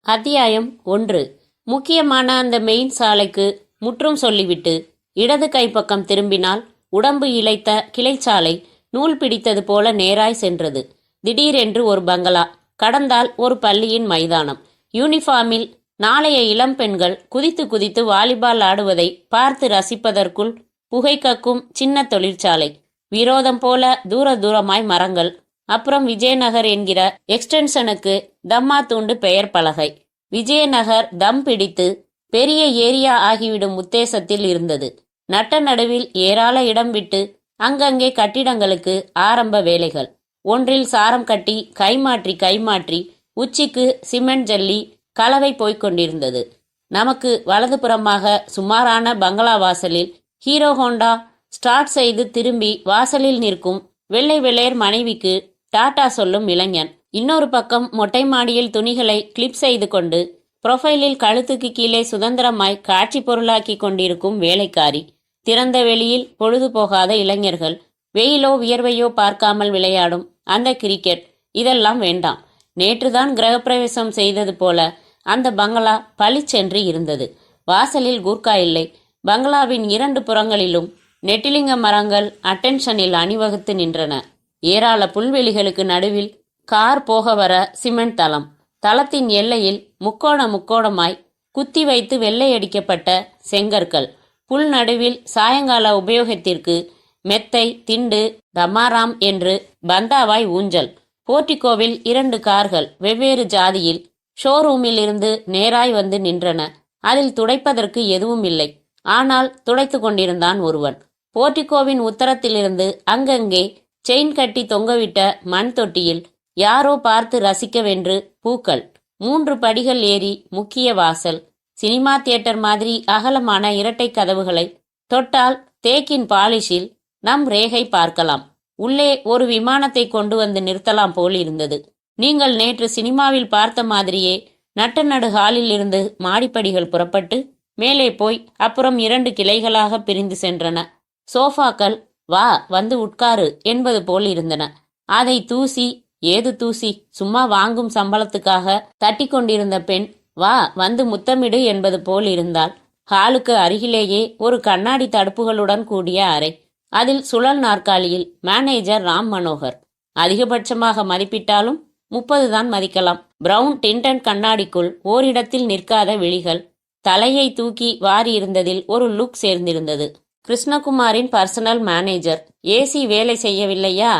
அத்தியாயம் 1. முக்கியமான அந்த மெயின் சாலைக்கு முற்றும் சொல்லிவிட்டு இடது கைப்பக்கம் திரும்பினால் உடம்பு இளைத்த கிளைச்சாலை நூல் பிடித்தது போல நேராய் சென்றது. திடீரென்று ஒரு பங்களா, கடந்தால் ஒரு பள்ளியின் மைதானம். யூனிஃபார்மில் நாளைய இளம் பெண்கள் குதித்து குதித்து வாலிபால் ஆடுவதை பார்த்து ரசிப்பதற்குள் புகை கக்கும் சின்ன தொழிற்சாலை. விரோதம் போல தூர தூரமாய் மரங்கள். அப்புறம் விஜயநகர் என்கிற எக்ஸ்டென்ஷனுக்கு தம்மா தூண்டு பெயர் பலகை. விஜயநகர் தம் பிடித்து பெரிய ஏரியா ஆகிவிடும் உத்தேசத்தில் இருந்தது. நட்ட நடுவில் ஏராள இடம் விட்டு அங்கங்கே கட்டிடங்களுக்கு ஆரம்ப வேலைகள். ஒன்றில் சாரம் கட்டி கைமாற்றி உச்சிக்கு சிமெண்ட் ஜல்லி கலவை போய்கொண்டிருந்தது. நமக்கு வலதுபுறமாக சுமாரான பங்களா வாசலில் ஹீரோ ஹோண்டா ஸ்டார்ட் செய்து திரும்பி வாசலில் நிற்கும் வெள்ளை வெள்ளையர் மனைவிக்கு டாடா சொல்லும் இளைஞன். இன்னொரு பக்கம் மொட்டை மாடியில் துணிகளை கிளிப் செய்து கொண்டு ப்ரொஃபைலில் கழுத்துக்கு கீழே சுதந்திரமாய் காட்சி பொருளாக்கி கொண்டிருக்கும் வேலைக்காரி. திறந்த வெளியில் பொழுது போகாத இளைஞர்கள், வெயிலோ வியர்வையோ பார்க்காமல் விளையாடும் அந்த கிரிக்கெட், இதெல்லாம் வேண்டாம். நேற்றுதான் கிரகப்பிரவேசம் செய்தது போல அந்த பங்களா பளிச்சென்று இருந்தது. வாசலில் கூர்க்கா இல்லை. பங்களாவின் இரண்டு புறங்களிலும் நெட்டிலிங்க மரங்கள் அட்டென்ஷனில் அணிவகுத்து நின்றன. ஏராள புல்வெளிகளுக்கு நடுவில் கார் போக வர சிமெண்ட் தளம். தளத்தின் எல்லையில் முக்கோணமாய் குத்தி வைத்து வெள்ளையடிக்கப்பட்ட செங்கற்கள். புல் நடுவில் சாயங்கால உபயோகத்திற்கு மெத்தை, திண்டு, தமாராம் என்று பந்தாவாய் ஊஞ்சல். போர்டிகோவில் இரண்டு கார்கள் வெவ்வேறு ஜாதியில் ஷோரூமில் இருந்து நேராய் வந்து நின்றன. அதில் துடைப்பதற்கு எதுவும் இல்லை. ஆனால் துடைத்து கொண்டிருந்தான் ஒருவன். போர்டிகோவின் உத்தரத்திலிருந்து அங்கங்கே செயின் கட்டி தொங்கவிட்ட மண் தொட்டியில் யாரோ பார்த்து ரசிக்கவென்று பூக்கள். 3 படிகள் ஏறி முக்கிய வாசல். சினிமா தியேட்டர் மாதிரி அகலமான இரட்டை கதவுகளை தொட்டால் தேக்கின் பாலிஷில் நம் ரேகை பார்க்கலாம். உள்ளே ஒரு விமானத்தை கொண்டு வந்து நிறுத்தலாம் போல் இருந்தது. நீங்கள் நேற்று சினிமாவில் பார்த்த மாதிரியே நட்ட நடு ஹாலில் இருந்து மாடிப்படிகள் புறப்பட்டு மேலே போய் அப்புறம் 2 கிளைகளாக பிரிந்து சென்றன. சோஃபாக்கள் வா வந்து உட்காரு என்பது போல் இருந்தன. அதை தூசி, ஏது தூசி, சும்மா வாங்கும் சம்பளத்துக்காக தட்டி கொண்டிருந்த பெண் வா வந்து முத்தமிடு என்பது போல் இருந்தால். ஹாலுக்கு அருகிலேயே ஒரு கண்ணாடி தடுப்புகளுடன் கூடிய அறை. அதில் சுழல் நாற்காலியில் மேனேஜர் ராம் மனோகர். அதிகபட்சமாக மதிப்பிட்டாலும் 30 தான் மதிக்கலாம். பிரவுன் டிண்டன் கண்ணாடிக்குள் ஓரிடத்தில் நிற்காத விழிகள். தலையை தூக்கி வாரி இருந்ததில் ஒரு லுக் சேர்ந்திருந்தது. கிருஷ்ணகுமாரின் பர்சனல் மேனேஜர். ஏசி வேலை செய்யவில்லையா?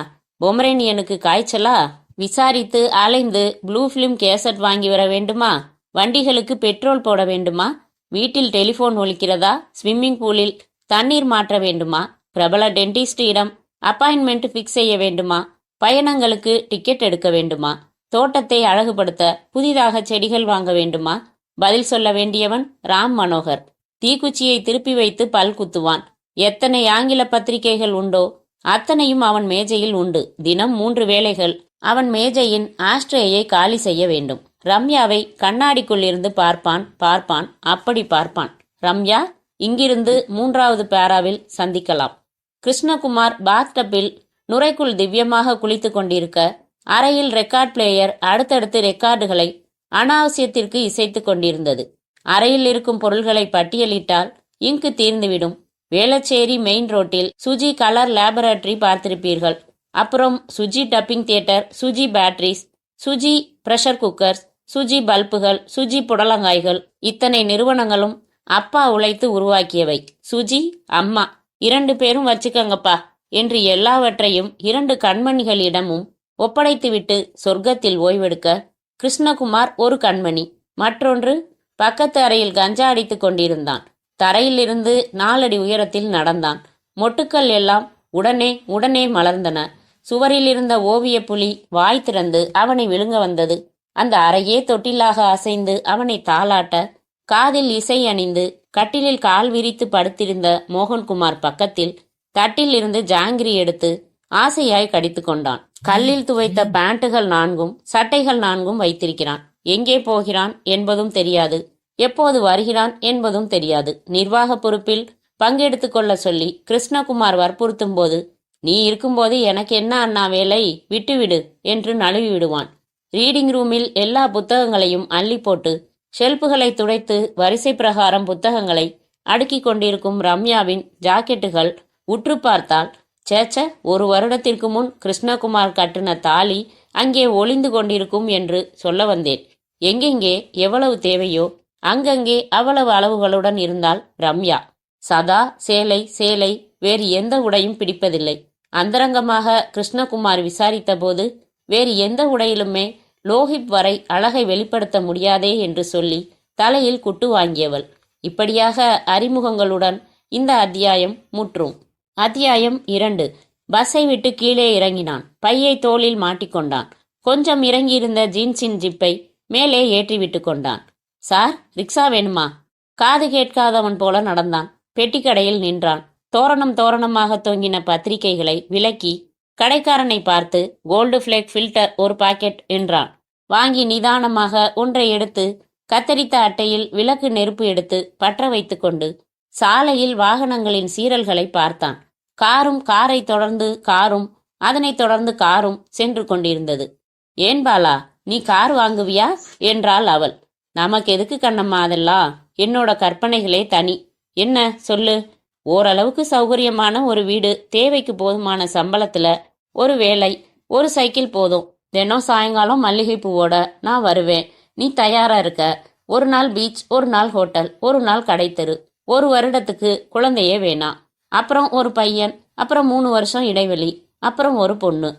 பொமரேனியனுக்கு காய்ச்சலா? விசாரித்து அலைந்து ப்ளூ ஃபிலிம் கேசட் வாங்கி வர வேண்டுமா? வண்டிகளுக்கு பெட்ரோல் போட வேண்டுமா? வீட்டில் டெலிஃபோன் ஒலிக்கிறதா? ஸ்விம்மிங் பூலில் தண்ணீர் மாற்ற வேண்டுமா? பிரபல டென்டிஸ்டிடம் அப்பாயின்மெண்ட் ஃபிக்ஸ் செய்ய வேண்டுமா? பயணங்களுக்கு டிக்கெட் எடுக்க வேண்டுமா? தோட்டத்தை அழகுபடுத்த புதிதாக செடிகள் வாங்க வேண்டுமா? பதில் சொல்ல வேண்டியவன் ராம் மனோகர். தீக்குச்சியை திருப்பி வைத்து பல் குத்துவான். எத்தனை ஆங்கில பத்திரிகைகள் உண்டோ அத்தனையும் அவன் மேஜையில் உண்டு. தினம் 3 வேளைகள் அவன் மேஜையின் ஆஸ்ட்ரேயை காலி செய்ய வேண்டும். ரம்யாவை கண்ணாடிக்குள் இருந்து பார்ப்பான், அப்படி பார்ப்பான். ரம்யா, இங்கிருந்து 3வது பேராவில் சந்திக்கலாம். கிருஷ்ணகுமார் பாத்டப்பில் நுரைக்குள் திவ்யமாக குளித்து கொண்டிருக்க, அறையில் ரெக்கார்ட் பிளேயர் அடுத்தடுத்து ரெக்கார்டுகளை அனாவசியத்திற்கு இசைத்து கொண்டிருந்தது. அறையில் இருக்கும் பொருள்களை பட்டியலிட்டால் இங்கு தீர்ந்துவிடும். வேளச்சேரி மெயின் ரோட்டில் சுஜி கலர் லேபரட்டரி பார்த்திருப்பீர்கள். அப்புறம் Suji dubbing theatre, Suji batteries, Suji pressure cookers, Suji பல்புகள், சுஜி புடலங்காய்கள். இத்தனை நிறுவனங்களும் அப்பா உழைத்து உருவாக்கியவை. சுஜி அம்மா 2 பேரும் வச்சுக்கங்கப்பா என்று எல்லாவற்றையும் 2 கண்மணிகளிடமும் ஒப்படைத்துவிட்டு சொர்க்கத்தில் ஓய்வெடுக்க, கிருஷ்ணகுமார் ஒரு கண்மணி, மற்றொன்று பக்கத்து அறையில் கஞ்சா அடித்து கொண்டிருந்தான். தரையில் இருந்து 4 அடி உயரத்தில் நடந்தான். மொட்டுக்கள் எல்லாம் உடனே மலர்ந்தன. சுவரில் இருந்த ஓவிய புலி வாய் திறந்து அவனை விழுங்க வந்தது. அந்த அறையே தொட்டிலாக அசைந்து அவனை தாளாட்ட, காதில் இசை அணிந்து கட்டிலில் கால் விரித்து படுத்திருந்த மோகன்குமார் பக்கத்தில் தட்டில் இருந்து ஜாங்கிரி எடுத்து ஆசையாய் கடித்து கொண்டான். கல்லில் துவைத்த பேண்ட்டுகள் 4 சட்டைகள் 4 வைத்திருக்கிறான். எங்கே போகிறான் என்பதும் தெரியாது. எப்போது வருகிறான் என்பதும் தெரியாது. நிர்வாக பொறுப்பில் பங்கெடுத்து கொள்ள சொல்லி கிருஷ்ணகுமார் வற்புறுத்தும் போது, நீ இருக்கும்போது எனக்கு என்ன அண்ணா வேலை, விட்டுவிடு என்று நழுவி விடுவான். ரீடிங் ரூமில் எல்லா புத்தகங்களையும் அள்ளி போட்டு ஷெல்ஃபுகளை துடைத்து வரிசை பிரகாரம் புத்தகங்களை அடுக்கிக் கொண்டிருக்கும் ரம்யாவின் ஜாக்கெட்டுகள் உற்று பார்த்தால், சேச்ச, 1 வருடத்திற்கு முன் கிருஷ்ணகுமார் கட்டின தாலி அங்கே ஒளிந்து கொண்டிருக்கும் என்று சொல்ல வந்தேன். எங்கெங்கே எவ்வளவு தேவையோ அங்கங்கே அவ்வளவு அளவுகளுடன் இருந்தாள் ரம்யா. சதா சேலை சேலை, வேறு எந்த உடையும் பிடிப்பதில்லை. அந்தரங்கமாக கிருஷ்ணகுமார் விசாரித்த போது, வேறு எந்த உடையிலுமே லோஹிப் வரை அழகை வெளிப்படுத்த முடியாதே என்று சொல்லி தலையில் குட்டு வாங்கியவள். இப்படியாக அறிமுகங்களுடன் இந்த அத்தியாயம் முற்றும். அத்தியாயம் 2. பஸ்ஸை விட்டு கீழே இறங்கினான். பையை தோளில் மாட்டிக்கொண்டான். கொஞ்சம் இறங்கியிருந்த ஜீன்ஸின் ஜிப்பை மேலே ஏற்றிவிட்டு கொண்டான். சார், ரிக்ஷா வேணுமா? காது கேட்காதவன் போல நடந்தான். பெட்டிக்கடையில் நின்றான். தோரணம் தோரணமாக தொங்கின பத்திரிகைகளை விலக்கி கடைக்காரனை பார்த்து, கோல்டு ஃபிளேக் ஃபில்டர் 1 பாக்கெட் என்றான். வாங்கி நிதானமாக ஒன்றை எடுத்து கத்தரித்த அட்டையில் விளக்கு நெருப்பு எடுத்து பற்ற வைத்து கொண்டு சாலையில் வாகனங்களின் சீரல்களை பார்த்தான். காரை தொடர்ந்து காரும் அதனைத் தொடர்ந்து காரும் சென்று கொண்டிருந்தது. ஏன் பாலா, நீ கார் வாங்குவியா என்றாள் அவள். நமக்கு எதுக்கு கண்ணம்மா அதெல்லாம்? என்னோட கற்பனைகளே தனி. என்ன சொல்லு? ஓரளவுக்கு சௌகரியமான ஒரு வீடு, தேவைக்கு போதுமான சம்பளத்துல ஒரு வேலை, ஒரு சைக்கிள் போதும். தினம் சாயங்காலம் மல்லிகை பூவோட நான் வருவேன். நீ தயாரா இருக்க. 1 நாள் பீச், 1 நாள் ஹோட்டல், 1 நாள் கடைத்தெரு. 1 வருடத்துக்கு குழந்தையே வேணாம். அப்புறம் ஒரு பையன், அப்புறம் 3 வருஷம் இடைவெளி, அப்புறம் ஒரு பொண்ணு.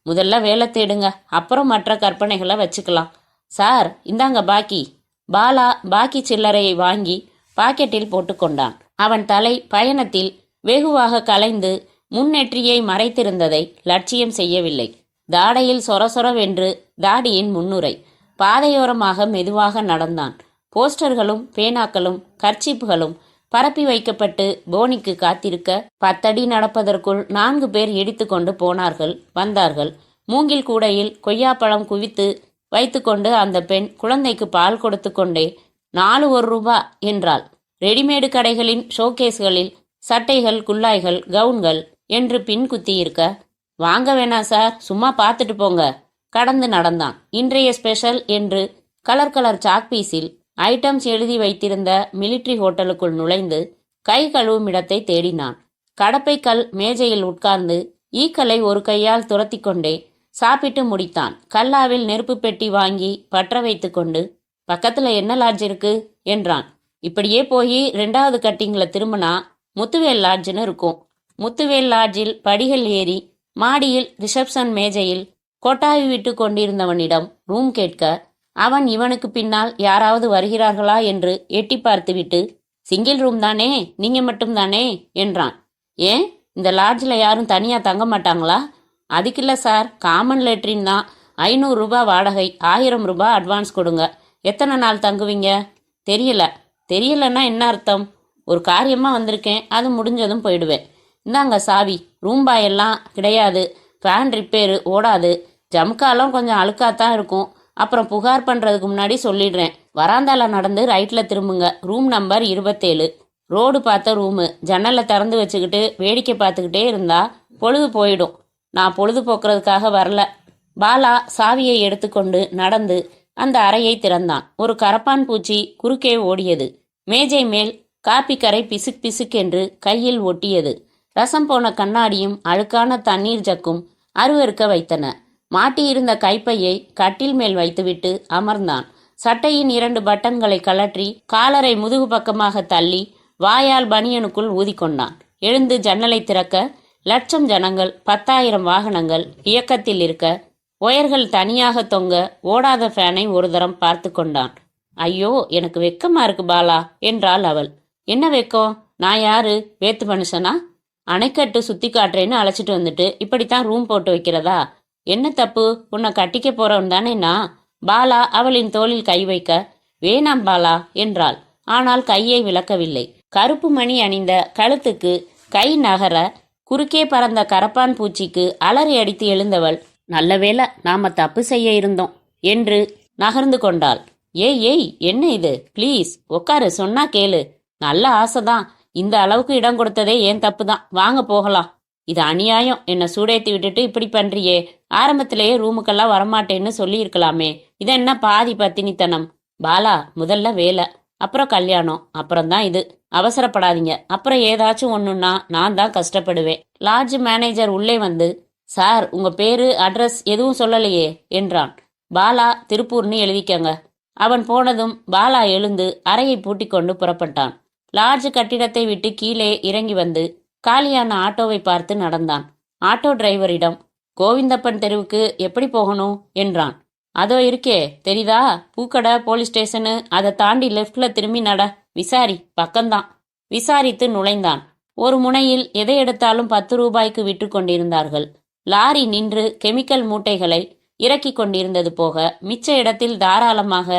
முதல்ல வேலை தேடுங்க, அப்புறம் மற்ற கற்பனைகளை வச்சுக்கலாம். சார், இந்தாங்க பாக்கி. பாலா பாக்கி சில்லறையை வாங்கி பாக்கெட்டில் போட்டுக்கொண்டான். அவன் தலை பயணத்தில் வெகுவாக கலைந்து முன்னெற்றியை மறைத்திருந்ததை லட்சியம் செய்யவில்லை. தாடையில் சொரசொரவென்று தாடியின் முன்னுரை. பாதையோரமாக மெதுவாக நடந்தான். போஸ்டர்களும் பேனாக்களும் கர்ச்சிப்புகளும் பரப்பி வைக்கப்பட்டு போனிக்கு காத்திருக்க 10 அடி நடப்பதற்குள் 4 பேர் இடித்து கொண்டு போனார்கள், வந்தார்கள். மூங்கில் கூடையில் கொய்யாப்பழம் குவித்து வைத்துக்கொண்டு அந்த பெண் குழந்தைக்கு பால் கொடுத்து கொண்டே 4 1 ரூபா என்றாள். ரெடிமேடு கடைகளின் ஷோகேஸ்களில் சட்டைகள், குல்லாய்கள், கவுன்கள் என்று பின் குத்தியிருக்க, வாங்க வேணாம் சார், சும்மா பார்த்துட்டு போங்க. கடந்து நடந்தான். இன்றைய ஸ்பெஷல் என்று கலர் கலர் சாக்பீஸில் ஐட்டம்ஸ் எழுதி வைத்திருந்த மிலிட்ரி ஹோட்டலுக்குள் நுழைந்து கை கழுவும் இடத்தை தேடினான். கடப்பை கல் மேஜையில் உட்கார்ந்து ஈக்களை ஒரு கையால் துரத்தி கொண்டே சாப்பிட்டு முடித்தான். கல்லாவில் நெருப்பு பெட்டி வாங்கி பற்ற வைத்து கொண்டு, பக்கத்துல என்ன லாட்ஜ் இருக்கு என்றான். இப்படியே போய் 2வது கட்டிங்ல திரும்பினா முத்துவேல் லாட்ஜ்னு இருக்கும். முத்துவேல் லாட்ஜில் படிகள் ஏறி மாடியில் ரிசப்ஷன் மேஜையில் கொட்டாவி விட்டு கொண்டிருந்தவனிடம் ரூம் கேட்க, அவன் இவனுக்கு பின்னால் யாராவது வருகிறார்களா என்று எட்டி பார்த்துவிட்டு, சிங்கிள் ரூம் தானே, நீங்க மட்டும் தானே என்றான். ஏன், இந்த லாட்ஜில் யாரும் தனியா தங்க மாட்டாங்களா? அதுக்கில்ல சார், காமன் லெட்ரின் தான். 500 ரூபாய் வாடகை, 1000 ரூபாய் அட்வான்ஸ் கொடுங்க. எத்தனை நாள் தங்குவீங்க? தெரியலன்னா என்ன அர்த்தம்? ஒரு காரியமா வந்திருக்கேன், அது முடிஞ்சதும் போயிடுவேன். இந்தாங்க சாவி. ரூம் பாய் எல்லாம் கிடையாது. ஃபேன் ரிப்பேரு, ஓடாது. ஜம்காலம் கொஞ்சம் அழுக்காத்தான் இருக்கும். அப்புறம் புகார் பண்றதுக்கு முன்னாடி சொல்லிடுறேன். வராந்தால நடந்து ரைட்ல திரும்புங்க. Room number 27. ரோடு பார்த்த ரூமு. ஜன்னலை திறந்து வச்சுக்கிட்டு வேடிக்கை பார்த்துக்கிட்டே இருந்தா பொழுது போயிடும். நான் பொழுது போக்குறதுக்காக வரல. பாலா சாவியை எடுத்துக்கொண்டு நடந்து அந்த அறையை திறந்தான். ஒரு கரப்பான் பூச்சி குறுக்கே ஓடியது. மேஜை மேல் காப்பி கரை பிசுக் பிசுக் என்று கையில் ஒட்டியது. ரசம் போன கண்ணாடியும் அழுக்கான தண்ணீர் ஜக்கும் அருவருக்க வைத்தன. மாட்டியிருந்த கைப்பையை கட்டில் மேல் வைத்துவிட்டு அமர்ந்தான். சட்டையின் 2 பட்டன்களை கழற்றி காலரை முதுகு பக்கமாக தள்ளி வாயால் பனியனுக்குள் ஊதிக்கொண்டான். எழுந்து ஜன்னலை திறக்க லட்சம் ஜனங்கள், 10,000 வாகனங்கள் இயக்கத்தில் இருக்க, ஒயர்கள் தனியாக தொங்க ஓடாத ஃபேனை ஒரு தரம் பார்த்து கொண்டான். ஐயோ, எனக்கு வெக்கமா இருக்கு பாலா என்றாள் அவள். என்ன வெக்கம்? நான் யாரு, வேத்து மனுஷனா? அணைக்கட்டு சுத்தி காட்டுறேன்னு அழைச்சிட்டு வந்துட்டு இப்படித்தான் ரூம் போட்டு வைக்கிறதா? என்ன தப்பு? உன்னை கட்டிக்க போறவன் தானே நான். பாலா அவளின் தோளில் கை வைக்க, வேணாம் பாலா என்றாள். ஆனால் கையை விலக்கவில்லை. கருப்பு மணி அணிந்த கழுத்துக்கு கை நகர குறுக்கே பறந்த கரப்பான் பூச்சிக்கு அலறி அடித்து எழுந்தவள், நல்ல வேளை நாம தப்பு செய்ய இருந்தோம் என்று நகர்ந்து கொண்டாள். ஏய், என்ன இது? ப்ளீஸ் உட்காரு, சொன்னா கேளு. நல்ல ஆசைதான். இந்த அளவுக்கு இடம் கொடுத்ததே ஏன் தப்பு தான். வாங்க போகலாம். இது அநியாயம். என்னை சூடேத்தி விட்டுட்டு இப்படி பண்றியே. ஆரம்பத்திலேயே ரூமுக்கெல்லாம் வரமாட்டேன்னு சொல்லியிருக்கலாமே. இது என்ன பாதி பத்தினித்தனம்? பாலா, முதல்ல வேலை, அப்புறம் கல்யாணம், அப்புறம்தான் இது. அவசரப்படாதீங்க. அப்புறம் ஏதாச்சும் ஒண்ணுன்னா நான் தான் கஷ்டப்படுவேன். லாட்ஜ் மேனேஜர் உள்ளே வந்து, சார் உங்க பேரு அட்ரஸ் எதுவும் சொல்லலையே என்றான். பாலா, திருப்பூர்னு எழுதிக்கங்க. அவன் போனதும் பாலா எழுந்து அறையை பூட்டிக் கொண்டு புறப்பட்டான். லாட்ஜ் கட்டிடத்தை விட்டு கீழே இறங்கி வந்து காலியான ஆட்டோவை பார்த்து நடந்தான். ஆட்டோ டிரைவரிடம், கோவிந்தப்பன் தெருவுக்கு எப்படி போகணும் என்றான். அதோ இருக்கே தெரியுதா, பூக்கடை, போலீஸ் ஸ்டேஷனு, அதை தாண்டி லெஃப்ட்ல திரும்பி நட, விசாரி, பக்கம்தான். விசாரித்து நுழைந்தான். ஒரு முனையில் எதை எடுத்தாலும் 10 ரூபாய்க்கு விற்று கொண்டிருந்தார்கள். லாரி நின்று கெமிக்கல் மூட்டைகளை இறக்கி கொண்டிருந்தது போக மிச்ச இடத்தில் தாராளமாக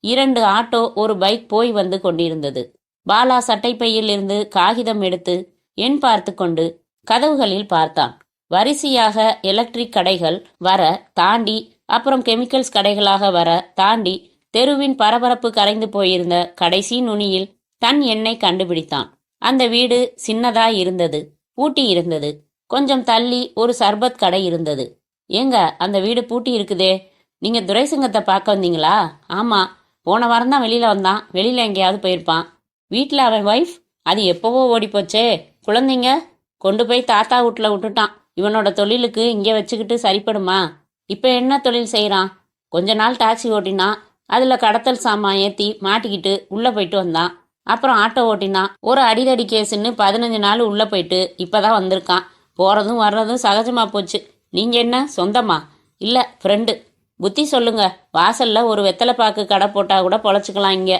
2 ஆட்டோ, ஒரு பைக் போய் வந்து கொண்டிருந்தது. பாலா சட்டைப்பையில் இருந்து காகிதம் எடுத்து எண் பார்த்து கொண்டு கதவுகளில் பார்த்தான். வரிசையாக எலக்ட்ரிக் கடைகள் வர தாண்டி, அப்புறம் கெமிக்கல்ஸ் கடைகளாக வர தாண்டி, தெருவின் பரபரப்பு கரைந்து போயிருந்த கடைசி நுனியில் தன் எண்ணை கண்டுபிடித்தான். அந்த வீடு சின்னதாய் இருந்தது, பூட்டி இருந்தது. கொஞ்சம் தள்ளி ஒரு சர்பத் கடை இருந்தது. ஏங்க, அந்த வீடு பூட்டி இருக்குதே, நீங்க துரைசிங்கத்தை பார்க்க வந்தீங்களா? ஆமா, போன வாரம் தான் வெளியில வந்தான். வெளியில எங்கேயாவது போயிருப்பான். வீட்டுல அவன் ஒய்ஃப் அது எப்பவோ ஓடி போச்சே. குழந்தைங்க கொண்டு போய் தாத்தா வீட்டுல விட்டுட்டான். இவனோட தொழிலுக்கு இங்கே வச்சுக்கிட்டு சரிப்படுமா? இப்ப என்ன தொழில் செய்யறான்? கொஞ்ச நாள் டாக்ஸி ஓட்டினான். அதுல கடத்தல் சாமான் ஏத்தி மாட்டிக்கிட்டு உள்ள போயிட்டு வந்தான். அப்புறம் ஆட்டோ ஓட்டினான். ஒரு அடிதடி கேஸுன்னு 15 நாள் உள்ள போயிட்டு இப்பதான் வந்திருக்கான். போறதும் வர்றதும் சகஜமா போச்சு. நீங்க என்ன சொந்தமா? இல்ல, ஃப்ரெண்டு. புத்தி சொல்லுங்க. வாசல்ல ஒரு வெத்தலைப்பாக்கு கடை போட்டா கூட பொழைச்சுக்கலாம் இங்க.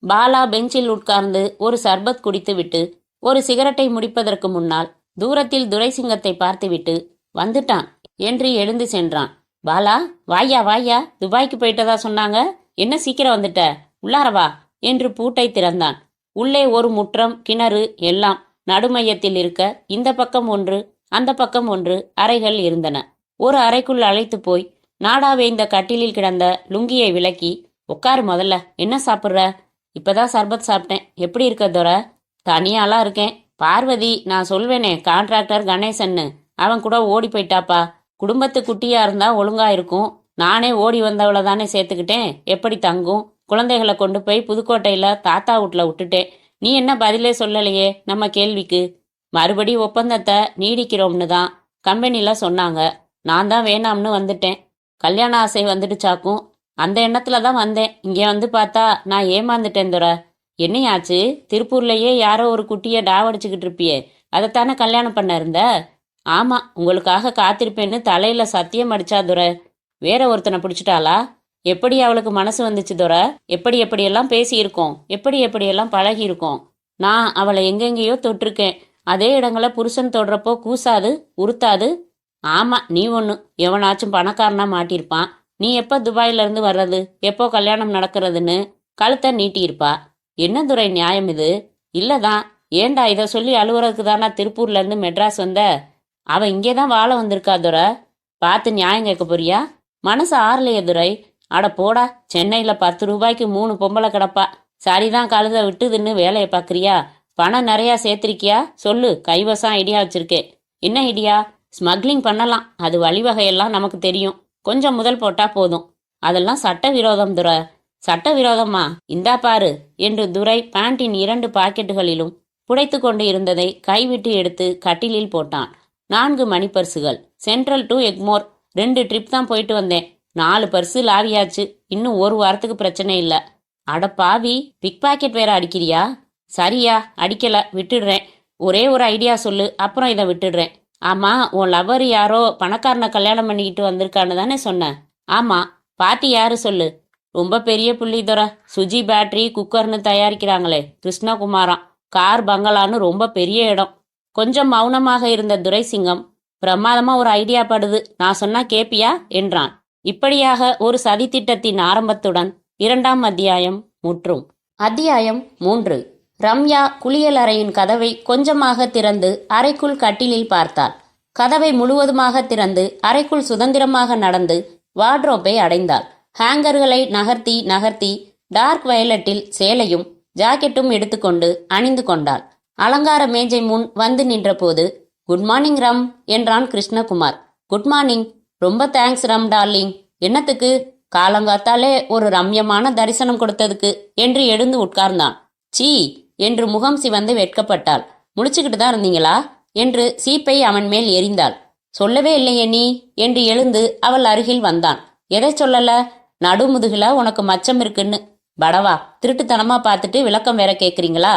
பாலா பெஞ்சில் உட்கார்ந்து ஒரு சர்பத் குடித்து விட்டு ஒரு சிகரெட்டை முடிப்பதற்கு முன்னால் தூரத்தில் துரைசிங்கத்தை பார்த்துவிட்டு, வந்துட்டான் என்று எழுந்து சென்றான். பாலா, வாயா வாயா, துபாய்க்கு போயிட்டதா சொன்னாங்க. என்ன சீக்கிரம் வந்துட்ட? உள்ளாரவா என்று பூட்டை திறந்தான். உள்ளே ஒரு முற்றம், கிணறு எல்லாம் நடுமையத்தில் இருக்க இந்த பக்கம் ஒன்று, அந்த பக்கம் ஒன்று அறைகள் இருந்தன. ஒரு அறைக்குள் அழைத்து போய் நாடாவேந்த கட்டிலில் கிடந்த லுங்கியை விலக்கி, உட்காரு முதல்ல. என்ன சாப்பிட்ற? இப்பதான் சர்பத் சாப்பிட்டேன். எப்படி இருக்க தோர? தனியாலாம் இருக்கேன். பார்வதி, நான் சொல்வேனே கான்ட்ராக்டர் கணேசன்னு, அவன் கூட ஓடி போயிட்டாப்பா. குடும்பத்து குட்டியா இருந்தா ஒழுங்கா இருக்கும். நானே ஓடி வந்தவளை தானே சேர்த்துக்கிட்டேன். எப்படி தங்கும்? குழந்தைகளை கொண்டு போய் புதுக்கோட்டையில தாத்தா வீட்டுல விட்டுட்டேன். நீ என்ன பதிலே சொல்லலையே நம்ம கேள்விக்கு? மறுபடி ஒப்பந்தத்தை நீடிக்கிறோம்னு தான் கம்பெனில சொன்னாங்க. நான் தான் வேணாம்னு வந்துட்டேன். கல்யாண ஆசை வந்துடுச்சாக்கும். அந்த எண்ணத்துல தான் வந்தேன். இங்கே வந்து பார்த்தா நான் ஏமாந்துட்டேன் துரை. என்னையாச்சு? திருப்பூர்லயே யாரோ ஒரு குட்டிய டாவடிச்சுக்கிட்டு இருப்பியே, அதைத்தானே கல்யாணம் பண்ண இருந்த? ஆமா, உங்களுக்காக காத்திருப்பேன்னு தலையில சத்தியம் அடிச்சா துரை. வேற ஒருத்தனை பிடிச்சிட்டாளா? எப்படி அவளுக்கு மனசு வந்துச்சு துரை? எப்படி எப்படியெல்லாம் பேசியிருக்கோம், எப்படி எப்படியெல்லாம் பழகி இருக்கோம். நான் அவளை எங்கெங்கேயோ தொட்டிருக்கேன். அதே இடங்களை புருஷன் தொடுறப்போ கூசாது, உறுத்தாது. ஆமா, நீ ஒண்ணு எவனாச்சும் பணக்காரனா மாட்டியிருப்பான். நீ எப்ப துபாயில இருந்து வர்றது, எப்போ கல்யாணம் நடக்கிறதுன்னு கழுத்தை நீட்டியிருப்பா. என்ன துரை நியாயம் இது? இல்லதான். ஏண்டா இதை சொல்லி அலுவலகத்துக்கு தானா திருப்பூர்ல இருந்து மெட்ராஸ் வந்த? அவ இங்கேதான் வாழ வந்திருக்கா துரை. பார்த்து நியாயம் கேட்க போறியா? மனசு ஆறலையே துரை. அட போடா, சென்னையில 10 ரூபாய்க்கு 3 பொம்பளை கிடப்பா. சரிதான், கழுத விட்டுதுன்னு வேலையை பாக்குறியா? பணம் நிறைய சேர்த்திருக்கியா? சொல்லு, கைவசம் ஐடியா வச்சிருக்கேன். என்ன ஐடியா? ஸ்மக்லிங் பண்ணலாம். அது வழிவகையெல்லாம் நமக்கு தெரியும். கொஞ்சம் முதல் போட்டா போதும். அதெல்லாம் சட்டவிரோதம் துரை. சட்டவிரோதமா? இந்தா பாரு என்று துரை பேண்டின் 2 பாக்கெட்டுகளிலும் புடைத்து கொண்டு இருந்ததை கைவிட்டு எடுத்து கட்டிலில் போட்டான். 4 மணி பர்சுகள். சென்ட்ரல் டு எக்மோர் 2 ட்ரிப் தான் போயிட்டு வந்தேன். 4 பர்சு லாவியாச்சு. இன்னும் 1 வாரத்துக்கு பிரச்சனை இல்ல. அட பாவி, பிக் பாக்கெட் வேற அடிக்கிறியா? சரியா, அடிக்கல, விட்டுடுறேன். ஒரே ஒரு ஐடியா சொல்லு, அப்புறம் இதை விட்டுடுறேன். ஆமா, உன் லவர் யாரோ பணக்காரனை கல்யாணம் பண்ணிக்கிட்டு வந்திருக்கான்னு தானே சொன்ன? ஆமா. பாட்டி யாரு சொல்லு? ரொம்ப பெரிய புள்ளி துரை. சுஜி பேட்டரி குக்கர்னு தயாரிக்கிறாங்களே, கிருஷ்ணகுமாராம். கார் பங்களான்னு ரொம்ப பெரிய இடம். கொஞ்சம் மௌனமாக இருந்த துரைசிங்கம், பிரமாதமா ஒரு ஐடியா படுது, நான் சொன்னா கேப்பியா என்றான். இப்படியாக ஒரு சதித்திட்டத்தின் ஆரம்பத்துடன் 2ஆம் அத்தியாயம் முற்றும். அத்தியாயம் 3. ரம்யா குளியலறையின் கதவை கொஞ்சமாக திறந்து அறைக்குள் கட்டிலில் பார்த்தாள். கதவை முழுவதுமாக திறந்து அறைக்குள் சுதந்திரமாக நடந்து வார்ட்ரோப்பை அடைந்தாள். ஹேங்கர்களை நகர்த்தி நகர்த்தி டார்க் வயலட்டில் சேலையும் ஜாக்கெட்டும் எடுத்துக்கொண்டு அணிந்து கொண்டாள். அலங்கார மேஜை முன் வந்து நின்றபோது, குட் மார்னிங் ரம் என்றான் கிருஷ்ணகுமார். Good morning. ரொம்ப தேங்க்ஸ் ராம் டார்லிங். என்னத்துக்கு? காலங்காத்தாலே ஒரு ரம்யமான தரிசனம் கொடுத்ததுக்கு என்று எழுந்து உட்கார்ந்தான். சீ என்று முகம் சிவந்து வெட்கப்பட்டாள். முழிச்சுக்கிட்டு தான் இருந்தீங்களா என்று சீப்பை அவன் மேல் எறிந்தாள். சொல்லவே இல்லையே நீ என்று எழுந்து அவள் அருகில் வந்தான். எதை சொல்லல? நடுமுதுகுல உனக்கு மச்சம் இருக்குன்னு. படவா, திருட்டுத்தனமா பார்த்துட்டு விளக்கம் வேற கேக்குறீங்களா?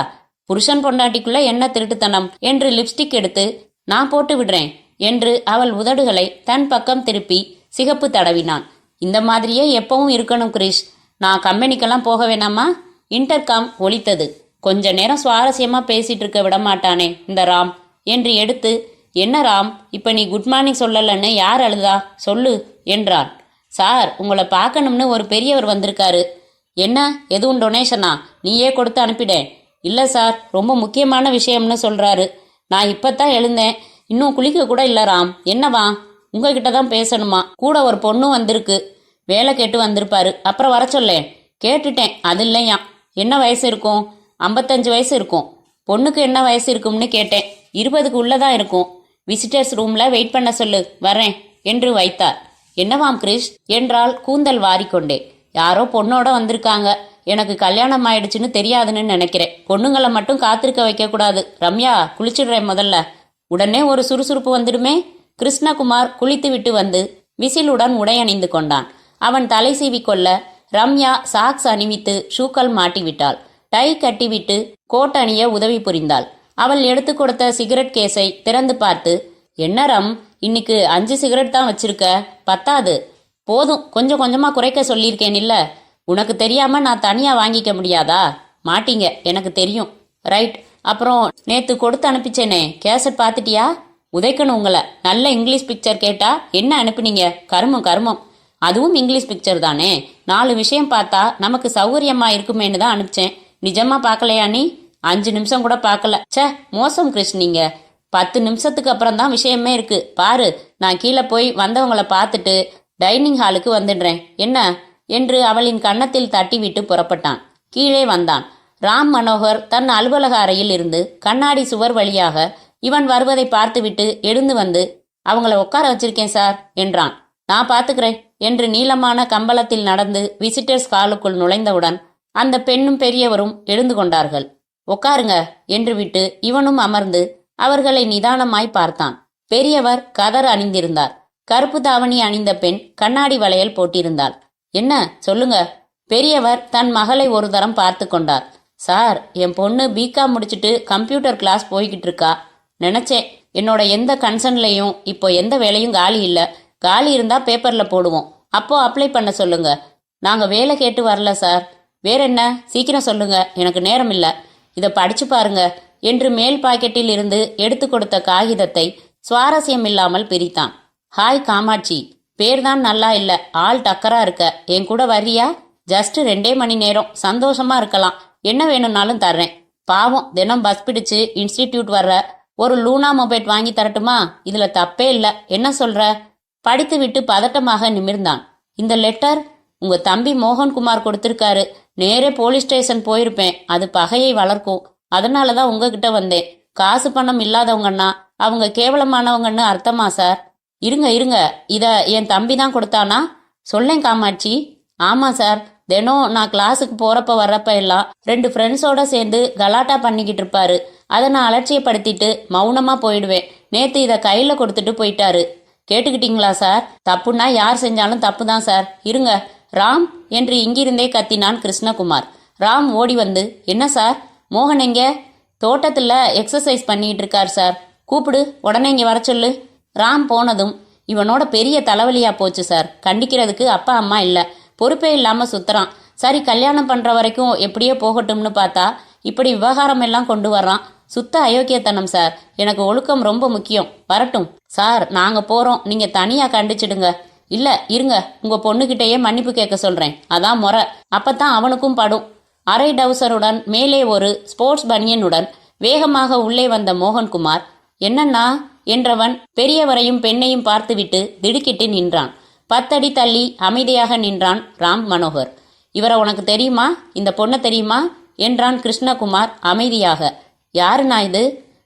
புருஷன் பொண்டாட்டிக்குள்ள என்ன திருட்டுத்தனம் என்று லிப்ஸ்டிக் எடுத்து நான் போட்டு விடுறேன் என்று அவள் உதடுகளை தன் பக்கம் திருப்பி சிகப்பு தடவினான். இந்த மாதிரியே எப்பவும் இருக்கணும் கிரிஷ். நான் கம்பெனிக்கெல்லாம் போக வேணாமா? இன்டர்காம் ஒலித்தது. கொஞ்ச நேரம் சுவாரஸ்யமா பேசிட்டு இருக்க விடமாட்டானே இந்த ராம் என்று எடுத்து, என்ன ராம், இப்ப நீ குட் மார்னிங் சொல்லலன்னு யார் அழுதா சொல்லு என்றான். சார், உங்களை பார்க்கணும்னு ஒரு பெரியவர் வந்திருக்காரு. என்ன, எதுவும் டொனேஷனா? நீயே கொடுத்து அனுப்பிடேன். இல்லை சார், ரொம்ப முக்கியமான விஷயம்னு சொல்றாரு. நான் இப்பத்தான் எழுந்தேன், இன்னும் குளிக்க கூட இல்லை ராம். என்னவா? உங்ககிட்ட தான் பேசணுமா? கூட ஒரு பொண்ணும் வந்திருக்கு. வேலை கேட்டு வந்திருப்பாரு. அப்புறம் வர சொல்லேன். கேட்டுட்டேன், அது இல்லையா. என்ன வயசு இருக்கும்? 55 வயசு இருக்கும். பொண்ணுக்கு என்ன வயசு இருக்கும்னு கேட்டேன். 20க்கு உள்ளதான் இருக்கும். விசிட்டர்ஸ் ரூம்ல வெயிட் பண்ண சொல்லு, வரேன் என்று வைத்தார். என்னவாம் கிரிஷ் என்றால் கூந்தல் வாரிக்கொண்டே. யாரோ பொண்ணோட வந்திருக்காங்க. எனக்கு கல்யாணம் ஆயிடுச்சுன்னு தெரியாதுன்னு நினைக்கிறேன். பொண்ணுங்களை மட்டும் காத்திருக்க வைக்க கூடாது. ரம்யா, குளிச்சிடுறேன் முதல்ல. உடனே ஒரு சுறுசுறுப்பு வந்துடுமே. கிருஷ்ணகுமார் குளித்து விட்டு வந்து விசிலுடன் உடை அணிந்து கொண்டான். அவன் தலை சீவிக்கொள்ள ரம்யா சாக்ஸ் அணிவித்து ஷூக்கள் மாட்டிவிட்டாள். டை கட்டிவிட்டு கோட் அணிய உதவி புரிந்தாள். அவள் எடுத்து கொடுத்த சிகரெட் கேஸை திறந்து பார்த்து, என்ன ரம், இன்னைக்கு 5 சிகரெட் தான் வச்சிருக்க, பத்தாது. போதும், கொஞ்சம் கொஞ்சமா குறைக்க சொல்லியிருக்கேன் இல்ல. உனக்கு தெரியாம நான் தனியா வாங்கிக்க முடியாதா? மாட்டீங்க, எனக்கு தெரியும். ரைட். அப்புறம் நேத்து கொடுத்து அனுப்பிச்சேனே, கேசட் பார்த்துட்டியா? உதைக்கணும் உங்களை. நல்ல இங்கிலீஷ் பிக்சர் கேட்டா என்ன அனுப்புனீங்க? கருமம் கருமம். அதுவும் இங்கிலீஷ் பிக்சர் தானே. 4 விஷயம் பார்த்தா நமக்கு சௌகரியமா இருக்குமேன்னு தான் அனுப்பிச்சேன். நிஜமா பார்க்கலையா நீ? 5 நிமிஷம் கூட பார்க்கல. சே, மோசம் கிருஷ் நீங்க. 10 நிமிஷத்துக்கு அப்புறம் தான் விஷயமே இருக்கு. பாரு, நான் கீழே போய் வந்தவங்களை பார்த்துட்டு டைனிங் ஹாலுக்கு வந்துடுறேன் என்ன என்று அவளின் கன்னத்தில் தட்டிவிட்டு புறப்பட்டான். கீழே வந்தான். ராம் மனோகர் தன் அலுவலக அறையில் இருந்து கண்ணாடி சுவர் வழியாக இவன் வருவதை பார்த்துவிட்டு எழுந்து வந்து, அவங்கள உட்கார வச்சிருக்கேன் சார் என்றான். நான் பார்த்துக்கிறேன் என்று நீளமான கம்பளத்தில் நடந்து விசிட்டர்ஸ் ஹாலுக்குள் நுழைந்தவுடன் அந்த பெண்ணும் பெரியவரும் எழுந்து கொண்டார்கள். உட்காருங்க என்று விட்டு இவனும் அமர்ந்து அவர்களை நிதானமாய் பார்த்தான். பெரியவர் கதர் அணிந்திருந்தார். கருப்பு தாவணி அணிந்த பெண் கண்ணாடி வளையல் போட்டிருந்தாள். என்ன சொல்லுங்க. பெரியவர் தன் மகளை ஒரு தரம் பார்த்து கொண்டார். சார், என் பொண்ணு பிகாம் முடிச்சுட்டு கம்ப்யூட்டர் கிளாஸ் போய்கிட்டு இருக்கா. நினைச்சேன், என்னோட எந்த கன்சர்ன்லையும் இப்போ எந்த வேலையும் காலி இல்லை. காலி இருந்தா பேப்பர்ல போடுவோம், அப்போ அப்ளை பண்ண சொல்லுங்க. நாங்க வேலை கேட்டு வரல சார். வேற என்ன, சீக்கிரம் சொல்லுங்க, எனக்கு நேரம் இல்லை. இதை படிச்சு பாருங்க என்று மேல் பாக்கெட்டில் இருந்து எடுத்து கொடுத்த காகிதத்தை சுவாரஸ்யம் இல்லாமல் பிரித்தான். ஹாய் காமாட்சி, பேர்தான் நல்லா இல்ல, ஆள் டக்கரா இருக்க. என் கூட வர்றியா? ஜஸ்ட் 2 மணி நேரம், சந்தோஷமா இருக்கலாம். என்ன வேணும்னாலும் தர்றேன். பாவம், தினம் பஸ் பிடிச்சு இன்ஸ்டிடியூட் வர்ற. ஒரு லூனா மொபைல் வாங்கி தரட்டுமா? இதுல தப்பே இல்ல. என்ன சொல்ற? படித்து விட்டு பதட்டமாக நிமிர்ந்தான். இந்த லெட்டர் உங்க தம்பி மோகன்குமார் கொடுத்திருக்காரு. நேரே போலீஸ் ஸ்டேஷன் போயிருப்பேன். அது பகையை வளர்க்கும். அதனாலதான் உங்ககிட்ட வந்தேன். காசு பணம் இல்லாதவங்கன்னா அவங்க கேவலமானவங்கன்னு அர்த்தமா சார்? இருங்க இருங்க, இத என் தம்பி தான் கொடுத்தானா? சொல்லேன் காமாட்சி. ஆமா சார், தினம் நான் கிளாஸுக்கு போறப்ப வர்றப்ப எல்லாம் 2 ஃப்ரெண்ட்ஸோட சேர்ந்து கலாட்டா பண்ணிக்கிட்டு இருப்பாரு. அதை நான் அலட்சியப்படுத்திட்டு மௌனமா போயிடுவேன். நேத்து இதை கையில கொடுத்துட்டு போயிட்டாரு. கேட்டுக்கிட்டீங்களா சார்? தப்புன்னா யார் செஞ்சாலும் தப்பு தான் சார். இருங்க ராம் என்று இங்கிருந்தே கத்தினான் கிருஷ்ணகுமார். ராம் ஓடி வந்து, என்ன சார், மோகன் எங்க? தோட்டத்துல எக்ஸசைஸ் பண்ணிட்டு இருக்கார் சார். கூப்பிடு, உடனே இங்க வர சொல்லு. ராம் போனதும், இவனோட பெரிய தலைவலியா போச்சு சார். கண்டிக்கிறதுக்கு அப்பா அம்மா இல்ல, பொறுப்பே இல்லாம சுத்துறான். சரி, கல்யாணம் பண்ற வரைக்கும் எப்படியோ போகட்டும்னு பார்த்தா இப்படி விவகாரம் எல்லாம் கொண்டு வர்றான். சுத்த அயோக்கியத்தனம் சார். எனக்கு ஒழுக்கம் ரொம்ப முக்கியம். வரட்டும் சார், நாங்க போறோம். நீங்க தனியா கண்டிச்சிடுங்க. இல்ல இருங்க, உங்க பொண்ணுகிட்டயே மன்னிப்பு கேட்க சொல்றேன். அதான் முறை. அப்பதான் அவனுக்கும் படும். அரை டவுசருடன் மேலே ஒரு ஸ்போர்ட்ஸ் பனியனுடன் வேகமாக உள்ளே வந்த மோகன்குமார், என்னன்னா என்றவன் பெரியவரையும் பெண்ணையும் பார்த்துவிட்டு திடுக்கிட்டு நின்றான். 10 அடி தள்ளி அமைதியாக நின்றான் ராம் மனோகர். இவரை உனக்கு தெரியுமா? இந்த பொண்ணை தெரியுமா என்றான் கிருஷ்ணகுமார் அமைதியாக. யாருண்ணா இது?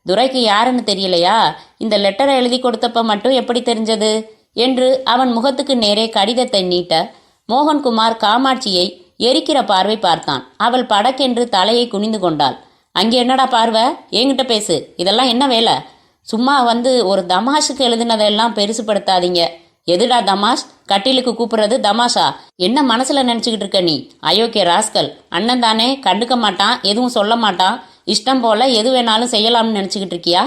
துரைக்கு யாருன்னு தெரியலையா? இந்த லெட்டரை எழுதி கொடுத்தப்ப மட்டும் எப்படி தெரிஞ்சது? என்று அவன் முகத்துக்கு நேரே கடிதத்தை நீட்ட மோகன்குமார் காமாட்சியை எரிக்கிற பார்வை பார்த்தான். அவள் படக்கென்று தலையை குனிந்து கொண்டாள். அங்கே என்னடா பார்வை? என்கிட்ட பேசு. இதெல்லாம் என்ன வேலை? சும்மா வந்து ஒரு தமாஷுக்கு எழுதினதெல்லாம் பெருசுப்படுத்தாதீங்க. எதுடா தமாஷ்? கட்டிலுக்கு கூப்பிடுறது தமாஷா? என்ன மனசுல நினைச்சுக்கிட்டு இருக்க நீ? அயோக்கிய ராஸ்கல். அண்ணன் தானே, கண்டுக்க மாட்டான், எதுவும் சொல்ல மாட்டான், இஷ்டம் போல எது வேணாலும் செய்யலாம்னு நினைச்சுக்கிட்டு இருக்கியா?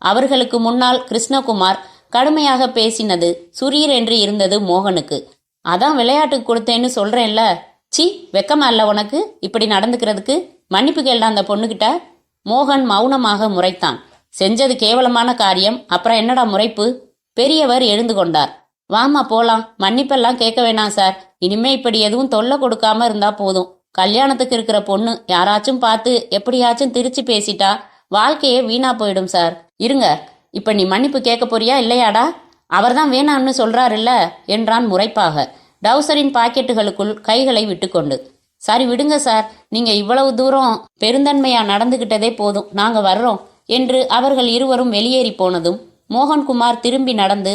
அவர்களுக்கு முன்னால் கிருஷ்ணகுமார் கடுமையாக பேசினது சுரீர் என்று இருந்தது மோகனுக்கு. அதான் விளையாட்டுக்கு கொடுத்தேன்னு சொல்றேன்ல. சி, வெக்கமா இல்ல உனக்கு இப்படி நடந்துக்கிறதுக்கு? மன்னிப்பு கேள்டா அந்த பொண்ணுகிட்ட. மோகன் மௌனமாக முறைத்தான். செஞ்சது கேவலமான காரியம், அப்புறம் என்னடா முறைப்பு? பெரியவர் எழுந்து கொண்டார். வாமா போலாம், மன்னிப்பெல்லாம் கேட்க வேணாம் சார். இனிமே இப்படி எதுவும் தொல்லை கொடுக்காம இருந்தா போதும். கல்யாணத்துக்கு இருக்கிற பொண்ணு யாராச்சும் பார்த்து எப்படியாச்சும் திருச்சி பேசிட்டா வாழ்க்கையே வீணா போயிடும் சார். இருங்க, இப்ப நீ மன்னிப்பு கேட்க போறியா இல்லையாடா? அவர்தான் வேணாம்னு சொல்றாருல்ல என்றான் முறைப்பாக, டவுசரின் பாக்கெட்டுகளுக்குள் கைகளை விட்டுக்கொண்டு. சரி விடுங்க சார், நீங்க இவ்வளவு தூரம் பெருந்தன்மையா நடந்துகிட்டதே போதும், நாங்க வர்றோம் என்று அவர்கள் இருவரும் வெளியேறி போனதும் மோகன்குமார் திரும்பி நடந்து,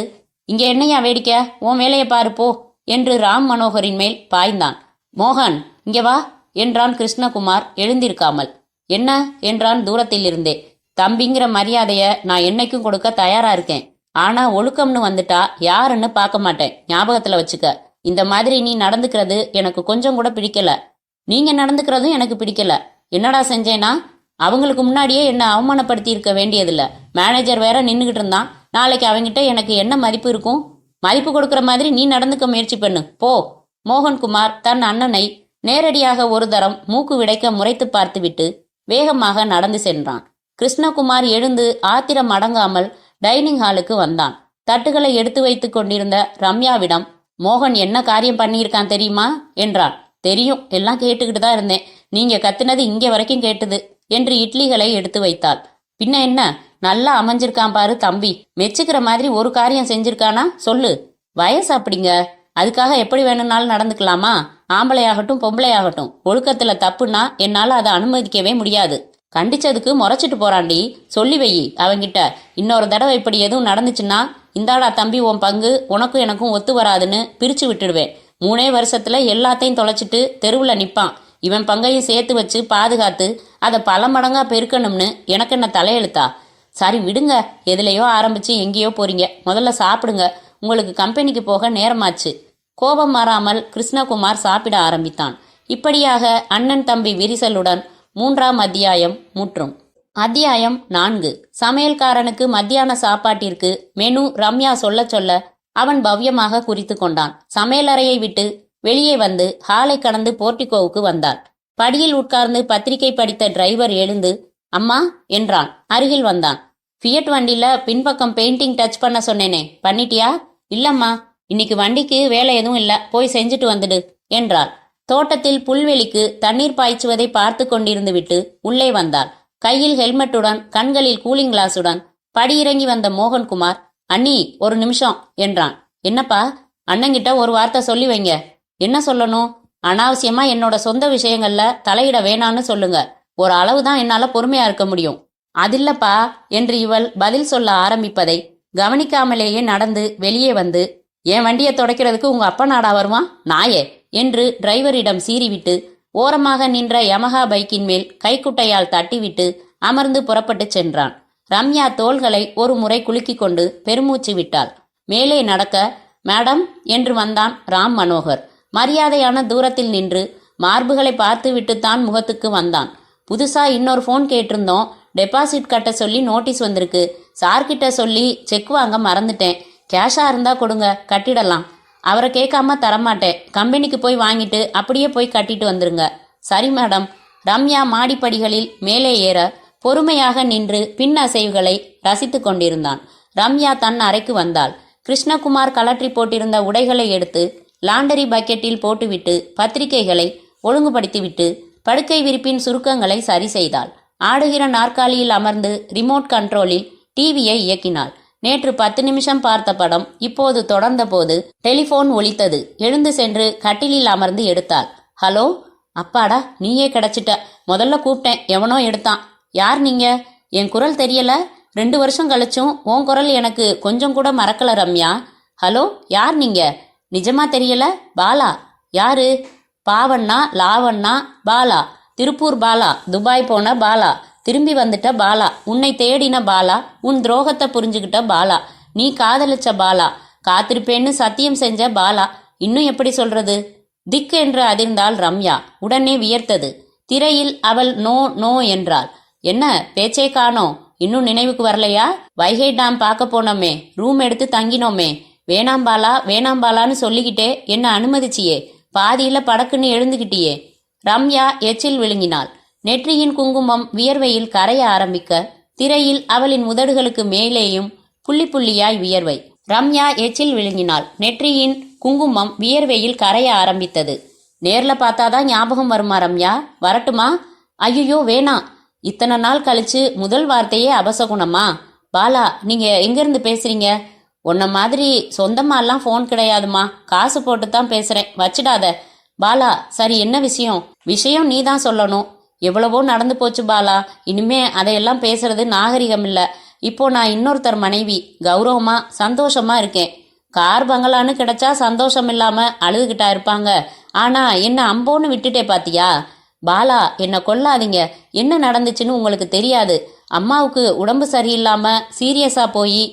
இங்க என்னையா வேடிக்கை, உன் வேலையை பாரு போ என்று ராம் மனோகரின் மேல் பாய்ந்தான். மோகன் இங்க வா என்றான் கிருஷ்ணகுமார் எழுந்திருக்காமல். என்ன என்றான் தூரத்தில் இருந்தே. தம்பிங்கிற மரியாதைய நான் என்னைக்கும் கொடுக்க தயாரா இருக்கேன். ஆனா ஒழுக்கம்னு வந்துட்டா யாருன்னு பார்க்க மாட்டேன், ஞாபகத்துல வச்சுக்க. இந்த மாதிரி நீ நடந்துக்கிறது எனக்கு கொஞ்சம் கூட பிடிக்கல. நீங்க நடந்துக்கிறதும் எனக்கு பிடிக்கல. என்னடா செஞ்சேனா? அவங்களுக்கு முன்னாடியே என்ன அவமானப்படுத்தி இருக்க வேண்டியதில்ல. மேனேஜர் வேற நின்றுகிட்டு இருந்தான். நாளைக்கு அவங்கிட்ட எனக்கு என்ன மதிப்பு இருக்கும்? மதிப்பு கொடுக்கற மாதிரி நீ நடந்துக்க முயற்சி பண்ணு போ. மோகன்குமார் தன் அண்ணனை நேரடியாக ஒரு தரம் மூக்கு விடைக்க முறைத்து பார்த்துவிட்டு வேகமாக நடந்து சென்றான். கிருஷ்ணகுமார் எழுந்து ஆத்திரம் அடங்காமல் டைனிங் ஹாலுக்கு வந்தான். தட்டுகளை எடுத்து வைத்துக் கொண்டிருந்த ரம்யாவிடம், மோகன் என்ன காரியம் பண்ணியிருக்கான் தெரியுமா என்றான். தெரியும், எல்லாம் கேட்டுக்கிட்டு தான் இருந்தேன். நீங்க கத்துனது இங்கே வரைக்கும் கேட்டுது என்று இட்லிகளை எடுத்து வைத்தாள். பின்ன என்ன, நல்லா அமைஞ்சிருக்கான் பாரு தம்பி. மெச்சுக்கிற மாதிரி ஒரு காரியம் செஞ்சிருக்கானா சொல்லு. வயசு அப்படிங்க, அதுக்காக எப்படி வேணும்னாலும் நடந்துக்கலாமா? ஆம்பளையாகட்டும் பொம்பளையாகட்டும், ஒழுக்கத்துல தப்புன்னா என்னால அதை அனுமதிக்கவே முடியாது. கண்டிச்சதுக்கு முறைச்சிட்டு போறாண்டி, சொல்லி வை அவங்கிட்ட. இன்னொரு தடவை இப்படி எதுவும் நடந்துச்சுன்னா இந்தாடா தம்பி உன் பங்கு உனக்கும் எனக்கும் ஒத்து வராதுன்னு பிரிச்சு விட்டுடுவேன். 3 வருஷத்துல எல்லாத்தையும் தொலைச்சிட்டு தெருவில் நிற்பான். இவன் பங்கையும் சேர்த்து வச்சு பாதுகாத்து அதை பல மடங்கா பெருக்கணும்னு எனக்கு என்ன தலையெழுத்தா? சரி விடுங்க, எதுலையோ ஆரம்பிச்சு எங்கேயோ போறீங்க, முதல்ல சாப்பிடுங்க, உங்களுக்கு கம்பெனிக்கு போக நேரமாச்சு. கோபம் மாறாமல் கிருஷ்ணகுமார் சாப்பிட ஆரம்பித்தான். இப்படியாக அண்ணன் தம்பி விரிசலுடன் 3ஆம் அத்தியாயம் முற்றும். அத்தியாயம் 4. சமையல்காரனுக்கு மத்தியான சாப்பாட்டிற்கு மெனு ரம்யா சொல்ல சொல்ல அவன் பவ்யமாக குறித்து கொண்டான். சமையலறையை விட்டு வெளியே வந்து ஹாலை கடந்து போர்ட்டிகோவுக்கு வந்தாள். படியில் உட்கார்ந்து பத்திரிகை படித்த டிரைவர் எழுந்து அம்மா என்றான். அருகில் வந்தான். ஃபியட் வண்டியில பின்பக்கம் பெயிண்டிங் டச் பண்ண சொன்னேனே, பண்ணிட்டியா? இல்லம்மா, இன்னைக்கு வண்டிக்கு வேலை எதுவும் இல்ல, போய் செஞ்சுட்டு வந்துடு என்றாள். தோட்டத்தில் புல்வெளிக்கு தண்ணீர் பாய்ச்சுவதை பார்த்து கொண்டிருந்து விட்டு உள்ளே வந்தாள். கையில் ஹெல்மெட்டுடன் கண்களில் கூலிங் கிளாஸுடன் படியிறங்கி வந்த மோகன்குமார், அண்ணி ஒரு நிமிஷம் என்றான். என்னப்பா? அண்ணங்கிட்ட ஒரு வார்த்தை சொல்லி வைங்க. என்ன சொல்லணும்? அனாவசியமா என்னோட சொந்த விஷயங்கள்ல தலையிட வேணான்னு சொல்லுங்க. ஒரு அளவுதான் என்னால பொறுமையா இருக்க முடியும். அதில்லப்பா என்று இவள் பதில் சொல்ல ஆரம்பிப்பதை கவனிக்காமலேயே நடந்து வெளியே வந்து, என் வண்டியை துடைக்கிறதுக்கு உங்க அப்பா நாடா வருவான் நாயே என்று டிரைவரிடம் சீறிவிட்டு ஓரமாக நின்ற யமஹா பைக்கின் மேல் கைக்குட்டையால் தட்டிவிட்டு அமர்ந்து புறப்பட்டு சென்றான். ரம்யா தோள்களை ஒரு முறை குலுக்கி கொண்டு பெருமூச்சு விட்டாள். மேலே நடக்க, மேடம் என்று வந்தான் ராம் மனோகர். மரியாதையான தூரத்தில் நின்று மார்புகளை பார்த்து விட்டுத்தான் முகத்துக்கு வந்தான். புதுசா இன்னொரு ஃபோன் கேட்டிருந்தோம், டெபாசிட் கட்ட சொல்லி நோட்டீஸ் வந்திருக்கு. சார்கிட்ட சொல்லி செக் வாங்க மறந்துட்டேன். கேஷா இருந்தா கொடுங்க, கட்டிடலாம். அவரை கேட்காம தரமாட்டேன். கம்பெனிக்கு போய் வாங்கிட்டு அப்படியே போய் கட்டிட்டு வந்துருங்க. சரி மேடம். ரம்யா மாடிப்படிகளில் மேலே ஏற பொறுமையாக நின்று பின் அசைவுகளை ரசித்து கொண்டிருந்தான். ரம்யா தன் அறைக்கு வந்தாள். கிருஷ்ணகுமார் கலற்றி போட்டிருந்த உடைகளை எடுத்து லாண்டரி பக்கெட்டில் போட்டுவிட்டு பத்திரிகைகளை ஒழுங்குபடுத்திவிட்டு படுக்கை விரிப்பின் சுருக்கங்களை சரி செய்தாள். ஆடுகிற நாற்காலியில் அமர்ந்து ரிமோட் கண்ட்ரோலில் டிவியை இயக்கினாள். நேற்று 10 நிமிஷம் பார்த்த படம் இப்போது தொடர்ந்த போது டெலிபோன் ஒலித்தது. எழுந்து சென்று கட்டிலில் அமர்ந்து எடுத்தாள். ஹலோ. அப்பாடா, நீயே கிடைச்சிட்ட. முதல்ல கூப்பிட்டேன், எவனோ எடுத்தான். யார் நீங்க? என் குரல் தெரியல? 2 வருஷம் கழிச்சும் உன் குரல் எனக்கு கொஞ்சம் கூட மறக்கல ரம்யா. ஹலோ, யார் நீங்க? நிஜமா தெரியல? பாலா. யாரு? பாவண்ணா, லாவண்ணா, பாலா. திருப்பூர் பாலா, துபாய் போன பாலா, திரும்பி வந்துட்ட பாலா, உன்னை தேடின பாலா, உன் துரோகத்தை புரிஞ்சுக்கிட்ட பாலா, நீ காதலிச்ச பாலா, காத்திருப்பேன்னு சத்தியம் செஞ்ச பாலா. இன்னும் எப்படி சொல்றது? திக் என்று அதிர்ந்தாள் ரம்யா. உடனே வியர்த்தது. திரையில் அவள் நோ நோ என்றாள். என்ன பேச்சே காணோம்? இன்னும் நினைவுக்கு வரலையா? வைகை டாம் பார்க்க போனோமே, ரூம் எடுத்து தங்கினோமே, வேணாம்பாலா வேணாம்பாலான்னு சொல்லிக்கிட்டே என்ன அனுமதிச்சியே, பாதியில படக்குன்னு எழுந்துகிட்டியே. ரம்யா எச்சில் விழுங்கினாள். நெற்றியின் குங்குமம் வியர்வையில் கரைய ஆரம்பிக்க, திரையில் அவளின் உதடுகளுக்கு மேலேயும் புள்ளி புள்ளியாய் வியர்வை. ரம்யா எச்சில் விழுங்கினாள். நெற்றியின் குங்குமம் வியர்வையில் கரைய ஆரம்பித்தது. நேர்ல பார்த்தாதான் ஞாபகம் வருமா ரம்யா? வரட்டுமா? ஐயோ வேணாம். இத்தனை நாள் கழிச்சு முதல் வார்த்தையே அபசகுணமா? பாலா, நீங்க எங்கிருந்து பேசுறீங்க? உன்ன மாதிரி சொந்தமாலாம் ஃபோன் கிடையாதுமா, காசு போட்டு தான் பேசுறேன், வச்சிடாத. பாலா, சரி என்ன விஷயம்? விஷயம் நீ தான் சொல்லணும். எவ்வளவோ நடந்து போச்சு பாலா, இனிமே அதையெல்லாம் பேசுறது நாகரிகம் இல்ல. இப்போ நான் இன்னொருத்தர் மனைவி, கௌரவமா சந்தோஷமா இருக்கேன். கார் பங்களான்னு கிடைச்சா சந்தோஷம் இல்லாம அழுதுகிட்டா இருப்பாங்க. ஆனா என்ன அம்போன்னு விட்டுட்டே பாத்தியா? பாலா, என்ன கொல்லாதீங்க. என்ன நடந்துச்சுன்னு உங்களுக்கு தெரியாது. அம்மாவுக்கு உடம்பு சரியில்லாம சீரியஸா போய்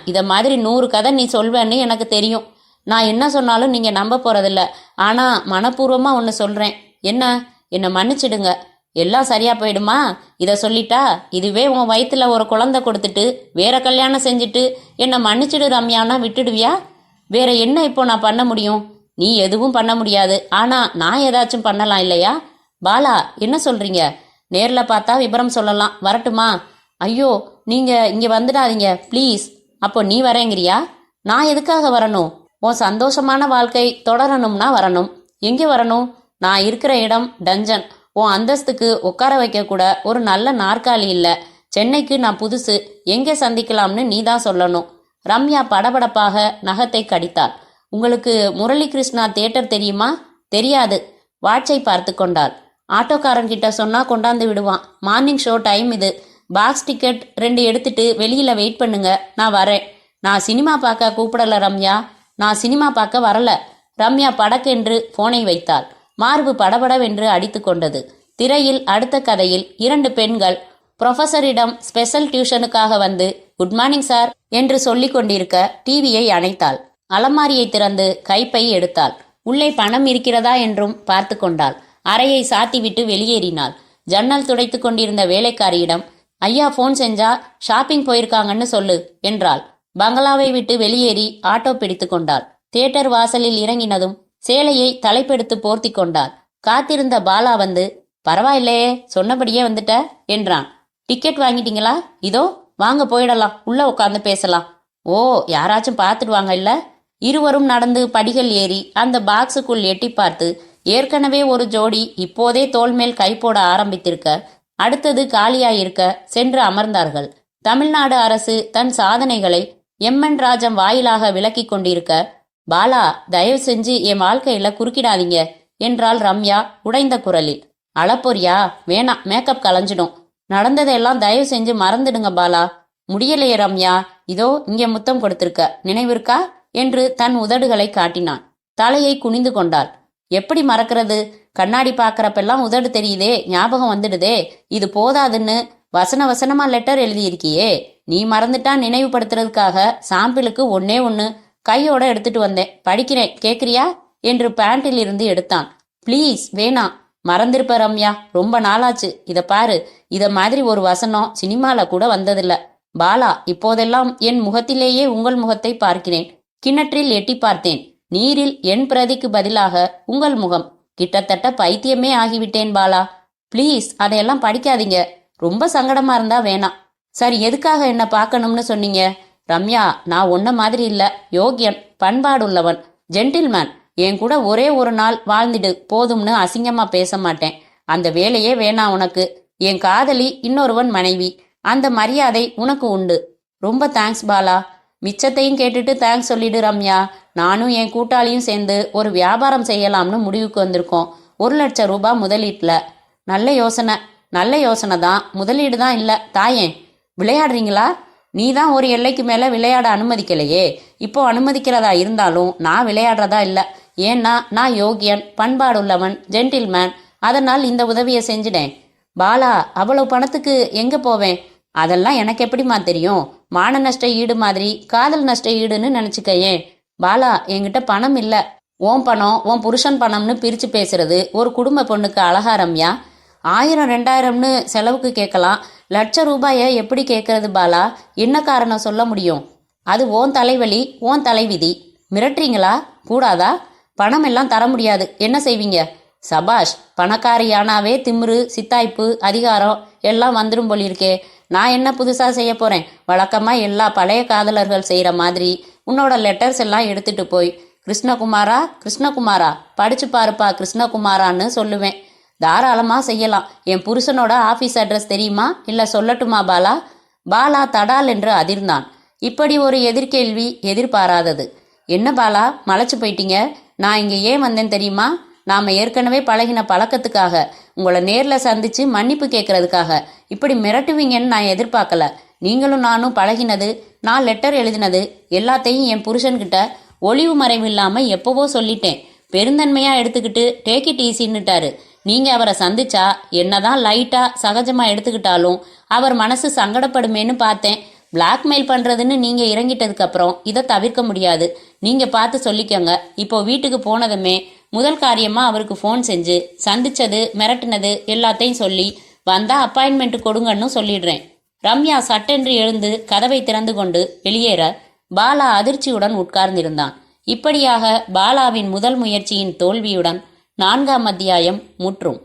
இத மாதிரி 100 கதை நீ சொல்வேன்னு எனக்கு தெரியும். நான் என்ன சொன்னாலும் நீங்க நம்ப போறதில்ல. ஆனா மனப்பூர்வமா ஒன்று சொல்றேன். என்ன மன்னிச்சிடுங்க. எல்லாம் சரியா போயிடுமா? இத சொல்லிட்டா இதுவே உன் வயிற்றுல ஒரு குழந்தை கொடுத்துட்டு வேற கல்யாணம் செஞ்சுட்டு என்னை மன்னிச்சிடு ரம்யானா விட்டுடுவியா? வேற என்ன இப்போ நான் பண்ண முடியும்? நீ எதுவும் பண்ண முடியாது. ஆனா நான் ஏதாச்சும் பண்ணலாம் இல்லையா? பாலா, என்ன சொல்றீங்க? நேர்ல பார்த்தா விபரம் சொல்லலாம். வரட்டுமா? ஐயோ, நீங்க இங்க வந்துடாதீங்க ப்ளீஸ். அப்போ நீ வரேங்கிறியா? நான் எதுக்காக வரணும்? உன் சந்தோஷமான வாழ்க்கை தொடரணும்னா வரணும். எங்கே வரணும்? நான் இருக்கிற இடம் டஞ்சன். உன் அந்தஸ்துக்கு உட்கார வைக்க கூட ஒரு நல்ல நாற்காலி இல்லை. சென்னைக்கு நான் புதுசு. எங்கே சந்திக்கலாம்னு நீ தான் சொல்லணும். ரம்யா படபடப்பாக நகத்தை கடித்தாள். உங்களுக்கு முரளி கிருஷ்ணா தியேட்டர் தெரியுமா? தெரியாது. வாட்சை பார்த்து கொண்டாள். ஆட்டோக்காரன்கிட்ட சொன்னா கொண்டாந்து விடுவான். மார்னிங் ஷோ டைம் இது. பாக்ஸ் டிக்கெட் 2 எடுத்துட்டு வெளியில வெயிட் பண்ணுங்க, நான் வரேன். நான் சினிமா பார்க்க கூப்பிடல ரம்யா, நான் சினிமா பார்க்க வரல. ரம்யா படக்கென்று போனை வைத்தாள். மார்பு படபடவென்று அடித்து கொண்டது. திரையில் அடுத்த கதையில் 2 பெண்கள் புரொஃபஸரிடம் ஸ்பெஷல் டியூஷனுக்காக வந்து குட் மார்னிங் சார் என்று சொல்லிக் கொண்டிருக்க டிவியை அணைத்தாள். அலமாரியை திறந்து கைப்பை எடுத்தாள். உள்ளே பணம் இருக்கிறதா என்றும் பார்த்து கொண்டாள். அறையை சாத்திவிட்டு வெளியேறினாள். ஜன்னல் துடைத்து கொண்டிருந்த வேலைக்காரியிடம், ஐயா ஃபோன் செஞ்சா ஷாப்பிங் போயிருக்காங்கன்னு சொல்லு என்றாள். பங்களாவை விட்டு வெளியேறி ஆட்டோ பிடித்து கொண்டாள். தியேட்டர் வாசலில் இறங்கினதும் சேலையை தலைப்பெடுத்து போர்த்தி கொண்டாள். காத்திருந்த பாலா வந்து, பரவாயில்லையே, சொன்னபடியே வந்துட்ட என்றான். டிக்கெட் வாங்கிட்டீங்களா? இதோ வாங்க போயிடலாம், உள்ள உட்காந்து பேசலாம். ஓ, யாராச்சும் பார்த்துடுவாங்க இல்ல? இருவரும் நடந்து படிகள் ஏறி அந்த பாக்ஸுக்குள் எட்டி பார்த்து, ஏற்கனவே ஒரு ஜோடி இப்போதே தோள் மேல் கை போட ஆரம்பித்திருக்க, அடுத்தது காலியாயிருக்க சென்று அமர்ந்தார்கள். தமிழ்நாடு அரசு தன் சாதனைகளை எம்என் ராஜம் வாயிலாக விளக்கி கொண்டிருக்க, பாலா, தயவு செஞ்சு என் வாழ்க்கையில குறுக்கிடாதீங்க என்றாள் ரம்யா உடைந்த குரலில். அளப்பொரியா? வேணாம், மேக்கப் கலைஞ்சிடும். நடந்ததெல்லாம் தயவு செஞ்சு மறந்துடுங்க பாலா. முடியலையே ரம்யா, இதோ இங்கே முத்தம் கொடுத்திருக்க, நினைவிருக்கா என்று தன் உதடுகளை காட்டினான். தலையை குனிந்து கொண்டாள். எப்படி மறக்கிறது? கண்ணாடி பார்க்கறப்பெல்லாம் உதடு தெரியுதே, ஞாபகம் வந்துடுதே. இது போதாதுன்னு வசன வசனமா லெட்டர் எழுதியிருக்கியே. நீ மறந்துட்டா நினைவுபடுத்துறதுக்காக சாம்பிளுக்கு 1 கையோட எடுத்துட்டு வந்தேன். படிக்கிறேன், கேக்குறியா என்று பேண்டில் இருந்து எடுத்தான். ப்ளீஸ் வேணாம். மறந்திருப்ப ரம்யா, ரொம்ப நாளாச்சு. இத பாரு, இத மாதிரி ஒரு வசனம் சினிமால கூட வந்ததில்ல. பாலா, இப்போதெல்லாம் என் முகத்திலேயே உங்கள் முகத்தை பார்க்கிறேன். கிணற்றில் எட்டி பார்த்தேன். நீரில் என் பிரதிக்கு பதிலாக உங்கள் முகம். கிட்டத்தட்ட பைத்தியமே ஆகிவிட்டேன் பாலா. ப்ளீஸ் அதையெல்லாம் படிக்காதீங்க. ரொம்ப சங்கடமா இருந்தா வேணாம். சரி, எதுக்காக என்ன பார்க்கணும்னு சொன்னீங்க? ரம்யா, நான் உன்ன மாதிரி இல்ல. யோகியன், பண்பாடுள்ளவன், ஜென்டில்மேன். என் கூட ஒரே ஒரு நாள் வாழ்ந்துடு போதும்னு அசிங்கமா பேச மாட்டேன். அந்த வேலையே வேணாம் உனக்கு. என் காதலி இன்னொருவன் மனைவி. அந்த மரியாதை உனக்கு உண்டு. ரொம்ப தேங்க்ஸ் பாலா. மிச்சத்தையும் கேட்டுட்டு தேங்க்ஸ் சொல்லிடு ரம்யா. நானும் என் கூட்டாளியும் சேர்ந்து ஒரு வியாபாரம் செய்யலாம்னு முடிவுக்கு வந்திருக்கோம். 1,00,000 ரூபாய் முதலீட்டுல. நல்ல யோசனை தான். முதலீடு தான் இல்ல தாயேன். விளையாடுறீங்களா? நீ தான் ஒரு எல்லைக்கு மேலே விளையாட அனுமதிக்கலையே. இப்போ அனுமதிக்கிறதா இருந்தாலும் நான் விளையாடுறதா இல்லை. ஏன்னா நான் யோகியன், பண்பாடுள்ளவன், ஜென்டில்மேன். அதனால் இந்த உதவியை செஞ்சிடேன். பாலா, அவ்வளவு பணத்துக்கு எங்க போவேன்? அதெல்லாம் எனக்கு எப்படிமா தெரியும்? மான நஷ்ட ஈடு மாதிரி காதல் நஷ்ட ஈடுன்னு நினச்சிக்கையேன். பாலா, என்கிட்ட பணம் இல்லை. உன் பணம் உன் புருஷன் பணம்னு பிரித்து பேசுறது ஒரு குடும்ப பொண்ணுக்கு அழகா ரம்யா? 1000 2000ன்னு செலவுக்கு கேட்கலாம், லட்ச ரூபாயை எப்படி கேட்கறது பாலா? என்ன காரணம் சொல்ல முடியும்? அது ஓன் தலைவலி, ஓன் தலைவிதி. மிரட்டுறீங்களா? கூடாதா? பணம் எல்லாம் தர முடியாது, என்ன செய்வீங்க? சபாஷ், பணக்காரியானாவே திமிரு, சித்தாய்ப்பு, அதிகாரம் எல்லாம் வந்துடும் போலிருக்கே. நான் என்ன புதுசாக செய்ய போகிறேன்? வழக்கமாக எல்லா பழைய காதலர்கள் செய்கிற மாதிரி உன்னோட லெட்டர்ஸ் எல்லாம் எடுத்துட்டு போய் கிருஷ்ணகுமாரா கிருஷ்ணகுமாரா படிச்சு பாருப்பா கிருஷ்ணகுமாரான்னு சொல்லுவேன். தாராளமாக செய்யலாம். என் புருஷனோட ஆஃபீஸ் அட்ரஸ் தெரியுமா, இல்லை சொல்லட்டுமா பாலா? பாலா தடால் என்று அதிர்ந்தான். இப்படி ஒரு எதிர்கேள்வி எதிர்பாராதது. என்ன பாலா, மலைச்சு போயிட்டீங்க? நான் இங்கே ஏன் வந்தேன் தெரியுமா? நாம் ஏற்கனவே பழகின பழக்கத்துக்காக, உங்களை நேரில் சந்திச்சு மன்னிப்பு கேட்கறதுக்காக. இப்படி மிரட்டுவீங்கன்னு நான் எதிர்பார்க்கல. நீங்களும் நானும் பழகினது, நான் லெட்டர் எழுதினது எல்லாத்தையும் என் புருஷன்கிட்ட ஒளிவு மறைவு இல்லாமல் எப்போவோ சொல்லிட்டேன். பெருந்தன்மையாக எடுத்துக்கிட்டு டேக் இட் ஈஸின்னுட்டாரு. நீங்கள் அவரை சந்திச்சா என்னதான் லைட்டாக சகஜமாக எடுத்துக்கிட்டாலும் அவர் மனசு சங்கடப்படுமேன்னு பார்த்தேன். பிளாக்மெயில் பண்ணுறதுன்னு நீங்கள் இறங்கிட்டதுக்கப்புறம் இதை தவிர்க்க முடியாது. நீங்கள் பார்த்து சொல்லிக்கோங்க. இப்போ வீட்டுக்கு போனதுமே முதல் காரியமாக அவருக்கு ஃபோன் செஞ்சு சந்திச்சது, மிரட்டினது எல்லாத்தையும் சொல்லி வந்தால் அப்பாயின்மெண்ட் கொடுங்கன்னு சொல்லிடுறேன். ரம்யா சட்டென்று எழுந்து கதவை திறந்து கொண்டு வெளியேற பாலா அதிர்ச்சியுடன் உட்கார்ந்திருந்தான். இப்படியாக பாலாவின் முதல் முயற்சியின் தோல்வியுடன் 4ஆம் அத்தியாயம் முற்றும்.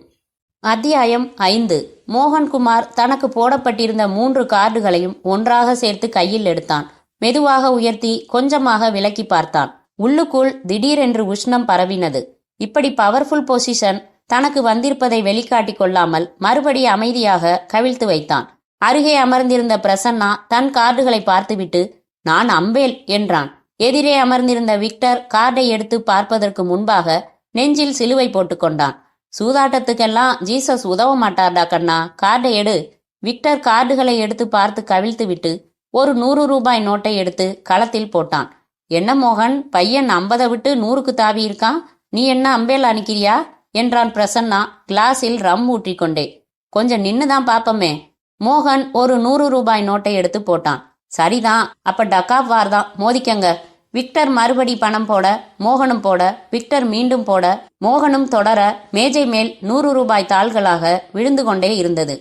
அத்தியாயம் 5. மோகன்குமார் தனக்கு போடப்பட்டிருந்த 3 கார்டுகளையும் ஒன்றாக சேர்த்து கையில் எடுத்தான். மெதுவாக உயர்த்தி கொஞ்சமாக விலக்கி பார்த்தான். உள்ளுக்குள் திடீரென்று உஷ்ணம் பரவினது. இப்படி பவர்ஃபுல் பொசிஷன் தனக்கு வந்திருப்பதை வெளிக்காட்டி கொள்ளாமல் மறுபடி அமைதியாக கவிழ்த்து வைத்தான். அருகே அமர்ந்திருந்த பிரசன்னா தன் கார்டுகளை பார்த்துவிட்டு நான் அம்பேல் என்றான். எதிரே அமர்ந்திருந்த விக்டர் கார்டை எடுத்து பார்ப்பதற்கு முன்பாக நெஞ்சில் சிலுவை போட்டுக்கொண்டான். சூதாட்டத்துக்கெல்லாம் ஜீசஸ் உதவ மாட்டார்டா கண்ணா, கார்டை எடு. விக்டர் கார்டுகளை எடுத்து பார்த்து கவிழ்த்து விட்டு ஒரு 100 ரூபாய் நோட்டை எடுத்து களத்தில் போட்டான். என்ன மோகன், பையன் 50 விட்டு 100க்கு தாவி இருக்கான். நீ என்ன அம்பேல் அனுக்கிறியா என்றான் பிரசன்னா கிளாஸில் ரம் ஊற்றிக்கொண்டே. கொஞ்சம் நின்னுதான் பாப்பமே. மோகன் ஒரு 100 ரூபாய் நோட்டை எடுத்து போட்டான். சரிதான், அப்ப டக்காப் வார் தான், மோதிக்கங்க. விக்டர் மறுபடி பணம் போட, மோகனும் போட, விக்டர் மீண்டும் போட, மோகனும் தொடர மேஜை மேல் 100 ரூபாய் தாள்களாக விழுந்து கொண்டே இருந்தது.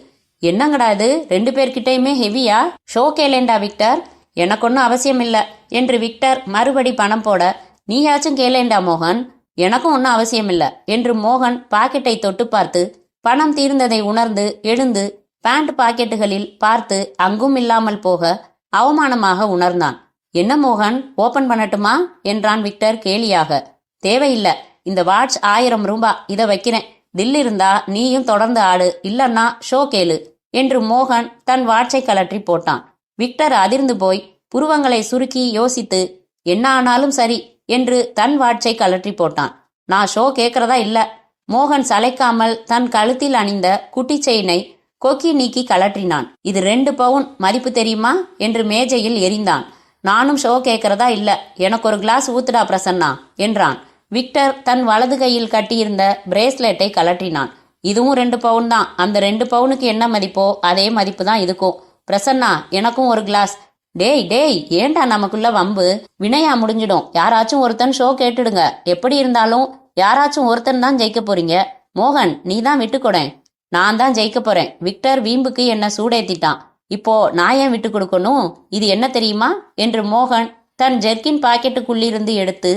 என்னங்கடா இது, 2 பேர்கிட்டையுமே ஹெவியா? ஷோ கேளேண்டா விக்டர். எனக்கு ஒன்றும் அவசியம் இல்லை என்று விக்டர் மறுபடி பணம் போட, நீயாச்சும் கேளேண்டா மோகன். எனக்கும் ஒன்றும் அவசியம் இல்லை என்று மோகன் பாக்கெட்டை தொட்டு பார்த்து பணம் தீர்ந்ததை உணர்ந்து எழுந்து பேண்ட் பாக்கெட்டுகளில் பார்த்து அங்கும் இல்லாமல் போக அவமானமாக உணர்ந்தான். என்ன மோகன், ஓபன் பண்ணட்டுமா என்றான் விக்டர் கேலியாக. தேவையில்லை, இந்த வாட்ச் 1000 ரூபாய், இதை வைக்கிறேன். தில் இருந்தா நீயும் தொடர்ந்து ஆடு, இல்லன்னா ஷோ கேளு என்று மோகன் தன் வாட்சை கலற்றி போட்டான். விக்டர் அதிர்ந்து போய் புருவங்களை சுருக்கி யோசித்து என்ன ஆனாலும் சரி என்று தன் வாட்சை கலற்றி போட்டான். நான் ஷோ கேட்கறதா இல்ல. மோகன் சளைக்காமல் தன் கழுத்தில் அணிந்த குட்டி செயினை கொக்கி நீக்கி கலற்றினான். இது 2 பவுன் மதிப்பு தெரியுமா என்று மேஜையில் எறிந்தான். நானும் ஷோ கேட்கறதா இல்ல, எனக்கு ஒரு கிளாஸ் ஊத்துடா பிரசன்னா என்றான். விக்டர் தன் வலது கையில் கட்டியிருந்த பிரேஸ்லெட்டை கலற்றினான். இதுவும் 2 பவுன் தான். அந்த 2 பவுனுக்கு என்ன மதிப்போ அதே மதிப்பு தான் இதுக்கும். பிரசன்னா, எனக்கும் ஒரு கிளாஸ். டேய் டேய், ஏண்டா நமக்குள்ள வம்பு? வினையா முடிஞ்சிடும். யாராச்சும் ஒருத்தன் ஷோ கேட்டுடுங்க. எப்படி இருந்தாலும் யாராச்சும் ஒருத்தன் தான் ஜெயிக்க போறீங்க. மோகன், நீ தான் விட்டுக்கொடேன். நான் தான் ஜெயிக்க போறேன். விக்டர் வீம்புக்கு என்ன சூடேத்திட்டான். இப்போ நான் ஏன் விட்டு கொடுக்கணும்? இது என்ன தெரியுமா என்று மோகன் தன் ஜெர்கின் பாக்கெட்டுக்குள்ளிருந்து எடுத்து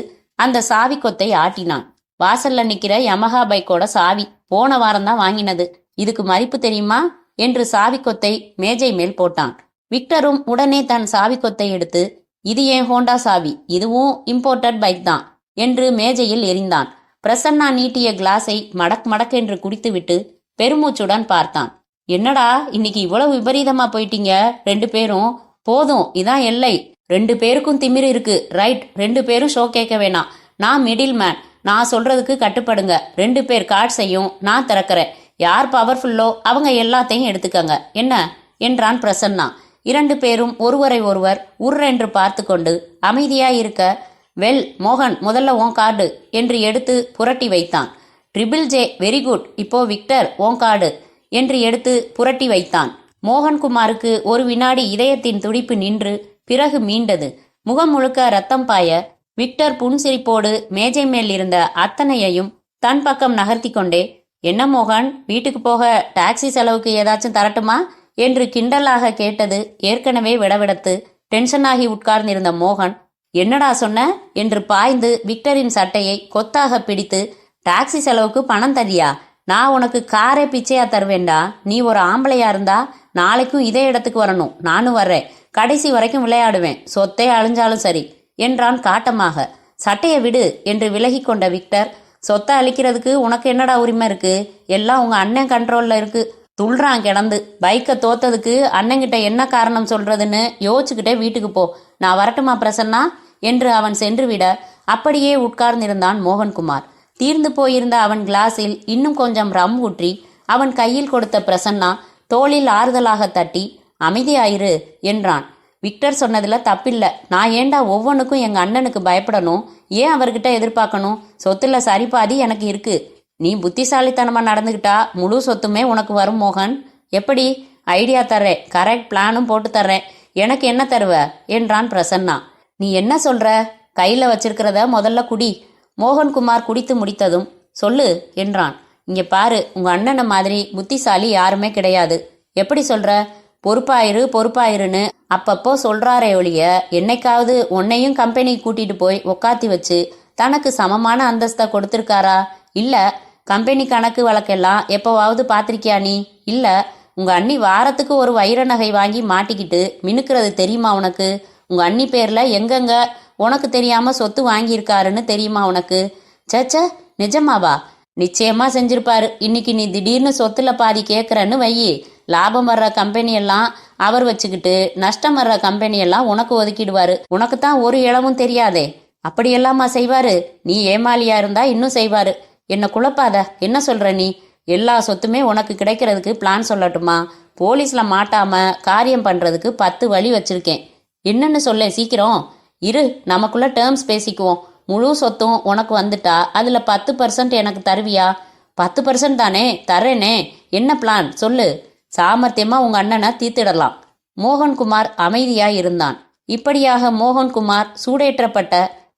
அந்த சாவி கொத்தை ஆட்டினான். வாசல்ல நிக்கிற யமஹா பைக்கோட சாவி. போன வாரம் தான் வாங்கினது. இதுக்கு மதிப்பு தெரியுமா என்று சாவி கொத்தை மேஜை மேல் போட்டான். விக்டரும் உடனே தன் சாவி கொத்தை எடுத்து இது ஏன் ஹோண்டா சாவி, இதுவும் இம்போர்ட்டட் பைக் தான் என்று மேஜையில் எறிந்தான். பிரசன்னா நீட்டிய கிளாஸை மடக் மடக்கென்று குடித்துவிட்டு பெருமூச்சுடன் பார்த்தான். என்னடா இன்னைக்கு இவ்வளவு விபரீதமா போயிட்டீங்க 2 பேரும்? போதும், இதான் எல்லை. 2 பேருக்கும் திமிரு இருக்கு. ரைட், 2 பேரும் ஷோ கேட்க வேணாம். நான் மிடில் மேன். நான் சொல்றதுக்கு கட்டுப்படுங்க. 2 பேர் கார்ட்ஸையும் நான் திறக்கிறேன். யார் பவர்ஃபுல்லோ அவங்க எல்லாத்தையும் எடுத்துக்கங்க என்ன என்றான் பிரசன்னா. 2 பேரும் ஒருவரை ஒருவர் உர்ரென்று பார்த்து கொண்டு அமைதியாயிருக்க, வெல் மோகன், முதல்ல உன் கார்டு என்று எடுத்து புரட்டி வைத்தான். Triple J, very good. இப்போ விக்டர், உன் கார்டு என்று எடுத்து புரட்டி வைத்தான். மோகன்குமாருக்கு ஒரு வினாடி இதயத்தின் துடிப்பு நின்று பிறகு மீண்டது. முகம் முழுக்க ரத்தம் பாய விக்டர் புன்சிரிப்போடு மேஜை மேல் இருந்த அத்தனையையும் தன் பக்கம் நகர்த்தி கொண்டே, என்ன மோகன், வீட்டுக்கு போக டாக்ஸி செலவுக்கு ஏதாச்சும் தரட்டுமா என்று கிண்டலாக கேட்டது. ஏற்கனவே விடவிடத்து டென்ஷனாகி உட்கார்ந்திருந்த மோகன், என்னடா சொன்ன என்று பாய்ந்து விக்டரின் சட்டையை கொத்தாக பிடித்து, டாக்ஸி செலவுக்கு பணம் தரியா? நான் உனக்கு காரே பிச்சையா தருவேண்டா. நீ ஒரு ஆம்பளையா இருந்தா நாளைக்கும் இதே இடத்துக்கு வரணும். நானும் வர்றேன். கடைசி வரைக்கும் விளையாடுவேன். சொத்தே அழிஞ்சாலும் சரி என்றான் காட்டமாக. சட்டையை விடு என்று விலகி கொண்ட விக்டர், சொத்தை அழிக்கிறதுக்கு உனக்கு என்னடா உரிமை இருக்கு? எல்லாம் உங்க அண்ணன் கண்ட்ரோல்ல இருக்கு. துள்றான் கிடந்து. பைக்கை தோத்ததுக்கு அண்ணங்கிட்ட என்ன காரணம் சொல்றதுன்னு யோசிச்சுக்கிட்டே வீட்டுக்கு போ. நான் வரட்டுமா பிரசன்னா என்று அவன் சென்று விட அப்படியே உட்கார்ந்திருந்தான் மோகன்குமார். தீர்ந்து போயிருந்த அவன் கிளாஸில் இன்னும் கொஞ்சம் ரம் ஊற்றி அவன் கையில் கொடுத்த பிரசன்னா தோளில் ஆறுதலாக தட்டி, அமைதியாயிரு என்றான். விக்டர் சொன்னதுல தப்பில்ல. நான் ஏண்டா ஒவ்வொன்றுக்கும் எங்க அண்ணனுக்கு பயப்படணும்? ஏன் அவர்கிட்ட எதிர்பார்க்கணும்? சொத்துல சரிபாதி எனக்கு இருக்கு. நீ புத்திசாலித்தனமா நடந்துகிட்டா முழு சொத்துமே உனக்கு வரும் மோகன். எப்படி? ஐடியா தர்றேன், கரெக்ட் பிளானும் போட்டு தர்றேன். எனக்கு என்ன தருவ என்றான் பிரசன்னா. நீ என்ன சொல்ற? கையில வச்சிருக்கிறத முதல்ல குடி. மோகன்குமார் குடித்து முடித்ததும், சொல்லு என்றான். இங்க பாரு, உங்க அண்ணனை மாதிரி புத்திசாலி யாருமே கிடையாது. எப்படி சொல்ற? பொறுப்பாயிருன்னு அப்பப்போ சொல்றாரே ஒழிய என்னைக்காவது உன்னையும் கம்பெனி கூட்டிட்டு போய் உக்காத்தி வச்சு தனக்கு சமமான அந்தஸ்தை கொடுத்திருக்காரா? இல்ல. கம்பெனி கணக்கு வழக்கெல்லாம் எப்பவாவது பாத்திருக்கியா நீ? இல்ல. உங்க அண்ணி வாரத்துக்கு ஒரு வைர நகை வாங்கி மாட்டிக்கிட்டு மினுக்கிறது தெரியுமா உனக்கு? உங்க அண்ணி பேர்ல எங்கெங்க உனக்கு தெரியாம சொத்து வாங்கியிருக்காருன்னு தெரியுமா உனக்கு? சச்ச, நிஜமாவா? நிச்சயமா செஞ்சிருப்பாரு. இன்னைக்கு நீ திடீர்னு சொத்துல பாதி கேட்கறன்னு வையி, லாபம் வர்ற கம்பெனியெல்லாம் அவர் வச்சுக்கிட்டு நஷ்டம் வர்ற கம்பெனியெல்லாம் உனக்கு ஒதுக்கிடுவாரு. உனக்கு தான் ஒரு இளவும் தெரியாதே. அப்படியெல்லாமா செய்வாரு? நீ ஏமாலியா இருந்தா இன்னும் செய்வாரு. என்ன குழப்பாத. என்ன சொல்ற நீ? எல்லா சொத்துமே உனக்கு கிடைக்கிறதுக்கு பிளான் சொல்லட்டுமா? போலீஸ்ல மாட்டாம காரியம் பண்றதுக்கு 10 வழி வச்சிருக்கேன். என்னன்னு சொல்ல சீக்கிரம். இரு, நமக்குள்ள டேர்ம்ஸ் பேசிக்குவோம். முழு சொத்தும் உனக்கு வந்துட்டா அதுல 10% எனக்கு தருவியா? 10% தானே, தர்றேனே. என்ன பிளான் சொல்லு. சாமர்த்தியமா உங்க அண்ணனை தீர்த்திடலாம். மோகன்குமார் அமைதியாய் இருந்தான். இப்படியாக மோகன்குமார் சூடேற்றப்பட்ட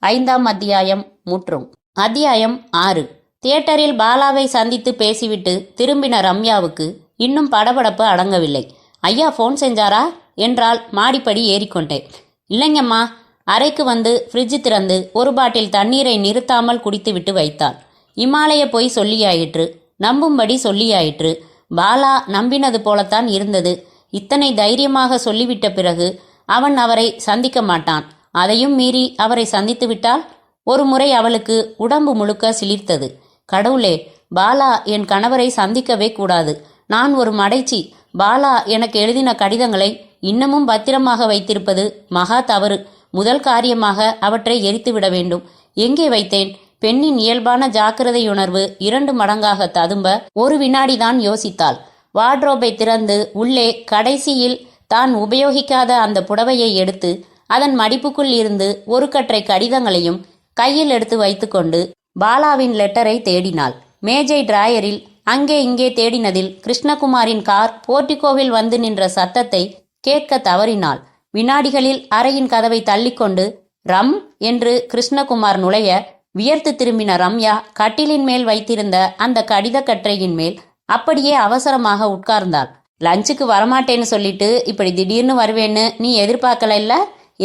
5ஆம் அத்தியாயம் முற்றும். அத்தியாயம் 6. தியேட்டரில் பாலாவை சந்தித்து பேசிவிட்டு திரும்பின ரம்யாவுக்கு இன்னும் படபடப்பு அடங்கவில்லை. ஐயா ஃபோன் செஞ்சாரா என்றால் மாடிப்படி ஏறிக்கொண்டேன். இல்லைங்கம்மா. அறைக்கு வந்து ஃப்ரிட்ஜ் திறந்து ஒரு பாட்டில் தண்ணீரை நிறுத்தாமல் குடித்துவிட்டு வைத்தாள். இமாலய போய் சொல்லியாயிற்று, நம்பும்படி சொல்லியாயிற்று. பாலா நம்பினது போலத்தான் இருந்தது. இத்தனை தைரியமாக சொல்லிவிட்ட பிறகு அவன் அவரை சந்திக்க மாட்டான். அதையும் மீறி அவரை சந்தித்து விட்டால்? ஒரு முறை அவளுக்கு உடம்பு முழுக்க சிலிர்த்தது. கடவுளே, பாலா என் கணவரை சந்திக்கவே கூடாது. நான் ஒரு மடைச்சி. பாலா எனக்கு எழுதின கடிதங்களை இன்னமும் பத்திரமாக வைத்திருப்பது மகா தவறு. முதல் காரியமாக அவற்றை எரித்துவிட வேண்டும். எங்கே வைத்தேன்? பெண்ணின் இயல்பான ஜாக்கிரதையுணர்வு 2 மடங்காக ததும்ப ஒரு வினாடிதான் யோசித்தாள். வார்ட்ரோபை திறந்து உள்ளே கடைசியில் தான் உபயோகிக்காத அந்த புடவையை எடுத்து அதன் மடிப்புக்குள் இருந்து ஒரு கற்றை கடிதங்களையும் கையில் எடுத்து வைத்துக்கொண்டு பாலாவின் லெட்டரை தேடினாள். மேஜை டிராயரில் அங்கே இங்கே தேடினதில் கிருஷ்ணகுமாரின் கார் போர்ட்டிகோவில் வந்து நின்ற சத்தத்தை கேட்க தவறினாள். வினாடிகளில் அறையின் கதவை தள்ளிக்கொண்டு ரம் என்று கிருஷ்ணகுமார் நுழைய வியர்த்து திரும்பின ரம்யா கட்டிலின் மேல் வைத்திருந்த அந்த கடித கற்றையின் மேல் அப்படியே அவசரமாக உட்கார்ந்தாள். லஞ்சுக்கு வரமாட்டேன்னு சொல்லிட்டு இப்படி திடீர்னு வருவேன்னு நீ எதிர்பார்க்கல இல்ல?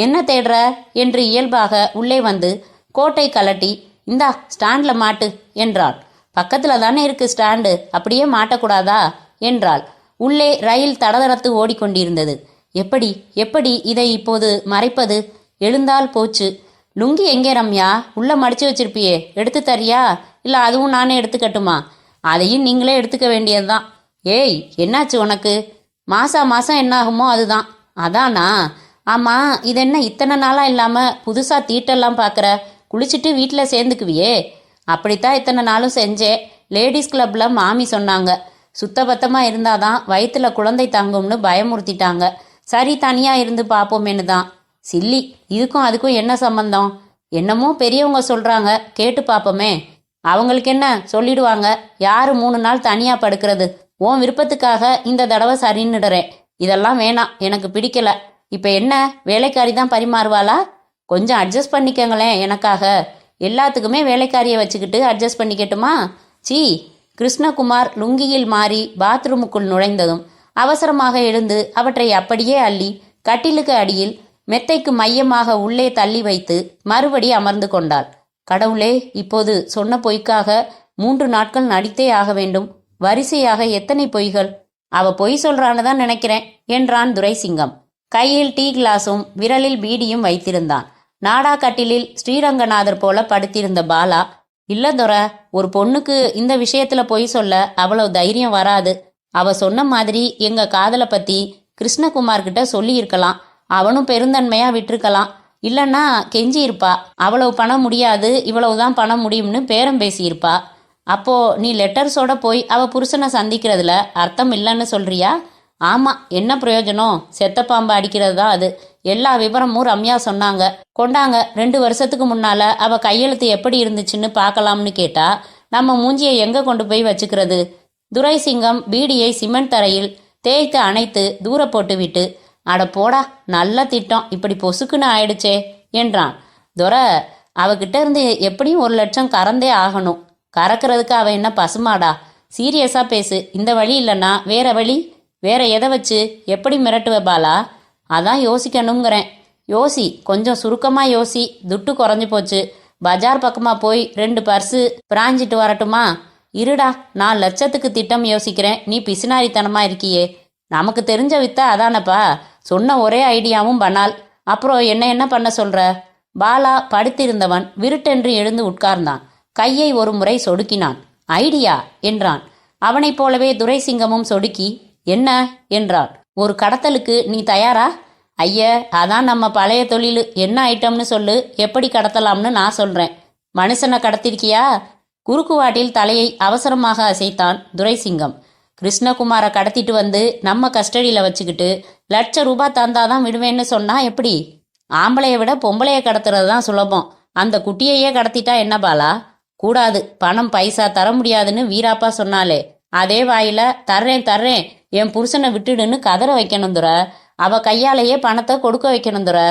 என்ன தேடுற என்று இயல்பாக உள்ளே வந்து கோட்டை கலட்டி, இந்தா ஸ்டாண்ட்ல மாட்டு என்றாள். பக்கத்துல தானே இருக்கு ஸ்டாண்டு, அப்படியே மாட்டக்கூடாதா என்றாள். உள்ளே ரயில் தடதடத்து ஓடிக்கொண்டிருந்தது. எப்படி எப்படி இதை இப்போது மறைப்பது? எழுந்தால் போச்சு. லுங்கி எங்கே ரம்யா? உள்ள மடிச்சு வச்சிருப்பியே, எடுத்து தரியா? இல்ல அதுவும் நானே எடுத்துக்கட்டுமா? அதையும் நீங்களே எடுத்துக்க வேண்டியதுதான். ஏய், என்னாச்சு உனக்கு? மாசம் என்ன ஆகுமோ அதுதான். அதானா? ஆமா, இது என்ன இத்தனை நாளா இல்லாம புதுசா தீட்டெல்லாம் பாக்குற? குளிச்சுட்டு வீட்டில் சேர்ந்துக்குவியே? அப்படித்தான் இத்தனை நாளும் செஞ்சேன். லேடிஸ் கிளப்ல மாமி சொன்னாங்க, சுத்தபத்தமா இருந்தாதான் வயிற்றுல குழந்தை தாங்கும்னு பயமுறுத்திட்டாங்க. சரி தனியாக இருந்து பார்ப்போமேனு தான். சில்லி, இதுக்கும் அதுக்கும் என்ன சம்பந்தம்? என்னமோ பெரியவங்க சொல்கிறாங்க, கேட்டு பார்ப்போமே. அவங்களுக்கு என்ன சொல்லிடுவாங்க. யார் 3 நாள் தனியாக படுக்கிறது? உன் விருப்பத்துக்காக இந்த தடவை சரின்னுடுறேன். இதெல்லாம் வேணாம், எனக்கு பிடிக்கல. இப்போ என்ன, வேலைக்காரி தான் பரிமாறுவாளா? கொஞ்சம் அட்ஜஸ்ட் பண்ணிக்கங்களேன் எனக்காக. எல்லாத்துக்குமே வேலைக்காரியை வச்சுக்கிட்டு அட்ஜஸ்ட் பண்ணிக்கட்டுமா? சீ. கிருஷ்ணகுமார் லுங்கியில் மாறி பாத்ரூமுக்குள் நுழைந்ததும் அவசரமாக எழுந்து அவற்றை அப்படியே அள்ளி கட்டிலுக்கு அடியில் மெத்தைக்கு மையமாக உள்ளே தள்ளி வைத்து மறுபடி அமர்ந்து கொண்டாள். கடவுளே, இப்போது சொன்ன பொய்க்காக 3 நாட்கள் நடித்தே ஆக வேண்டும். வரிசையாக எத்தனை பொய்கள்! அவ பொய் சொல்றான்னு தான் நினைக்கிறேன் என்றான் துரைசிங்கம். கையில் டீ கிளாஸும் விரலில் பீடியும் வைத்திருந்தான். நாடா கட்டிலில் ஸ்ரீரங்கநாதர் போல படுத்திருந்த பாலா, இல்ல துரை, ஒரு பொண்ணுக்கு இந்த விஷயத்துல பொய் சொல்ல அவ்வளவு தைரியம் வராது. அவ சொன்ன மாதிரி எங்க காதலை பத்தி கிருஷ்ணகுமார் கிட்ட சொல்லி இருக்கலாம். அவனும் பெருந்தன்மையா விட்டுருக்கலாம். இல்லைன்னா கெஞ்சி இருப்பா. அவ்வளவு பணம் முடியாது, இவ்வளவுதான் பணம் முடியும்னு பேரம் பேசியிருப்பா. அப்போ நீ லெட்டர்ஸோட போய் அவ புருஷனை சந்திக்கிறதுல அர்த்தம் இல்லைன்னு சொல்றியா? ஆமா, என்ன பிரயோஜனம்? செத்த பாம்பு அடிக்கிறது தான் அது. எல்லா விவரமும் ரம்யா சொன்னாங்க. கொண்டாங்க. 2 வருஷத்துக்கு முன்னால அவ கையெழுத்து எப்படி இருந்துச்சுன்னு பார்க்கலாம்னு கேட்டா நம்ம மூஞ்சியை எங்க கொண்டு போய் வச்சுக்கிறது? துரைசிங்கம் பீடியை சிமெண்ட் தரையில் தேய்த்து அணைத்து தூர போட்டு விட்டு, அட போடா, நல்ல திட்டம், இப்படி பொசுக்குன்னு ஆயிடுச்சே என்றான். துரை, அவகிட்ட இருந்து எப்படியும் 1 லட்சம் கறந்தே ஆகணும். கறக்கிறதுக்கு அவ என்ன பசுமாடா? சீரியஸா பேசு. இந்த வழி இல்லைன்னா வேற வழி? வேற எதை வச்சு எப்படி மிரட்டுவ பாலா? அதான் யோசிக்கணுங்கிறேன். யோசி, கொஞ்சம் சுருக்கமாக யோசி. துட்டு குறைஞ்சி போச்சு. பஜார் பக்கமாக போய் 2 பர்ஸு பிராஞ்சிட்டு வரட்டுமா? இருடா, 4 லட்சத்துக்கு திட்டம் யோசிக்கிறேன். நீ பிசினாரித்தனமாக இருக்கியே. நமக்கு தெரிஞ்ச வித்த அதானப்பா. சொன்ன ஒரே ஐடியாவும் பண்ணால். அப்புறம் என்ன பண்ண சொல்ற? பாலா படுத்திருந்தவன் விருட்டென்று எழுந்து உட்கார்ந்தான். கையை ஒரு முறை சொடுக்கினான். ஐடியா என்றான். அவனைப் போலவே துரைசிங்கமும் சொடுக்கி, என்ன என்றான். ஒரு கடத்தலுக்கு நீ தயாரா? ஐய, அதான் நம்ம பழைய தொழில். என்ன ஐட்டம்னு சொல்லு, எப்படி கடத்தலாம்னு நான் சொல்றேன். மனுஷனை கடத்திருக்கியா? குறுக்குவாட்டில் தலையை அவசரமாக அசைத்தான் துரைசிங்கம். கிருஷ்ணகுமாரை கடத்திட்டு வந்து நம்ம கஸ்டடியில் வச்சுக்கிட்டு ₹1,00,000 தந்தாதான் விடுவேன்னு சொன்னா எப்படி? ஆம்பளைய விட பொம்பளைய கடத்துறது தான் சுலபம். அந்த குட்டியையே கடத்திட்டா என்ன பாலா? கூடாது, பணம் பைசா தர முடியாதுன்னு வீராப்பா சொன்னாலே அதே வாயில தர்றேன் என் புருஷனை விட்டுடுன்னு கதற வைக்கணும் துரை. அவ கையாலேயே பணத்தை கொடுக்க வைக்கணும் துரை.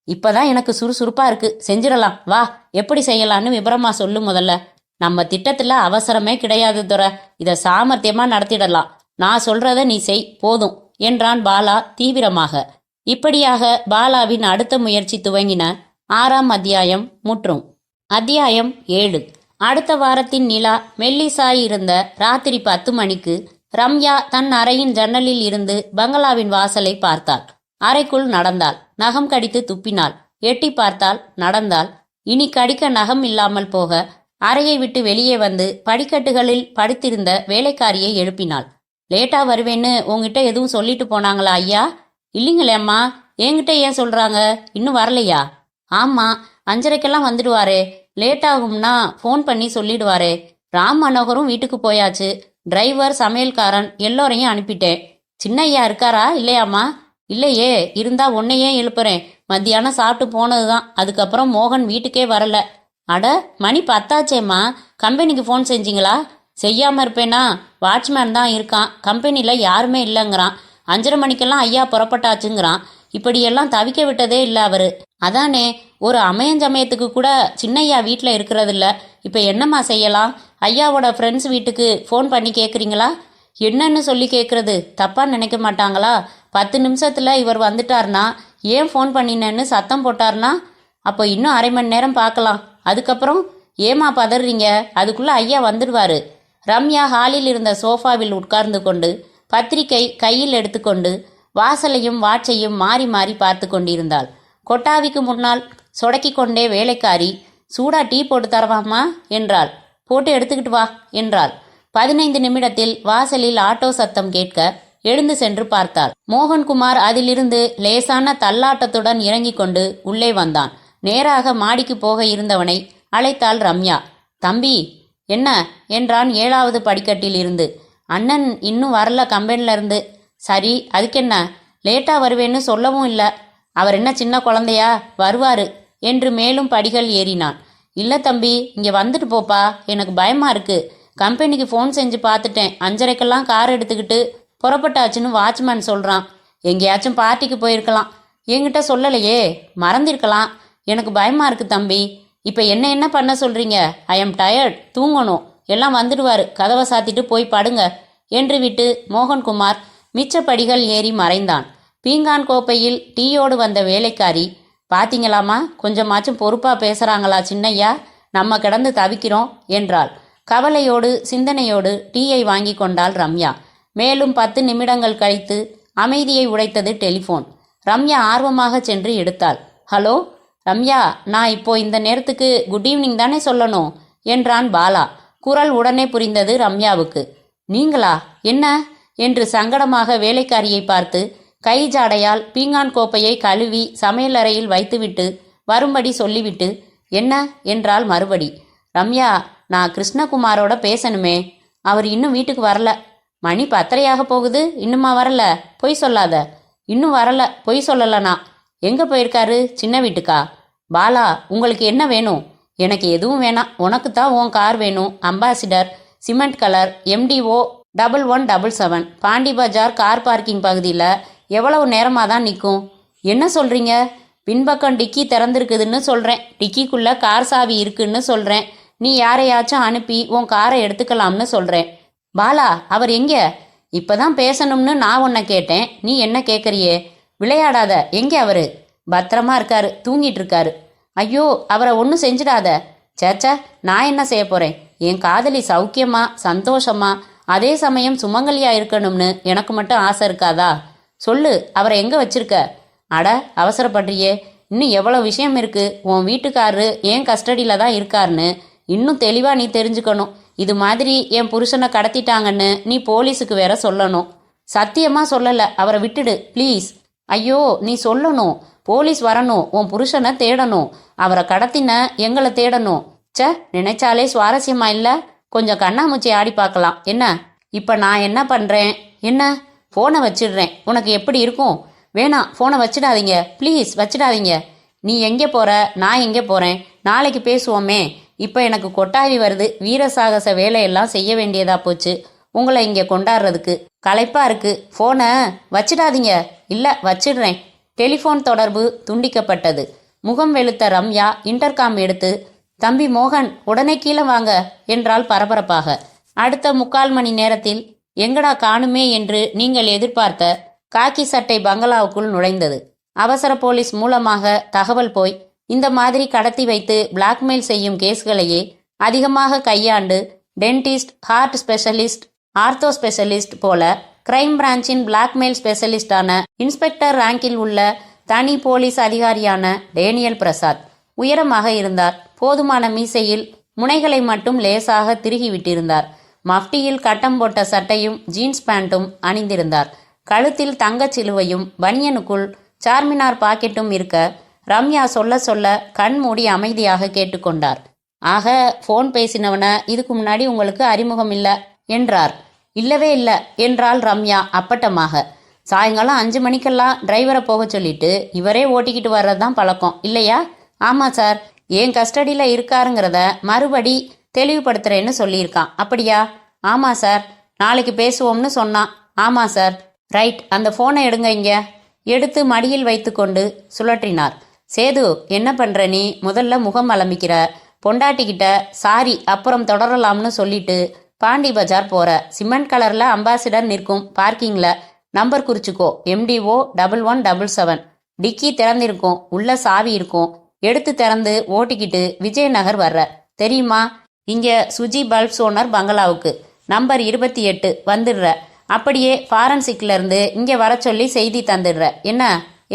இப்பதான் எனக்கு சுறுசுறுப்பா இருக்கு. செஞ்சிடலாம் வா. எப்படி செய்யலான்னு விபரமா சொல்லு முதல்ல. நம்ம திட்டத்துல அவசரமே கிடையாது துரை. இத சாமர்த்தியமா நடத்திடலாம். நான் சொல்றத நீ செய் போதும் என்றான் பாலா தீவிரமாக. இப்படியாக பாலாவின் அடுத்த முயற்சி துவங்கின. 6ஆம் அத்தியாயம் முற்றும். அத்தியாயம் 7. அடுத்த வாரத்தின் நிலா மெல்லிசாய் இருந்த ராத்திரி 10 மணிக்கு ரம்யா தன் அறையின் ஜன்னலில் இருந்து பங்களாவின் வாசலை பார்த்தாள். அறைக்குள் நடந்தாள். நகம் கடித்து துப்பினாள். எட்டி பார்த்தாள். நடந்தாள். இனி கடிக்க நகம் இல்லாமல் போக அறையை விட்டு வெளியே வந்து படிக்கட்டுகளில் படுத்திருந்த வேலைக்காரியை எழுப்பினாள். லேட்டா வருவேன்னு உங்ககிட்ட எதுவும் சொல்லிட்டு போனாங்களா ஐயா? இல்லைங்களே அம்மா. என்கிட்ட ஏன் சொல்றாங்க? இன்னும் வரலையா? ஆமா, 5:30க்கெல்லாம் வந்துடுவாரே. லேட் ஆகும்னா ஃபோன் பண்ணி சொல்லிடுவாரே. ராம் மனோகரும் வீட்டுக்கு போயாச்சு. டிரைவர், சமையல்காரன் எல்லோரையும் அனுப்பிட்டேன். சின்னையா இருக்காரா இல்லையாம்மா? இல்லையே. இருந்தா உன்னையே எழுப்புறேன். மத்தியானம் சாப்பிட்டு போனதுதான். அதுக்கப்புறம் மோகன் வீட்டுக்கே வரல. அட, மணி 10 கம்பெனிக்கு ஃபோன் செஞ்சீங்களா? செய்யாம இருப்பேனா? வாட்ச்மேன் தான் இருக்கான். கம்பெனியில் யாருமே இல்லைங்கிறான். 5:30 மணிக்கெல்லாம் ஐயா புறப்பட்டாச்சுங்கிறான். இப்படியெல்லாம் தவிக்க விட்டதே இல்லை அவரு. அதானே, ஒரு அமையஞ்சமயத்துக்கு கூட சின்னையா வீட்டில் இருக்கிறதில்ல. இப்போ என்னம்மா செய்யலாம்? ஐயாவோட ஃப்ரெண்ட்ஸ் வீட்டுக்கு ஃபோன் பண்ணி கேட்குறீங்களா? என்னன்னு சொல்லி கேட்குறது? தப்பாக நினைக்க மாட்டாங்களா? 10 நிமிஷத்தில் இவர் வந்துட்டார்னா, ஏன் ஃபோன் பண்ணினேன்னு சத்தம் போட்டார்னா, அப்போ இன்னும் அரை மணி நேரம் பார்க்கலாம். அதுக்கப்புறம் ஏமா பதறீங்க? அதுக்குள்ளே ஐயா வந்துடுவார். ரம்யா ஹாலில் இருந்த சோஃபாவில் உட்கார்ந்து கொண்டு பத்திரிகை கையில் எடுத்துக்கொண்டு வாசலையும் வாட்சையும் மாறி மாறி பார்த்து கொண்டிருந்தாள். கொட்டாவிக்கு முன்னால் சொடக்கி கொண்டே வேலைக்காரி, சூடா டீ போட்டு தரவாமா என்றாள். போட்டு எடுத்துக்கிட்டு வா என்றாள். 15 நிமிடத்தில் வாசலில் ஆட்டோ சத்தம் கேட்க எழுந்து சென்று பார்த்தாள். மோகன்குமார் அதிலிருந்து லேசான தள்ளாட்டத்துடன் இறங்கி கொண்டு உள்ளே வந்தான். நேராக மாடிக்கு போக இருந்தவனை அழைத்தாள் ரம்யா. தம்பி, என்ன என்றான் 7வது படிக்கட்டில் இருந்து. அண்ணன் இன்னும் வரல கம்பெனில இருந்து. சரி, அதுக்கென்ன? லேட்டா வருவேன்னு சொல்லவும் இல்லை. அவர் என்ன சின்ன குழந்தையா, வருவாரு என்று மேலும் படிகள் ஏறினான். இல்லை தம்பி, இங்கே வந்துட்டு போப்பா, எனக்கு பயமா இருக்கு. கம்பெனிக்கு ஃபோன் செஞ்சு பார்த்துட்டேன், 5:30க்கெல்லாம் கார் எடுத்துக்கிட்டு புறப்பட்டாச்சுன்னு வாட்ச்மேன் சொல்கிறான். எங்கேயாச்சும் பார்ட்டிக்கு போயிருக்கலாம். என்கிட்ட சொல்லலையே, மறந்திருக்கலாம். எனக்கு பயமா இருக்கு தம்பி. இப்போ என்ன பண்ண சொல்றீங்க? ஐ எம் டயர்ட், தூங்கணும். எல்லாம் வந்துடுவாரு, கதவை சாத்திட்டு போய் படுங்க என்று விட்டு மோகன்குமார் மிச்ச படிகள் ஏறி மறைந்தான். பீங்கான் கோப்பையில் டீயோடு வந்த வேலைக்காரி, பாத்தீங்களாமா, கொஞ்சமாச்சும் பொறுப்பா பேசுறாங்களா சின்னையா, நம்ம கிடந்து தவிக்கிறோம் என்றாள். கவலையோடு சிந்தனையோடு டீயை வாங்கி கொண்டாள் ரம்யா. மேலும் 10 நிமிடங்கள் கழித்து அமைதியை உடைத்தது டெலிஃபோன். ரம்யா ஆர்வமாக சென்று எடுத்தாள். ஹலோ ரம்யா, நான் இப்போ இந்த நேரத்துக்கு குட் ஈவினிங் தானே சொல்லணும் என்றான் பாலா. குரல் உடனே புரிந்தது ரம்யாவுக்கு. நீங்களா, என்ன என்று சங்கடமாக வேலைக்காரியை பார்த்து கை ஜாடையால் பீங்கான் கோப்பையை கழுவி சமையலறையில் வைத்துவிட்டு வரும்படி சொல்லிவிட்டு என்ன என்றாள் மறுபடி. ரம்யா, நான் கிருஷ்ணகுமாரோட பேசணுமே, அவர் இன்னும் வீட்டுக்கு வரல. மணி 10:30 போகுது, இன்னுமா வரல? பொய் சொல்லாத. இன்னும் வரல, பொய் சொல்லலனா. எங்க போயிருக்காரு? சின்ன வீட்டுக்கா? பாலா, உங்களுக்கு என்ன வேணும்? எனக்கு எதுவும் வேணாம், உனக்கு தான் உன் கார் வேணும். Ambassador, cement colour, MDO 1177 Pondy Bazaar car parking பகுதியில். எவ்வளவு நேரமாக தான் நிற்கும்? என்ன சொல்கிறீங்க? பின்பக்கம் டிக்கி திறந்திருக்குதுன்னு சொல்கிறேன், டிக்கிக்குள்ளே கார் சாவி இருக்குன்னு சொல்கிறேன். நீ யாரையாச்சும் அனுப்பி உன் காரை எடுத்துக்கலாம்னு சொல்கிறேன். பாலா, அவர் எங்கே? இப்போதான் பேசணும்னு நான் உன்னை கேட்டேன், நீ என்ன கேட்குறியே? விளையாடாத. எங்கே அவரு? பத்திரமா இருக்காரு, தூங்கிட்டு இருக்காரு. ஐயோ, அவரை ஒன்றும் செஞ்சிடாத. சேச்சா, நான் என்ன செய்ய போகிறேன்? என் காதலி சௌக்கியமா சந்தோஷமா அதே சமயம் சுமங்கலியா இருக்கணும்னு எனக்கு மட்டும் ஆசை இருக்காதா? சொல்லு, அவரை எங்கே வச்சிருக்க? அட, அவசரப்படுறியே, இன்னும் எவ்வளோ விஷயம் இருக்கு. உன் வீட்டுக்காரரு ஏன் கஸ்டடியில் தான் இருக்காருன்னு இன்னும் தெளிவாக நீ தெரிஞ்சுக்கணும். இது மாதிரி என் புருஷனை கடத்திட்டாங்கன்னு நீ போலீஸுக்கு வேற சொல்லணும். சத்தியமாக சொல்லலை, அவரை விட்டுடு ப்ளீஸ். ஐயோ, நீ சொல்லணும். போலீஸ் வரணும், உன் புருஷனை தேடணும், அவரை கடத்தின எங்களை தேடணும். சே, நினைச்சாலே சுவாரஸ்யமா இல்லை? கொஞ்சம் கண்ணாமூச்சி ஆடி பார்க்கலாம் என்ன? இப்போ நான் என்ன பண்ணுறேன்? என்ன, ஃபோனை வச்சிடுறேன். உனக்கு எப்படி இருக்கும்? வேணாம், ஃபோனை வச்சிடாதீங்க ப்ளீஸ், வச்சிடாதீங்க. நீ எங்கே போகிற, நான் எங்கே போகிறேன்? நாளைக்கு பேசுவோமே. இப்போ எனக்கு கொட்டாவி வருது. வீரசாகச வேலையெல்லாம் செய்ய வேண்டியதா போச்சு உங்களை இங்கே கொண்டாடுறதுக்கு. களைப்பாக இருக்கு. ஃபோனை வச்சிடாதீங்க. இல்லை, வச்சிடுறேன். டெலிஃபோன் தொடர்பு துண்டிக்கப்பட்டது. முகம் வெளுத்த ரம்யா இன்டர்காம் எடுத்து, தம்பி மோகன், உடனே கீழே வாங்க என்றால் பரபரப்பாக. அடுத்த 3/4 மணி நேரத்தில் எங்கடா காணுமே என்று நீங்கள் எதிர்பார்த்த காக்கி சட்டை பங்களாவுக்குள் நுழைந்தது. அவசர போலீஸ் மூலமாக தகவல் போய் இந்த மாதிரி கடத்தி வைத்து பிளாக்மெயில் செய்யும் கேஸ்களையே அதிகமாக கையாண்டு dentist, heart specialist, ortho specialist போல கிரைம் பிரான்ச்சின் பிளாக்மெயில் ஸ்பெஷலிஸ்டான இன்ஸ்பெக்டர் ரேங்கில் உள்ள தனி போலீஸ் அதிகாரியான டேனியல் பிரசாத் உயரமாக இருந்தார். போதுமான மீசையில் முனைகளை மட்டும் லேசாக திருகிவிட்டிருந்தார். மஃப்டியில் கட்டம் போட்ட சட்டையும் ஜீன்ஸ் பேண்ட்டும் அணிந்திருந்தார். கழுத்தில் தங்கச் சிலுவையும் பனியனுக்குள் சார்மினார் பாக்கெட்டும் இருக்க ரம்யா சொல்ல சொல்ல கண் மூடி அமைதியாக கேட்டுக்கொண்டார். ஆக, ஃபோன் பேசினவன இதுக்கு முன்னாடி உங்களுக்கு அறிமுகம் இல்லை என்றார். இல்லவே இல்லை என்றாள் ரம்யா அப்பட்டமாக. சாயங்காலம் 5 மணிக்கெல்லாம் டிரைவரை போக சொல்லிட்டு இவரே ஓட்டிக்கிட்டு வர்றதுதான் பழக்கம் இல்லையா? ஆமாம் சார், என் கஸ்டடியில் இருக்காருங்கிறத மறுபடி தெளிவுபடுத்துறேன்னு சொல்லியிருக்கான். அப்படியா? ஆமாம் சார், நாளைக்கு பேசுவோம்னு சொன்னான். ஆமாம் சார். ரைட், அந்த ஃபோனை எடுங்க. இங்க எடுத்து மடியில் வைத்து கொண்டு சுழற்றினார். சேது, என்ன பண்ற நீ? முதல்ல முகம் அலம்பிக்கிற. பொண்டாட்டிக்கிட்ட சாரி அப்புறம் தொடரலாம்னு சொல்லிட்டு பாண்டி பஜார் போற. சிமெண்ட் கலர்ல அம்பாசிடர் நிற்கும் பார்க்கிங்ல. Number குறிச்சுக்கோ, MDO 1177. டிக்கி திறந்திருக்கும், உள்ள சாவி இருக்கும். எடுத்து திறந்து ஓட்டிக்கிட்டு விஜயநகர் வர்ற. தெரியுமா? இங்க சுஜி பல்ப்ஸ் ஓனர் பங்களாவுக்கு நம்பர் 28 வந்துடுற. அப்படியே ஃபாரன்சிக்ல இருந்து இங்கே வர சொல்லி செய்தி தந்துடுற என்ன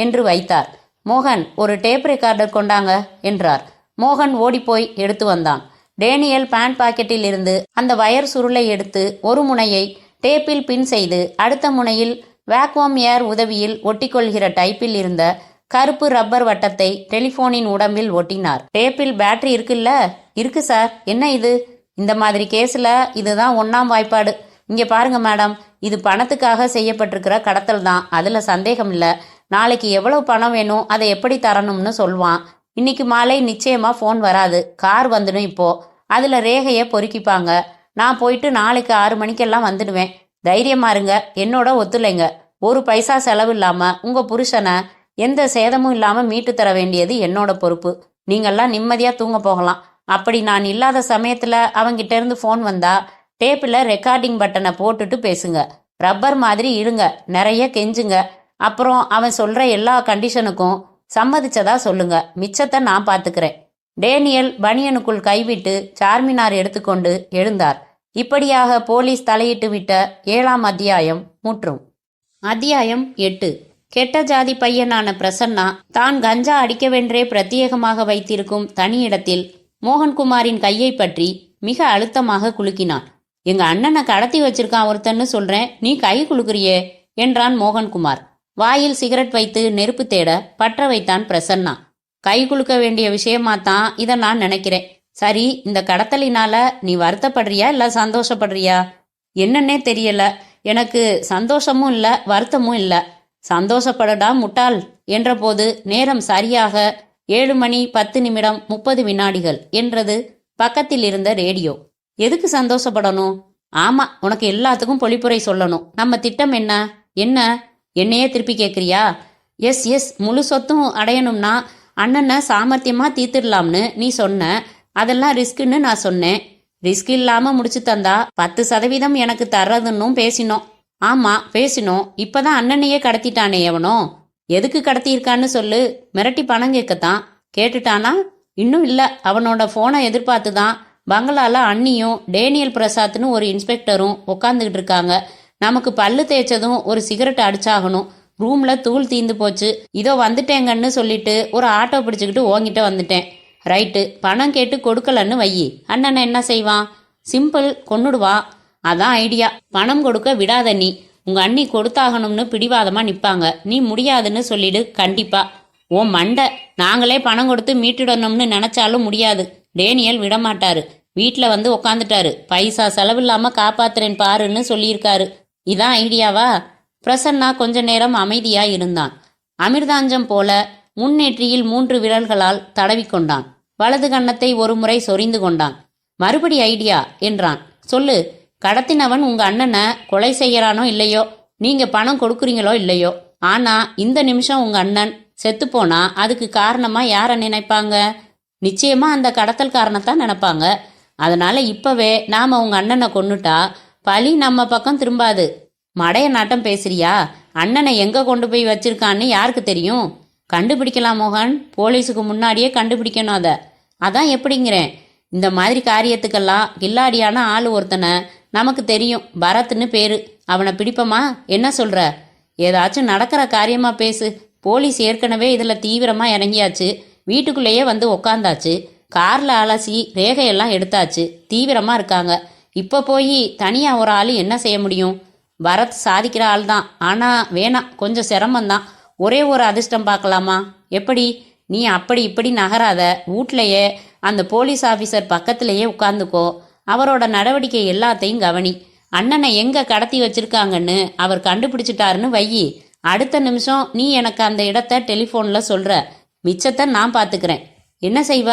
என்று வைத்தார். மோகன், ஒரு டேப் ரெக்கார்டர் கொண்டாங்க என்றார். மோகன் ஓடிப்போய் எடுத்து வந்தான். டேனியல் பேண்ட் பாக்கெட்டில் இருந்து அந்த வயர் சுருளை எடுத்து ஒரு முனையை டேப்பில் பின் செய்து அடுத்த முனையில் வேக்வாம் ஏர் உதவியில் ஒட்டிக்கொள்கிற டைப்பில் இருந்த கருப்பு ரப்பர் வட்டத்தை டெலிஃபோனின் உடம்பில் ஒட்டினார். டேப்பில் பேட்டரி இருக்குல்ல? இருக்கு சார். என்ன இது? இந்த மாதிரி கேஸில் இதுதான் 1ஆம் வாய்ப்பாடு. இங்கே பாருங்க மேடம், இது பணத்துக்காக செய்யப்பட்டிருக்கிற கடத்தல் தான், அதுல சந்தேகம் இல்லை. நாளைக்கு எவ்வளவு பணம் வேணும், அதை எப்படி தரணும்னு சொல்வான். இன்னைக்கு மாலை நிச்சயமா ஃபோன் வராது, கார் வந்துடும். இப்போ அதுல ரேகையை பொறுக்கிப்பாங்க. நான் போயிட்டு நாளைக்கு 6 மணிக்கெல்லாம் வந்துடுவேன். தைரியமா இருங்க, என்னோட ஒத்துழைங்க. ஒரு பைசா செலவு இல்லாம உங்க புருஷனை எந்த சேதமும் இல்லாம மீட்டு தர வேண்டியது என்னோட பொறுப்பு. நீங்கெல்லாம் நிம்மதியா தூங்க போகலாம். அப்படி நான் இல்லாத சமயத்துல அவங்கிட்ட இருந்து ஃபோன் வந்தா டேப்பில் ரெக்கார்டிங் பட்டனை போட்டுட்டு பேசுங்க. ரப்பர் மாதிரி இருங்க, நிறைய கெஞ்சுங்க. அப்புறம் அவன் சொல்ற எல்லா கண்டிஷனுக்கும் சம்மதிச்சதா சொல்லுங்க. மிச்சத்தை நான் பார்த்துக்கிறேன். டேனியல் பனியனுக்குள் கைவிட்டு சார்மினார் எடுத்துக்கொண்டு எழுந்தார். இப்படியாக போலீஸ் தலையிட்டு விட்ட 7ஆம் அத்தியாயம் முற்றும். அத்தியாயம் 8. கெட்ட ஜாதி பையனான பிரசன்னா தான் கஞ்சா அடிக்கவென்றே பிரத்யேகமாக வைத்திருக்கும் தனி இடத்தில் மோகன்குமாரின் கையை பற்றி மிக அழுத்தமாக குலுக்கினான். எங்க அண்ணனை கடத்தி வச்சிருக்கான் ஒருத்தன்னு சொல்றேன், நீ கை குலுக்குறியே என்றான் மோகன்குமார். வாயில் சிகரெட் வைத்து நெருப்பு தேட பற்ற வைத்தான் பிரசன்னா. கை குலுக்க வேண்டிய விஷயமாத்தான் இதை நான் நினைக்கிறேன். சரி, இந்த கடத்தலினால நீ வருத்தப்படுறியா இல்ல சந்தோஷப்படுறியா? என்னன்னே தெரியல. எனக்கு சந்தோஷமும் இல்ல, வருத்தமும் இல்ல. சந்தோஷப்படடா முட்டாள் என்றபோது நேரம் சரியாக 7:10:30 என்றது பக்கத்தில் இருந்த ரேடியோ. எதுக்கு சந்தோஷப்படணும்? ஆமா, உனக்கு எல்லாத்துக்கும் பொழிப்புரை சொல்லணும். நம்ம திட்டம் என்ன? என்ன? என்னையே திருப்பி கேட்குறியா? எஸ், முழு சொத்தும் அடையணும்னா அண்ணனை சாமர்த்தியமா தீர்த்திடலாம்னு நீ சொன்ன. அதெல்லாம் ரிஸ்க்குன்னு நான் சொன்னேன். ரிஸ்க் இல்லாம முடிச்சு தந்தா 10% எனக்கு தர்றதுன்னும் பேசினோம். ஆமா பேசினோம். இப்பதான் அண்ணனையே கடத்திட்டானே எவனோ. எதுக்கு கடத்தியிருக்கான்னு சொல்லு. மிரட்டி பணம் கேட்கத்தான். கேட்டுட்டானா? இன்னும் இல்ல. அவனோட போனை எதிர்பார்த்து தான் பங்களால அண்ணியும் டேனியல் பிரசாத்னு ஒரு இன்ஸ்பெக்டரும் உட்காந்துக்கிட்டு இருக்காங்க. நமக்கு பல்லு தேய்ச்சதும் ஒரு சிகரெட் அடிச்சாகணும். ரூம்ல தூள் தீந்து போச்சு. இதோ வந்துட்டேங்கன்னு சொல்லிட்டு ஒரு ஆட்டோ பிடிச்சுக்கிட்டு ஓங்கிட்ட வந்துட்டேன். ரைட்டு, பணம் கேட்டு கொடுக்கலன்னு வையி, அண்ணனை என்ன செய்வான்? சிம்பிள், கொன்னுடுவான். அதான் ஐடியா. பணம் கொடுக்க விடாத நீ. உங்க அண்ணி கொடுத்தாகணும்னு பிடிவாதமா நிப்பாங்க. நீ முடியாதுன்னு சொல்லிடு. கண்டிப்பா உன் மண்டை. நாங்களே பணம் கொடுத்து மீட்டிடணும்னு நினைச்சாலும் முடியாது. டேனியல் விடமாட்டாரு. வீட்டில் வந்து உக்காந்துட்டாரு. பைசா செலவில்லாம காப்பாத்துறேன் பாருன்னு சொல்லியிருக்காரு. இதான் ஐடியாவா? பிரசன்னா கொஞ்ச நேரம் அமைதியா இருந்தான். அமிர்தாஞ்சம் போல முன்னேற்றியில் 3 விரல்களால் தடவிக்கொண்டான். வலது கன்னத்தை ஒரு முறை சொரிந்து கொண்டான். மறுபடி ஐடியா என்றான். சொல்லு. கடத்தினவன் உங்க அண்ணனை கொலை செய்யறானோ இல்லையோ, நீங்க பணம் கொடுக்குறீங்களோ இல்லையோ, ஆனா இந்த நிமிஷம் உங்க அண்ணன் செத்து போனா அதுக்கு காரணமா யார நினைப்பாங்க? நிச்சயமா அந்த கடத்தல் காரணத்தான் நினைப்பாங்க. அதனால இப்பவே நாம உங்க அண்ணனை கொன்னுட்டா பழி நம்ம பக்கம் திரும்பாது. மடைய நாட்டம் பேசுறியா? அண்ணனை எங்க கொண்டு போய் வச்சிருக்கான்னு யாருக்கு தெரியும்? கண்டுபிடிக்கலாம் மோகன். போலீஸுக்கு முன்னாடியே கண்டுபிடிக்கணும். அதான் எப்படிங்கிறேன். இந்த மாதிரி காரியத்துக்கெல்லாம் கில்லாடியான ஆள் ஒருத்தனை நமக்கு தெரியும். பரத்னு பேரு. அவனை பிடிப்பமா? என்ன சொல்ற? ஏதாச்சும் நடக்கிற காரியமா பேசு. போலீஸ் ஏற்கனவே இதுல தீவிரமா இறங்கியாச்சு. வீட்டுக்குள்ளேயே வந்து உக்காந்தாச்சு. கார்ல அலசி ரேகையெல்லாம் எடுத்தாச்சு. தீவிரமா இருக்காங்க. இப்ப போய் தனியா ஒரு ஆள் என்ன செய்ய முடியும்? பரத் சாதிக்கிற ஆள் தான். ஆனா வேணாம், கொஞ்சம் சிரமம்தான். ஒரே ஒரு அதிர்ஷ்டம் பார்க்கலாமா? எப்படி? நீ அப்படி இப்படி நகராத. வீட்லையே அந்த போலீஸ் ஆபீசர் பக்கத்திலேயே உட்கார்ந்துக்கோ. அவரோட நடவடிக்கை எல்லாத்தையும் கவனி. அண்ணனை எங்க கடத்தி வச்சிருக்காங்கன்னு அவர் கண்டுபிடிச்சிட்டாருன்னு வையி, அடுத்த நிமிஷம் நீ எனக்கு அந்த இடத்த டெலிஃபோன்ல சொல்ற. மிச்சத்தை நான் பாத்துக்கிறேன். என்ன செய்வ?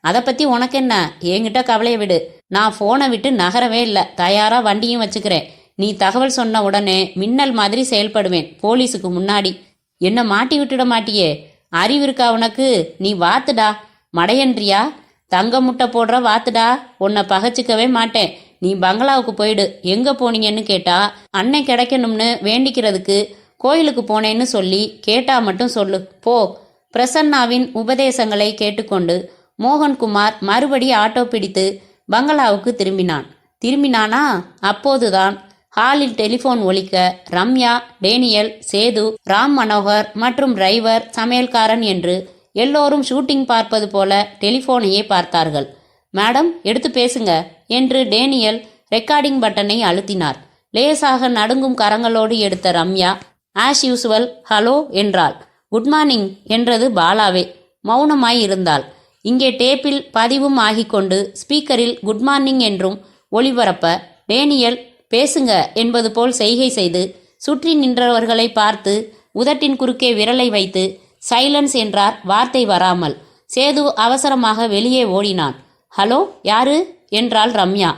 அதை பத்தி உனக்கு என்ன? என்கிட்ட கவலையை விடு. நான் போனை விட்டு நகரவே இல்லை. தயாரா வண்டியும் வச்சுக்கிறேன். நீ தகவல் சொன்ன உடனே மின்னல் மாதிரி செயல்படுவேன். போலீஸுக்கு முன்னாடி. என்ன மாட்டி விட்டுட மாட்டியே? அறிவு இருக்கா உனக்கு? நீ வாத்துடா. மடையன்றியா? தங்க முட்டை போடுற வாத்துடா. உன்னை பகச்சிக்கவே மாட்டேன். நீ பங்களாவுக்கு போயிடு. எங்க போனீங்கன்னு கேட்டா அன்னை கிடைக்கணும்னு வேண்டிக்கிறதுக்கு கோயிலுக்கு போனேன்னு சொல்லி கேட்டா மட்டும் சொல்லு போ. பிரசன்னாவின் உபதேசங்களை கேட்டுக்கொண்டு மோகன்குமார் மறுபடி ஆட்டோ பிடித்து பங்களாவுக்கு திரும்பினானா? அப்போதுதான் ஹாலில் டெலிபோன் ஒலிக்க ரம்யா, டேனியல், சேது, ராம் மனோகர் மற்றும் டிரைவர், சமையல்காரன் என்று எல்லோரும் ஷூட்டிங் பார்ப்பது போல டெலிபோனையே பார்த்தார்கள். மேடம், எடுத்து பேசுங்க என்று டேனியல் ரெக்கார்டிங் பட்டனை அழுத்தினார். லேசாக நடுங்கும் கரங்களோடு எடுத்த ரம்யா ஆஸ் யூசுவல் ஹலோ என்றாள். குட் மார்னிங் என்றது பாலாவே. மௌனமாய் இருந்தாள். இங்கே டேப்பில் பதிவும் ஆகிக்கொண்டு ஸ்பீக்கரில் குட் மார்னிங் என்றும் ஒளிபரப்ப டேனியல் பேசுங்க என்பது போல் செய்கை செய்து சுற்றி நின்றவர்களை பார்த்து உதட்டின் குறுக்கே விரலை வைத்து சைலன்ஸ் என்றார். வார்த்தை வராமல் சேது அவசரமாக வெளியே ஓடினான். ஹலோ, யாரு என்றாள் ரம்யா.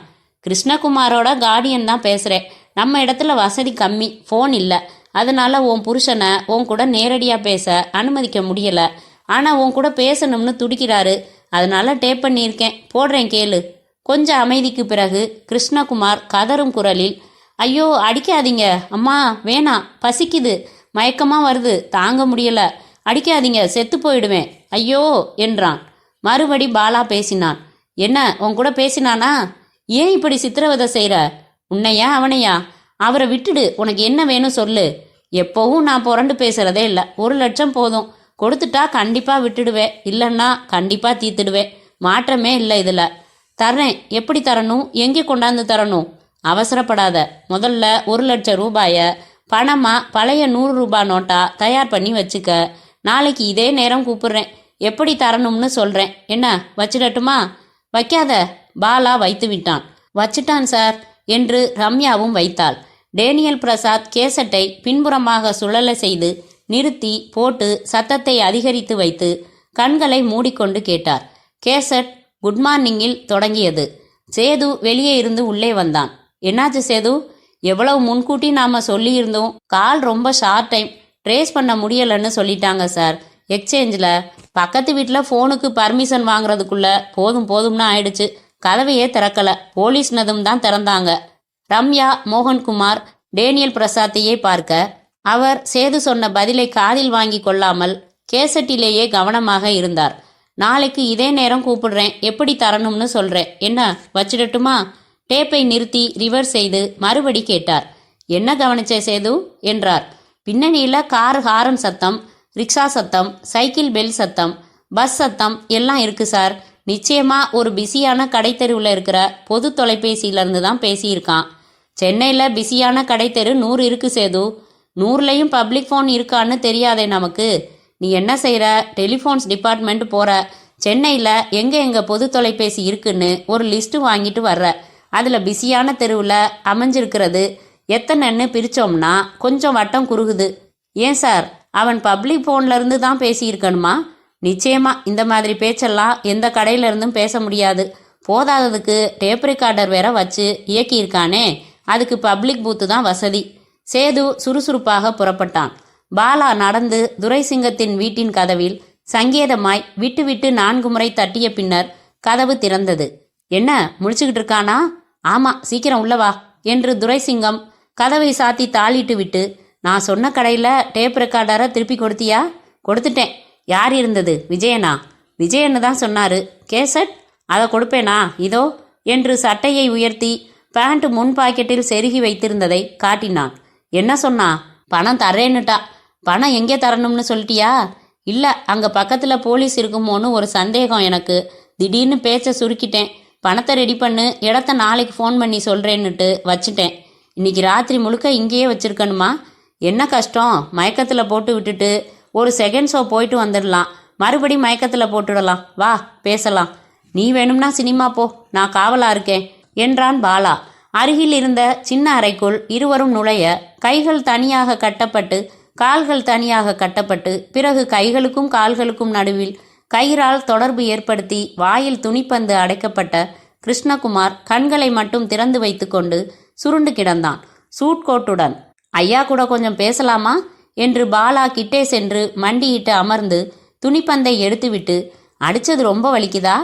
கிருஷ்ணகுமாரோட கார்டியன் தான் பேசுகிறேன். நம்ம இடத்துல வசதி கம்மி, ஃபோன் இல்லை. அதனால உன் புருஷனை உன் கூட நேரடியாக பேச அனுமதிக்க முடியலை. ஆனால் உன் கூட பேசணும்னு துடிக்கிறாரு. அதனால டேப் பண்ணியிருக்கேன், போடுறேன் கேளு. கொஞ்சம் அமைதிக்கு பிறகு கிருஷ்ணகுமார் கதறும் குரலில், ஐயோ அடிக்காதீங்க அம்மா, வேணாம், பசிக்குது, மயக்கமாக வருது, தாங்க முடியல, அடிக்காதீங்க, செத்து போயிடுவேன், ஐயோ என்றான். மறுபடி பாலா பேசினான். என்ன, உன் கூட பேசினானா? ஏன் இப்படி சித்திரவதை செய்கிற? உன்னையா அவனையா? அவரை விட்டுடு, உனக்கு என்ன வேணும் சொல்லு. எப்போவும் நான் புரண்டு பேசுகிறதே இல்லை. 1 லட்சம் போதும், கொடுத்துட்டா கண்டிப்பாக விட்டுடுவேன், இல்லைன்னா கண்டிப்பாக தீர்த்துடுவேன். மாற்றமே இல்லை இதில். தர்றேன். எப்படி தரணும்? எங்கே கொண்டாந்து தரணும்? அவசரப்படாத. முதல்ல 1 லட்சம் ரூபாயை பணமாக பழைய 100 ரூபாய் நோட்டா தயார் பண்ணி வச்சுக்க. நாளைக்கு இதே நேரம் கூப்பிடுறேன். எப்படி தரணும்னு சொல்கிறேன். என்ன, வச்சிடட்டுமா? வைக்காத. பாலா வைத்து விட்டான். வச்சிட்டான் சார் என்று ரம்யாவும் வைத்தாள். டேனியல் பிரசாத் கேசட்டை பின்புறமாக சுழல செய்து நிறுத்தி போட்டு சத்தத்தை அதிகரித்து வைத்து கண்களை மூடிக்கொண்டு கேட்டார். கேசட் குட் மார்னிங்கில் தொடங்கியது. சேது வெளியே இருந்து உள்ளே வந்தான். என்னாச்சு சேது? எவ்வளவு முன்கூட்டி நாம் சொல்லியிருந்தோம். கால் ரொம்ப ஷார்ட் டைம், ட்ரேஸ் பண்ண முடியலைன்னு சொல்லிட்டாங்க சார். எக்ஸ்சேஞ்சில் பக்கத்து வீட்டில் ஃபோனுக்கு பர்மிஷன் வாங்குறதுக்குள்ள போதும்னு ஆயிடுச்சு. கதவையே திறக்கலை. போலீஸ்னதும் தான் திறந்தாங்க. ரம்யா மோகன்குமார் டேனியல் பிரசாத்தையே பார்க்க அவர் சேது சொன்ன பதிலை காதில் வாங்கி கொள்ளாமல் கேசட்டிலேயே கவனமாக இருந்தார். நாளைக்கு இதே நேரம் கூப்பிடுறேன், எப்படி தரணும்னு சொல்கிறேன். என்ன, வச்சிடட்டுமா? டேப்பை நிறுத்தி ரிவர்ஸ் செய்து மறுபடி கேட்டார். என்ன கவனிச்சே சேது என்றார். பின்னணியில் கார் ஹாரன் சத்தம், ரிக்ஷா சத்தம், சைக்கிள் பெல் சத்தம், பஸ் சத்தம் எல்லாம் இருக்கு சார். நிச்சயமாக ஒரு பிஸியான கடைத்தெருவில் இருக்கிற பொது தொலைபேசியிலேருந்து தான் பேசியிருக்கான். சென்னையில் பிஸியான கடைத்தெரு 100 இருக்கு சேது. 100லையும் பப்ளிக் ஃபோன் இருக்கான்னு தெரியாதே நமக்கு. நீ என்ன செய்கிற? டெலிஃபோன்ஸ் டிபார்ட்மெண்ட் போகிற. சென்னையில் எங்கே பொது தொலைபேசி இருக்குன்னு ஒரு லிஸ்ட்டு வாங்கிட்டு வர்ற. அதில் பிஸியான தெருவில் அமைஞ்சிருக்கிறது எத்தனைன்னு பிரித்தோம்னா கொஞ்சம் வட்டம் குறுகுது. ஏன் சார், அவன் பப்ளிக் ஃபோன்லேருந்து தான் பேசியிருக்கணுமா? நிச்சயமாக இந்த மாதிரி பேச்செல்லாம் எந்த கடையிலேருந்தும் பேச முடியாது. போதாததுக்கு டேப் ரெக்கார்டர் வேற வச்சு இயக்கியிருக்கானே, அதுக்கு பப்ளிக் பூத்து தான் வசதி. சேது சுறுசுறுப்பாக புறப்பட்டான். பாலா நடந்து துரைசிங்கத்தின் வீட்டின் கதவில் சங்கேதமாய் விட்டு விட்டு 4 முறை தட்டிய பின்னர் கதவு திறந்தது. என்ன, முழிச்சுக்கிட்டு இருக்கானா? ஆமா, சீக்கிரம் உள்ளவா என்று துரைசிங்கம் கதவை சாத்தி தாளிட்டு விட்டு, நான் சொன்ன கடையில் டேப் ரெக்கார்டரை திருப்பி கொடுத்தியா? கொடுத்துட்டேன். யார் இருந்தது? விஜயனா? விஜயன்னு தான் சொன்னாரு. கேசட்? அதை கொடுப்பேனா? இதோ என்று சட்டையை உயர்த்தி பேண்ட் முன் பாக்கெட்டில் செருகி வைத்திருந்ததை காட்டினான். என்ன சொன்னா? பணம் தர்றேன்னுட்டா. பணம் எங்கே தரணும்னு சொல்லிட்டியா? இல்லை, அங்கே பக்கத்தில் போலீஸ் இருக்குமோன்னு ஒரு சந்தேகம் எனக்கு. திடீர்னு பேச்சை சுருக்கிட்டேன். பணத்தை ரெடி பண்ணு, இடத்த நாளைக்கு ஃபோன் பண்ணி சொல்கிறேன்னுட்டு வச்சுட்டேன். இன்னைக்கு ராத்திரி முழுக்க இங்கேயே வச்சிருக்கணுமா? என்ன கஷ்டம்? மயக்கத்தில் போட்டு விட்டுட்டு ஒரு செகண்ட் ஷோ போயிட்டு வந்துடலாம். மறுபடி மயக்கத்தில் போட்டுடலாம். வா, பேசலாம். நீ வேணும்னா சினிமா போ, நான் காவலாக இருக்கேன் என்றான் பாலா. அருகில் இருந்த சின்ன அறைக்குள் இருவரும் நுழைய கைகள் தனியாக கட்டப்பட்டு கால்கள் தனியாக கட்டப்பட்டு பிறகு கைகளுக்கும் கால்களுக்கும் நடுவில் கயிறால் தொடர்பு ஏற்படுத்தி வாயில் துணிப்பந்து அடைக்கப்பட்ட கிருஷ்ணகுமார் கண்களை மட்டும் திறந்து வைத்து கொண்டு சுருண்டு கிடந்தான், சூட் கோட்டுடன். ஐயா கூட கொஞ்சம் பேசலாமா என்று பாலா கிட்டே சென்று மண்டியிட்டு அமர்ந்து துணிப்பந்தை எடுத்துவிட்டு, அடிச்சது ரொம்ப வலிக்குதா?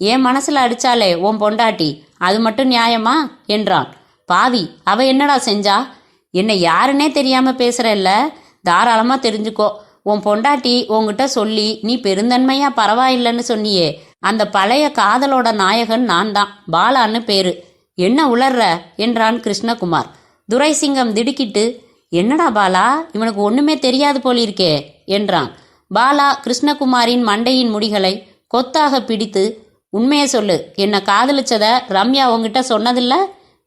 என் மனசுல அடிச்சாலே உன் பொண்டாட்டி, அது மட்டும் நியாயமா என்றான். பாவி, அவ என்னடா செஞ்சா? என்னை யாருன்னே தெரியாம பேசுறல்ல, தாராளமா தெரிஞ்சுக்கோ. உன் பொண்டாட்டி உன்கிட்ட சொல்லி நீ பெருந்தன்மையா பரவாயில்லைன்னு சொன்னியே, அந்த பழைய காதலோட நாயகன் நான் தான், பாலான்னு பேரு. என்ன உளர்ற என்றான் கிருஷ்ணகுமார். துரைசிங்கம் திடுக்கிட்டு, என்னடா பாலா, இவனுக்கு ஒண்ணுமே தெரியாது போலிருக்கே என்றான். பாலா கிருஷ்ணகுமாரின் மண்டையின் முடிகளை கொத்தாக பிடித்து, உண்மையை சொல்லு, என்னை காதலிச்சத ரம்யா உங்ககிட்ட சொன்னதில்ல?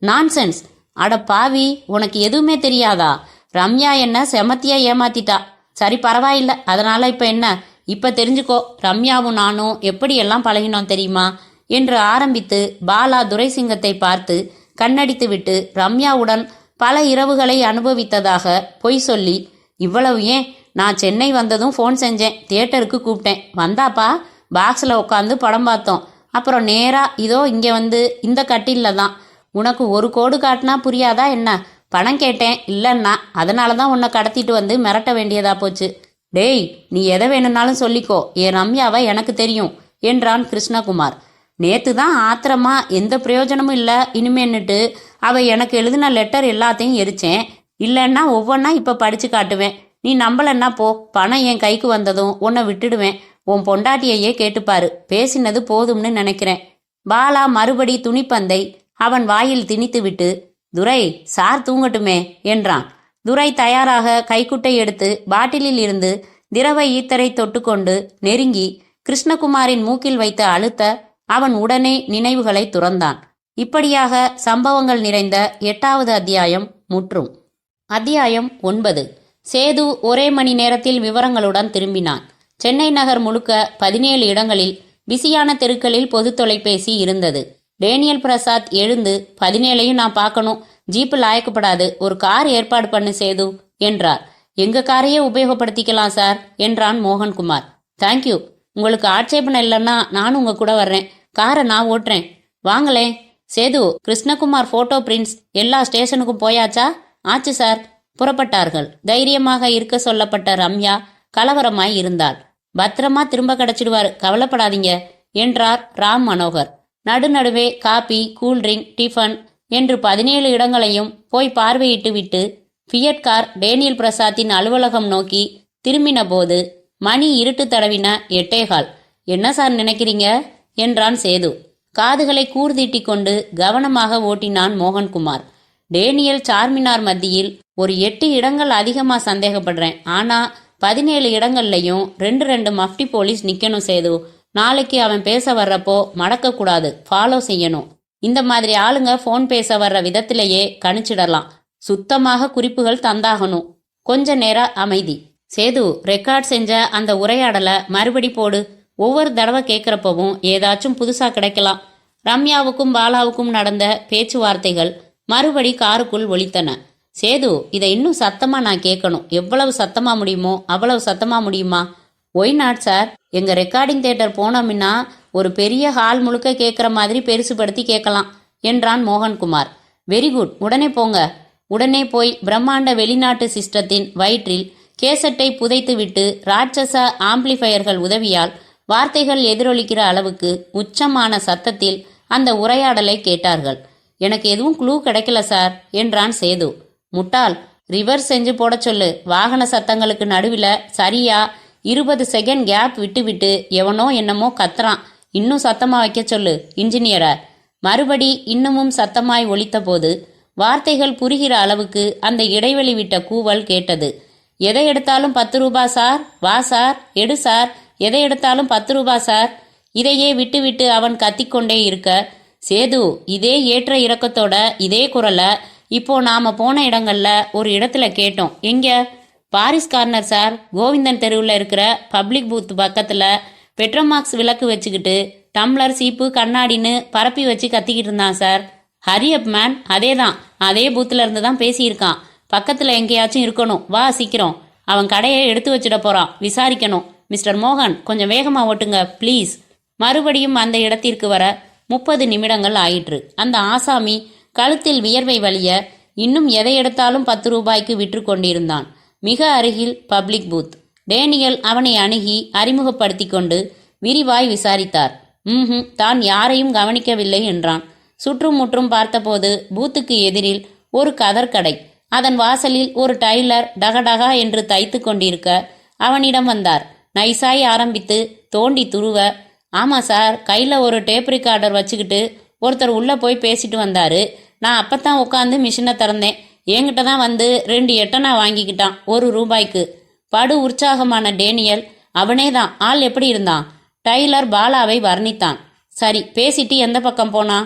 நான்சென்ஸ். அட பாவி, உனக்கு எதுவுமே தெரியாதா? ரம்யா என்ன செமத்தியா ஏமாத்திட்டா. சரி, பரவாயில்ல, அதனால இப்ப என்ன? இப்ப தெரிஞ்சுக்கோ, ரம்யாவும் நானும் எப்படியெல்லாம் பழகினோம் தெரியுமா என்று ஆரம்பித்து பாலா துரைசிங்கத்தை பார்த்து கண்ணடித்துவிட்டு ரம்யாவுடன் பல இரவுகளை அனுபவித்ததாக பொய் சொல்லி, இவ்வளவு ஏன், நான் சென்னை வந்ததும் ஃபோன் செஞ்சேன், தியேட்டருக்கு கூப்பிட்டேன், வந்தாப்பா, பாக்ஸில் உட்காந்து படம் பார்த்தோம், அப்புறம் நேராக இதோ இங்கே வந்து இந்த கட்டிலில் தான். உனக்கு ஒரு கோடு காட்டினா புரியாதா என்ன? பணம் கேட்டேன் இல்லைன்னா, அதனால தான் உன்னை கடத்திட்டு வந்து மிரட்ட வேண்டியதா போச்சு. டேய், நீ எதை வேணும்னாலும் சொல்லிக்கோ, என் ரம்யாவை எனக்கு தெரியும் என்றான் கிருஷ்ணகுமார். நேத்து தான் ஆத்திரமா எந்த பிரயோஜனமும் இல்லை இனிமேன்னுட்டு அவ எனக்கு எழுதின லெட்டர் எல்லாத்தையும் எரிச்சேன். இல்லைன்னா ஒவ்வொன்றா இப்போ படித்து காட்டுவேன். நீ நம்பலன்னா போ, பணம் என் கைக்கு வந்ததும் உன்னை விட்டுடுவேன். உன் பொண்டாட்டியையே கேட்டுப்பாரு, பேசினது போதும்னு நினைக்கிறேன். பாலா மறுபடி துணிப்பந்தை அவன் வாயில் திணித்துவிட்டு, துரை, சார் தூங்கட்டுமே என்றான். துரை தயாராக கைக்குட்டை எடுத்து பாட்டிலில் இருந்து திரவ ஈத்தரை தொட்டுக்கொண்டு நெருங்கி கிருஷ்ணகுமாரின் மூக்கில் வைத்த அழுத்த அவன் உடனே நினைவுகளை துறந்தான். இப்படியாக சம்பவங்கள் நிறைந்த 8வது அத்தியாயம் முற்றும். அத்தியாயம் 9. சேது ஒரே மணி நேரத்தில் விவரங்களுடன் திரும்பினான். சென்னை நகர் முழுக்க 17 இடங்களில் பிஸியான தெருக்களில் பொது தொலைபேசி இருந்தது. டேனியல் பிரசாத் எழுந்து, 17ஐயும் நான் பார்க்கணும், ஜீப்பு லாயக்கப்படாது, ஒரு கார் ஏற்பாடு பண்ணு சேது என்றார். எங்க காரையே உபயோகப்படுத்திக்கலாம் சார் என்றான் மோகன்குமார். தேங்க்யூ, உங்களுக்கு ஆட்சேபணம் இல்லைன்னா நானும் உங்க கூட வர்றேன், காரை நான் ஓட்டுறேன், வாங்களேன். சேது, கிருஷ்ணகுமார் போட்டோ பிரிண்ட்ஸ் எல்லா ஸ்டேஷனுக்கும் போயாச்சா? ஆச்சு சார். புறப்பட்டார்கள். தைரியமாக இருக்க சொல்லப்பட்ட ரம்யா கலவரமாய் இருந்தாள். பத்திரமா திரும்ப கிடைச்சிடுவாரு, கவலைப்படாதீங்க என்றார் ராம் மனோகர். நடுநடுவே காபி, கூல்ட்ரிங்க், டிஃபன் என்று 17 இடங்களையும் போய் பார்வையிட்டு விட்டு ஃபியட் கார் டேனியல் பிரசாத்தின் அலுவலகம் நோக்கி திரும்பின போது மணி இருட்டு தடவின 8:15. என்ன சார் நினைக்கிறீங்க என்றான் சேது. காதுகளை கூர்தீட்டி கொண்டு கவனமாக ஓட்டினான் மோகன்குமார். டேனியல் சார்மினார் மத்தியில் ஒரு 8 இடங்கள் அதிகமா சந்தேகப்படுறேன். ஆனா 17 இடங்கள்லையும் 2 மஃப்டி போலீஸ் நிக்கணும் சேது. நாளைக்கு அவன் பேச வர்றப்போ மடக்கக்கூடாது, ஃபாலோ செய்யணும். இந்த மாதிரி ஆளுங்க ஃபோன் பேச வர்ற விதத்திலேயே கணிச்சிடலாம். சுத்தமாக குறிப்புகள் தந்தாகணும். கொஞ்ச நேரம் அமைதி. சேது, ரெக்கார்ட் செஞ்ச அந்த உரையாடலை மறுபடி போடு. ஒவ்வொரு தடவை கேட்குறப்பவும் ஏதாச்சும் புதுசா கிடைக்கலாம். ரம்யாவுக்கும் பாலாவுக்கும் நடந்த பேச்சுவார்த்தைகள் மறுபடி காருக்குள் ஒலித்தன. சேது, இதை இன்னும் சத்தமா நான் கேட்கணும். எவ்வளவு சத்தமா முடியுமோ அவ்வளவு சத்தமா முடியுமா? ஒய் நாட் சார், எங்க ரெக்கார்டிங் தியேட்டர் போனோம்னா ஒரு பெரிய ஹால் முழுக்க கேட்குற மாதிரி பெருசுபடுத்தி கேட்கலாம் என்றான் மோகன்குமார். வெரி குட், உடனே போங்க. உடனே போய் பிரம்மாண்ட வெளிநாட்டு சிஸ்டத்தின் வயிற்றில் கேசட்டை புதைத்துவிட்டு ராட்சச ஆம்பிளிஃபயர்கள் உதவியால் வார்த்தைகள் எதிரொலிக்கிற அளவுக்கு உச்சமான சத்தத்தில் அந்த உரையாடலை கேட்டார்கள். எனக்கு எதுவும் க்ளூ கிடைக்கல சார் என்றான் சேது. முட்டாள், ரிவர்ஸ் செஞ்சு போட சொல்லு. வாகன சத்தங்களுக்கு நடுவில் சரியா 20 செகண்ட் கேப் விட்டு எவனோ என்னமோ கத்துறான். இன்னும் சத்தமா வைக்க சொல்லு இன்ஜினியரை. மறுபடி இன்னமும் சத்தமாய் ஒலித்த போது வார்த்தைகள் புரிகிற அளவுக்கு அந்த இடைவெளி விட்ட கூவல் கேட்டது. எதை எடுத்தாலும் 10 ரூபாய் சார். வா சார், எடு சார். எதை எடுத்தாலும் 10 ரூபாய் சார். இதையே விட்டு அவன் கத்திக்கொண்டே இருக்க, சேது இதே ஏற்ற இறக்கத்தோட இதே குரலை இப்போ நாம போன இடங்கள்ல ஒரு இடத்துல கேட்டோம். எங்க? Paris corner sir. கோவிந்தன் தெருவில் இருக்கிற பப்ளிக் பூத் பக்கத்துல பெட்ரோமாக்ஸ் விளக்கு வச்சுக்கிட்டு டம்ளர், சீப்பு, கண்ணாடின்னு பரப்பி வச்சு கத்திக்கிட்டு இருந்தான் சார். ஹரியப் மேன், அதே தான். அதே பூத்துல இருந்து தான் பேசியிருக்கான். பக்கத்துல எங்கேயாச்சும் இருக்கணும், வா சீக்கிரம். அவன் கடையை எடுத்து வச்சிட போறான், விசாரிக்கணும். மிஸ்டர் மோகன், கொஞ்சம் வேகமா ஓட்டுங்க ப்ளீஸ். மறுபடியும் அந்த இடத்திற்கு வர 30 நிமிடங்கள் ஆயிற்று. அந்த ஆசாமி கழுத்தில் வியர்வை வலிய இன்னும் எதை எடுத்தாலும் 10 ரூபாய்க்கு விற்று கொண்டிருந்தான். மிக அருகில் பப்ளிக் பூத். டேனியல் அவனை அணுகி அறிமுகப்படுத்தி கொண்டு விரிவாய் விசாரித்தார். தான் யாரையும் கவனிக்கவில்லை என்றான். சுற்றும் முற்றும் பார்த்தபோது பூத்துக்கு எதிரில் ஒரு கதர்கடை. அதன் வாசலில் ஒரு டைலர் டகடகா என்று தைத்து கொண்டிருக்க அவனிடம் வந்தார். நைசாய் ஆரம்பித்து தோண்டி துருவ, ஆமா சார், கையில் ஒரு டேப் ரிகார்டர் வச்சுக்கிட்டு ஒருத்தர் உள்ளே போய் பேசிட்டு வந்தாரு. நான் அப்பத்தான் உட்காந்து மிஷினை திறந்தேன். என்கிட்ட தான் வந்து 2 எட்டனா வாங்கிக்கிட்டான் 1 ரூபாய்க்கு. படு உற்சாகமான டேனியல், அவனே தான். ஆள் எப்படி இருந்தான்? டைலர் பாலாவை வர்ணித்தான். சரி, பேசிட்டு எந்த பக்கம் போனா?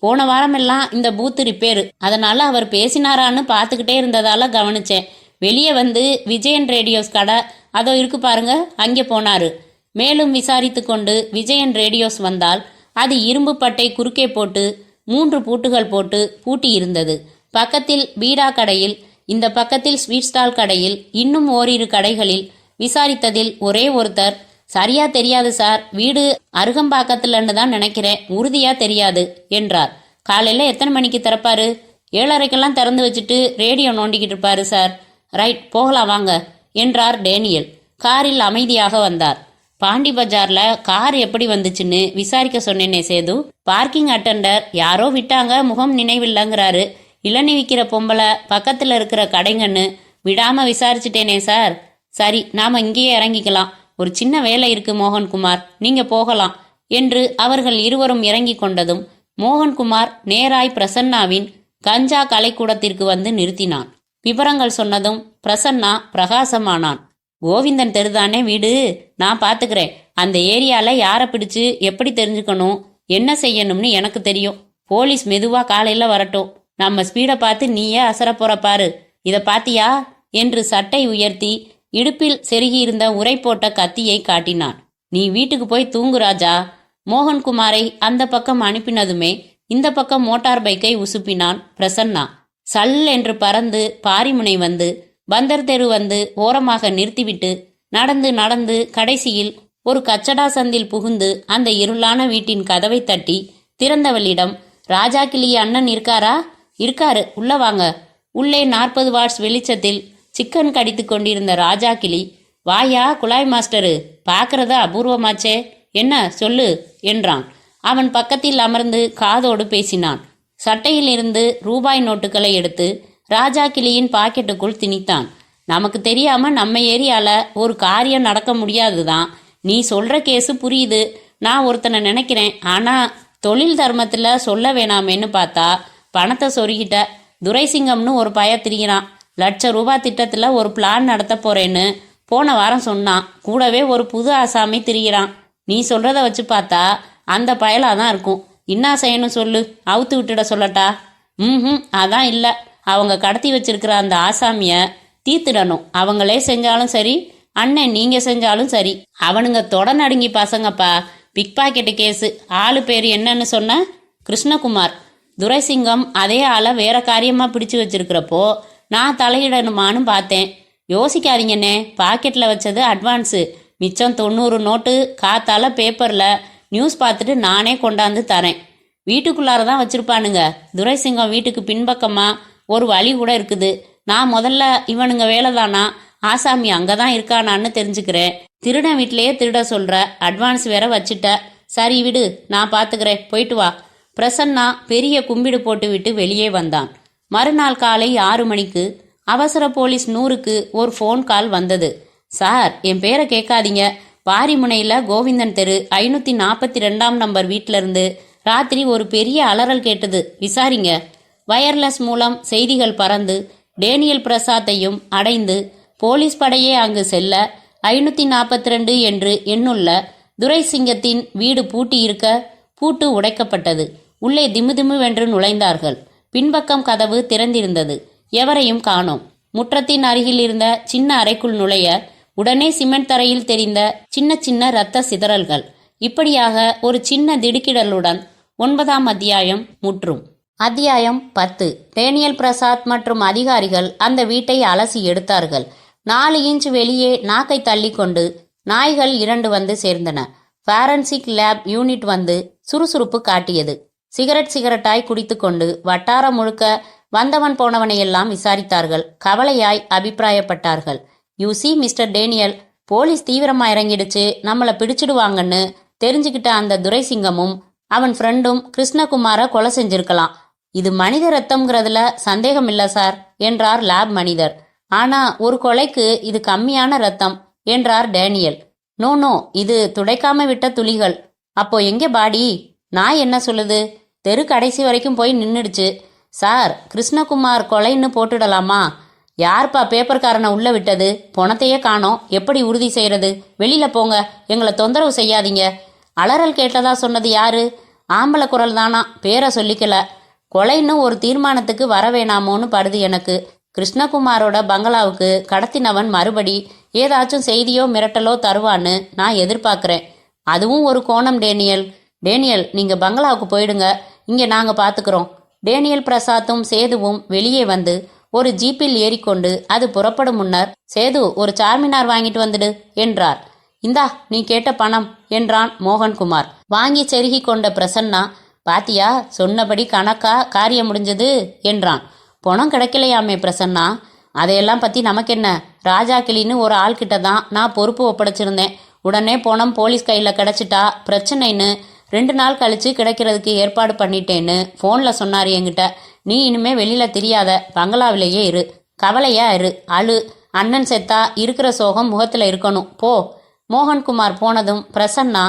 போன வாரமெல்லாம் இந்த பூத்து ரிப்பேரு, அதனால அவர் பேசினாரான்னு பார்த்துக்கிட்டே இருந்ததால கவனிச்சேன். வெளியே வந்து விஜயன் ரேடியோஸ் கடை அதோ இருக்கு பாருங்க, அங்கே போனாரு. மேலும் விசாரித்து கொண்டு விஜயன் ரேடியோஸ் வந்தால் அது இரும்பு பட்டை குறுக்கே போட்டு 3 பூட்டுகள் போட்டு பூட்டி இருந்தது. பக்கத்தில் பீடா கடையில், இந்த பக்கத்தில் ஸ்வீட் ஸ்டால் கடையில், இன்னும் ஓரிரு கடைகளில் விசாரித்ததில் ஒரே ஒருத்தர், சரியா தெரியாது சார், வீடு அருகம்பாக்கத்துலன்னு தான் நினைக்கிறேன், உறுதியா தெரியாது என்றார். காலையில் எத்தனை மணிக்கு திறப்பாரு? 7:30க்கெல்லாம் திறந்து வச்சுட்டு ரேடியோ நோண்டிக்கிட்டு இருப்பாரு சார். ரைட், போகலாம் வாங்க என்றார் டேனியல். காரில் அமைதியாக வந்தார். பாண்டி பஜார்ல கார் எப்படி வந்துச்சுன்னு விசாரிக்க சொன்னேனே சேது. பார்க்கிங் அட்டெண்டர் யாரோ விட்டாங்க, முகம் நினைவில்லைங்கிறாரு. இளநீ விற்கிற பொம்பளை பக்கத்தில் இருக்கிற கடைங்கன்னு விடாம விசாரிச்சுட்டேனே சார். சரி, நாம இங்கேயே இறங்கிக்கலாம். ஒரு சின்ன வேலை இருக்கு மோகன்குமார், நீங்க போகலாம் என்று அவர்கள் இருவரும் இறங்கி கொண்டதும் மோகன்குமார் நேராய் பிரசன்னாவின் கஞ்சா கலைக்கூடத்திற்கு வந்து நிறுத்தினான். விவரங்கள் சொன்னதும் பிரசன்னா பிரகாசமானான். கோவிந்தன் தெருதானே வீடு, நான் பாத்துக்கிறேன். அந்த ஏரியால யாரை பிடிச்சு எப்படி தெரிஞ்சுக்கணும், என்ன செய்யணும்னு எனக்கு தெரியும். போலீஸ் மெதுவா காலையில வரட்டும். நம்ம ஸ்பீடை பார்த்து நீயே அசர போற பாரு. இத பாத்தியா என்று சட்டை உயர்த்தி இடுப்பில் செருகியிருந்த உரை போட்ட கத்தியை காட்டினான். நீ வீட்டுக்கு போய் தூங்கு ராஜா. மோகன்குமாரை அந்த பக்கம் அனுப்பினதுமே இந்த பக்கம் மோட்டார் பைக்கை உசுப்பினான் பிரசன்னா. சல் என்று பறந்து பாரிமுனை வந்து பந்தர் தெரு வந்து ஓரமாக நிறுத்திவிட்டு நடந்து நடந்து கடைசியில் ஒரு கச்சடா சந்தில் புகுந்து அந்த இருளான வீட்டின் கதவை தட்டி திறந்தவளிடம், ராஜா கிளி அண்ணன் இருக்காரா? இருக்காரு, உள்ள வாங்க. உள்ளே 40 வாட்ஸ் வெளிச்சத்தில் சிக்கன் கடித்து கொண்டிருந்த ராஜா கிளி, வாயா குழாய் மாஸ்டரு, பார்க்கறத அபூர்வமாச்சே, என்ன சொல்லு என்றான். அவன் பக்கத்தில் அமர்ந்து காதோடு பேசினான். சட்டையில் இருந்து ரூபாய் நோட்டுகளை எடுத்து ராஜா கிளியின் பாக்கெட்டுக்குள் திணித்தான். நமக்கு தெரியாம நம்ம ஏரியால ஒரு காரியம் நடக்க முடியாதுதான். நீ சொல்ற கேஸு புரியுது, நான் ஒருத்தனை நினைக்கிறேன். ஆனா தொழில் தர்மத்துல சொல்ல வேணாமேன்னு பார்த்தா பணத்தை சொருகிட்ட. துரைசிங்கம்னு ஒரு பய திரிகிறான். ₹1,00,000 திட்டத்துல ஒரு பிளான் நடத்த போறேன்னு போன வாரம் சொன்னான். கூடவே ஒரு புது ஆசாமி திரிகிறான். நீ சொல்றத வச்சு பார்த்தா அந்த பயலாதான் இருக்கும். என்ன செய்யணும் சொல்லு, அவுத்து விட்டுட சொல்லட்டா? அதான் இல்லை, அவங்க கடத்தி வச்சிருக்கிற அந்த ஆசாமிய தீர்த்திடணும். அவங்களே செஞ்சாலும் சரி, அண்ணன் நீங்க செஞ்சாலும் சரி. அவனுங்க தொட நடுங்கி பசங்கப்பா. Big packet case. ஆளு பேர் என்னன்னு சொன்ன? கிருஷ்ணகுமார். துரைசிங்கம் அதே ஆளை வேற காரியமா பிடிச்சு வச்சிருக்கிறப்போ நான் தலையிடணுமான்னு பார்த்தேன். யோசிக்காதீங்கண்ணே, பாக்கெட்டில் வச்சது அட்வான்ஸு, மிச்சம் 90 நோட்டு காத்தால பேப்பரில் நியூஸ் பார்த்துட்டு நானே கொண்டாந்து தரேன். வீட்டுக்குள்ளார தான் வச்சிருப்பானுங்க. துரைசிங்கம் வீட்டுக்கு பின்பக்கமா ஒரு வழி கூட இருக்குது. நான் முதல்ல இவனுங்க வேலைதானா, ஆசாமி அங்கதான் இருக்கானான்னு தெரிஞ்சுக்கிறேன். திருடன் வீட்டிலேயே திருட சொல்ற, அட்வான்ஸ் வேற வச்சுட்ட. சரி விடு, நான் பாத்துக்கிறேன், போயிட்டு வா. பிரசன்னா பெரிய கும்பிடு போட்டு விட்டு வெளியே வந்தான். மறுநாள் காலை 6 மணிக்கு அவசர போலீஸ் 100க்கு ஒரு ஃபோன் கால் வந்தது. சார், என் பேரை கேட்காதீங்க. பாரிமுனையில் கோவிந்தன் தெரு 542ஆம் நம்பர் வீட்டில இருந்து ராத்திரி ஒரு பெரிய அலறல் கேட்டது, விசாரிங்க. வயர்லெஸ் மூலம் செய்திகள் பறந்து டேனியல் பிரசாத்தையும் அடைந்து போலீஸ் படையே அங்கு செல்ல 542 என்று எண்ணுள்ள துரைசிங்கத்தின் வீடு பூட்டி இருக்க பூட்டு உடைக்கப்பட்டது. உள்ளே திமுதிமுவென்று நுழைந்தார்கள். பின்பக்கம் கதவு திறந்திருந்தது. எவரையும் காணோம். முற்றத்தின் அருகில் இருந்த சின்ன அறைக்குள் நுழைய உடனே சிமெண்ட் தரையில் தெரிந்த சின்ன சின்ன இரத்த சிதறல்கள். இப்படியாக ஒரு சின்ன திடுக்கிடலுடன் 9ஆம் அத்தியாயம் முற்றும். அத்தியாயம் 10. டேனியல் பிரசாத் மற்றும் அதிகாரிகள் அந்த வீட்டை அலசி எடுத்தார்கள். 4 இன்ச் வெளியே நாக்கை தள்ளிக்கொண்டு நாய்கள் 2 வந்து சேர்ந்தன. ஃபாரன்சிக் லேப் யூனிட் வந்து சுறுசுறுப்பு காட்டியது. சிகரெட்டாய் குடித்து கொண்டு வட்டாரம் முழுக்க வந்தவன் போனவனையெல்லாம் விசாரித்தார்கள். கவலையாய் அபிப்பிராயப்பட்டார்கள். யூசி மிஸ்டர் டேனியல், போலீஸ் தீவிரமா இறங்கிடுச்சு, நம்மளை பிடிச்சிடுவாங்கன்னு தெரிஞ்சுக்கிட்ட அந்த துரைசிங்கமும் அவன் ஃப்ரெண்டும் கிருஷ்ணகுமார கொலை செஞ்சிருக்கலாம். இது மனித ரத்தம்ங்கிறதுல சந்தேகம் இல்லை சார் என்றார் லேப் மனிதர். ஆனா ஒரு கொலைக்கு இது கம்மியான ரத்தம் என்றார் டேனியல். நோ, இது துடைக்காம விட்ட துளிகள். அப்போ எங்கே பாடி? நான் என்ன சொல்லுது? தெரு கடைசி வரைக்கும் போய் நின்றுடுச்சு. சார், கிருஷ்ணகுமார் கொலைன்னு போட்டுடலாமா? யார்ப்பா பேப்பர்காரனை உள்ள விட்டது? பணத்தையே காணோம், எப்படி உறுதி செய்யறது? வெளியில போங்க, எங்களை தொந்தரவு செய்யாதீங்க. அலறல் கேட்டதா சொன்னது யாரு? ஆம்பளை குரல் தானா, பேரை சொல்லிக்கல. கொலைன்னு ஒரு தீர்மானத்துக்கு வர வேணாமோன்னு படுது எனக்கு. கிருஷ்ணகுமாரோட பங்களாவுக்கு கடத்தினவன் மறுபடி ஏதாச்சும் செய்தியோ மிரட்டலோ தருவான்னு நான் எதிர்பார்க்கிறேன். அதுவும் ஒரு கோணம் டேனியல். நீங்க பங்களாவுக்கு போயிடுங்க. இங்கே நாங்கள் பார்த்துக்கிறோம். டேனியல் பிரசாத்தும் சேதுவும் வெளியே வந்து ஒரு ஜீப்பில் ஏறிக்கொண்டு அது புறப்படும் முன்னர், சேது ஒரு சார்மினார் வாங்கிட்டு வந்துடு என்றார். இந்தா நீ கேட்ட பணம் என்றான் மோகன்குமார். வாங்கி செருகி கொண்ட பிரசன்னா, பாத்தியா சொன்னபடி கணக்கா காரியம் முடிஞ்சது என்றான். பணம் கிடைக்கலையாமே பிரசன்னா. அதையெல்லாம் பற்றி நமக்கென்ன, ராஜா கிளின்னு ஒரு ஆள்கிட்ட தான் நான் பொறுப்பு ஒப்படைச்சிருந்தேன். உடனே பணம் போலீஸ் கையில் கிடச்சிட்டா பிரச்சனைன்னு 2 நாள் கழித்து கிடைக்கிறதுக்கு ஏற்பாடு பண்ணிட்டேன்னு ஃபோனில் சொன்னார் என்கிட்ட. நீ இனிமே வெளியில் தெரியாத, பங்களாவிலேயே இரு, கவலையா இரு, அழு, அண்ணன் செத்தா இருக்கிற சோகம் முகத்தில் இருக்கணும், போ. மோகன்குமார் போனதும் பிரசன்னா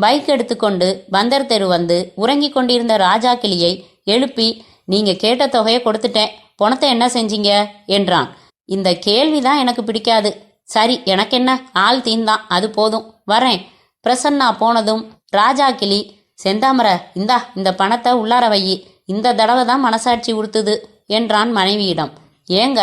பைக் எடுத்துக்கொண்டு பந்தர் தெரு வந்து உறங்கி கொண்டிருந்த ராஜா கிளியை எழுப்பி, நீங்கள் கேட்ட தொகையை கொடுத்துட்டேன், பணத்தை என்ன செஞ்சீங்க என்றான். இந்த கேள்விதான் எனக்கு பிடிக்காது. சரி, எனக்கென்ன, ஆள் தீந்தான், அது போதும், வரேன். பிரசன்னா போனதும் ராஜா கிளி, செந்தாமரை இந்தா இந்த பணத்தை உள்ளார வை, இந்த தடவை தான் மனசாட்சி உறுத்துது என்றான் மனைவியிடம். ஏங்க,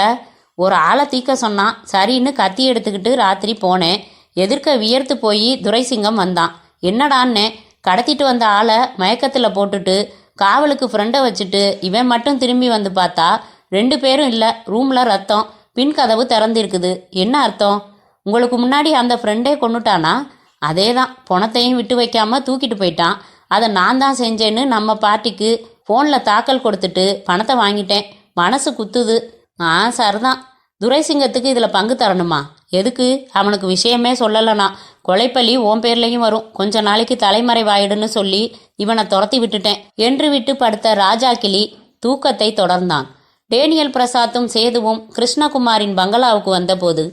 ஒரு ஆளை தீக்க சொன்னான், சரின்னு கத்தி எடுத்துக்கிட்டு ராத்திரி போனேன். எதிர்க்க வியர்த்து போய் துரைசிங்கம் வந்தான். என்னடான்னே, கடத்திட்டு வந்த ஆளை மயக்கத்தில் போட்டுட்டு காவலுக்கு ஃப்ரெண்டை வச்சுட்டு இவன் மட்டும் திரும்பி வந்து பார்த்தா 2 பேரும் இல்லை, ரூமில் ரத்தம், பின் கதவு திறந்திருக்குது. என்ன அர்த்தம்? உங்களுக்கு முன்னாடி அந்த ஃப்ரெண்டே கொண்டுட்டானா? அதே தான், பணத்தையும் விட்டு வைக்காம தூக்கிட்டு போயிட்டான். அதை நான் தான் செஞ்சேன்னு நம்ம பார்ட்டிக்கு ஃபோனில் தாக்கல் கொடுத்துட்டு பணத்தை வாங்கிட்டேன். மனசு குத்துது. சரிதான், துரைசிங்கத்துக்கு இதில் பங்கு தரணுமா? எதுக்கு? அவனுக்கு விஷயமே சொல்லலைனா கொலைப்பள்ளி ஓம் பேர்லையும் வரும். கொஞ்ச நாளைக்கு தலைமறைவாயிடுன்னு சொல்லி இவனை துரத்தி விட்டுட்டேன் என்று விட்டு படுத்த ராஜா கிளி தூக்கத்தை தொடர்ந்தான். டேனியல் பிரசாத்தும் சேதுவும் கிருஷ்ணகுமாரின் பங்களாவுக்கு வந்தபோது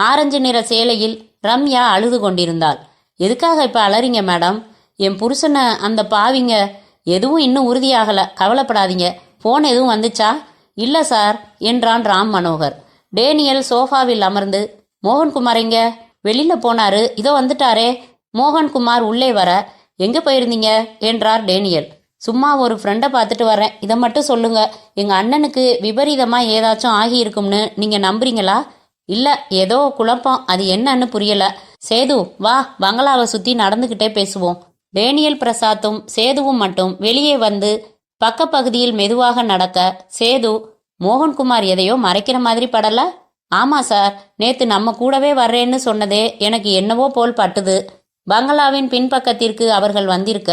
ஆரஞ்சு நிற சேலையில் ரம்யா அழுது கொண்டிருந்தாள். எதுக்காக இப்போ அலறிங்க மேடம்? என் புருஷனை அந்த பாவிங்க. எதுவும் இன்னும் உறுதியாகலை, கவலைப்படாதீங்க. ஃபோன் எதுவும் வந்துச்சா? இல்லை சார் என்றான் ராம் மனோகர். டேனியல் சோஃபாவில் அமர்ந்து, மோகன்குமார் எங்க? வெளியில் போனாரு, இதோ வந்துட்டாரே. மோகன்குமார் உள்ளே வர, எங்கே போயிருந்தீங்க என்றார் டேனியல். சும்மா ஒரு ஃப்ரெண்டை பார்த்துட்டு வரேன், இதை மட்டும் சொல்லுங்க. எங்கள் அண்ணனுக்கு விபரீதமாக ஏதாச்சும் ஆகியிருக்கும்னு நீங்கள் நம்புறீங்களா? இல்லை, ஏதோ குழப்பம், அது என்னன்னு புரியல. சேது வா, பங்களாவை சுற்றி நடந்துக்கிட்டே பேசுவோம். டேனியல் பிரசாத்தும் சேதுவும் மட்டும் வெளியே வந்து பக்கப்பகுதியில் மெதுவாக நடக்க, சேது, மோகன்குமார் எதையோ மறைக்கிற மாதிரி படல? ஆமா சார், நேத்து நம்ம கூடவே வர்றேன்னு சொன்னதே எனக்கு என்னவோ போல் பட்டுது. பங்களாவின் பின்பக்கத்திற்கு அவர்கள் வந்திருக்க,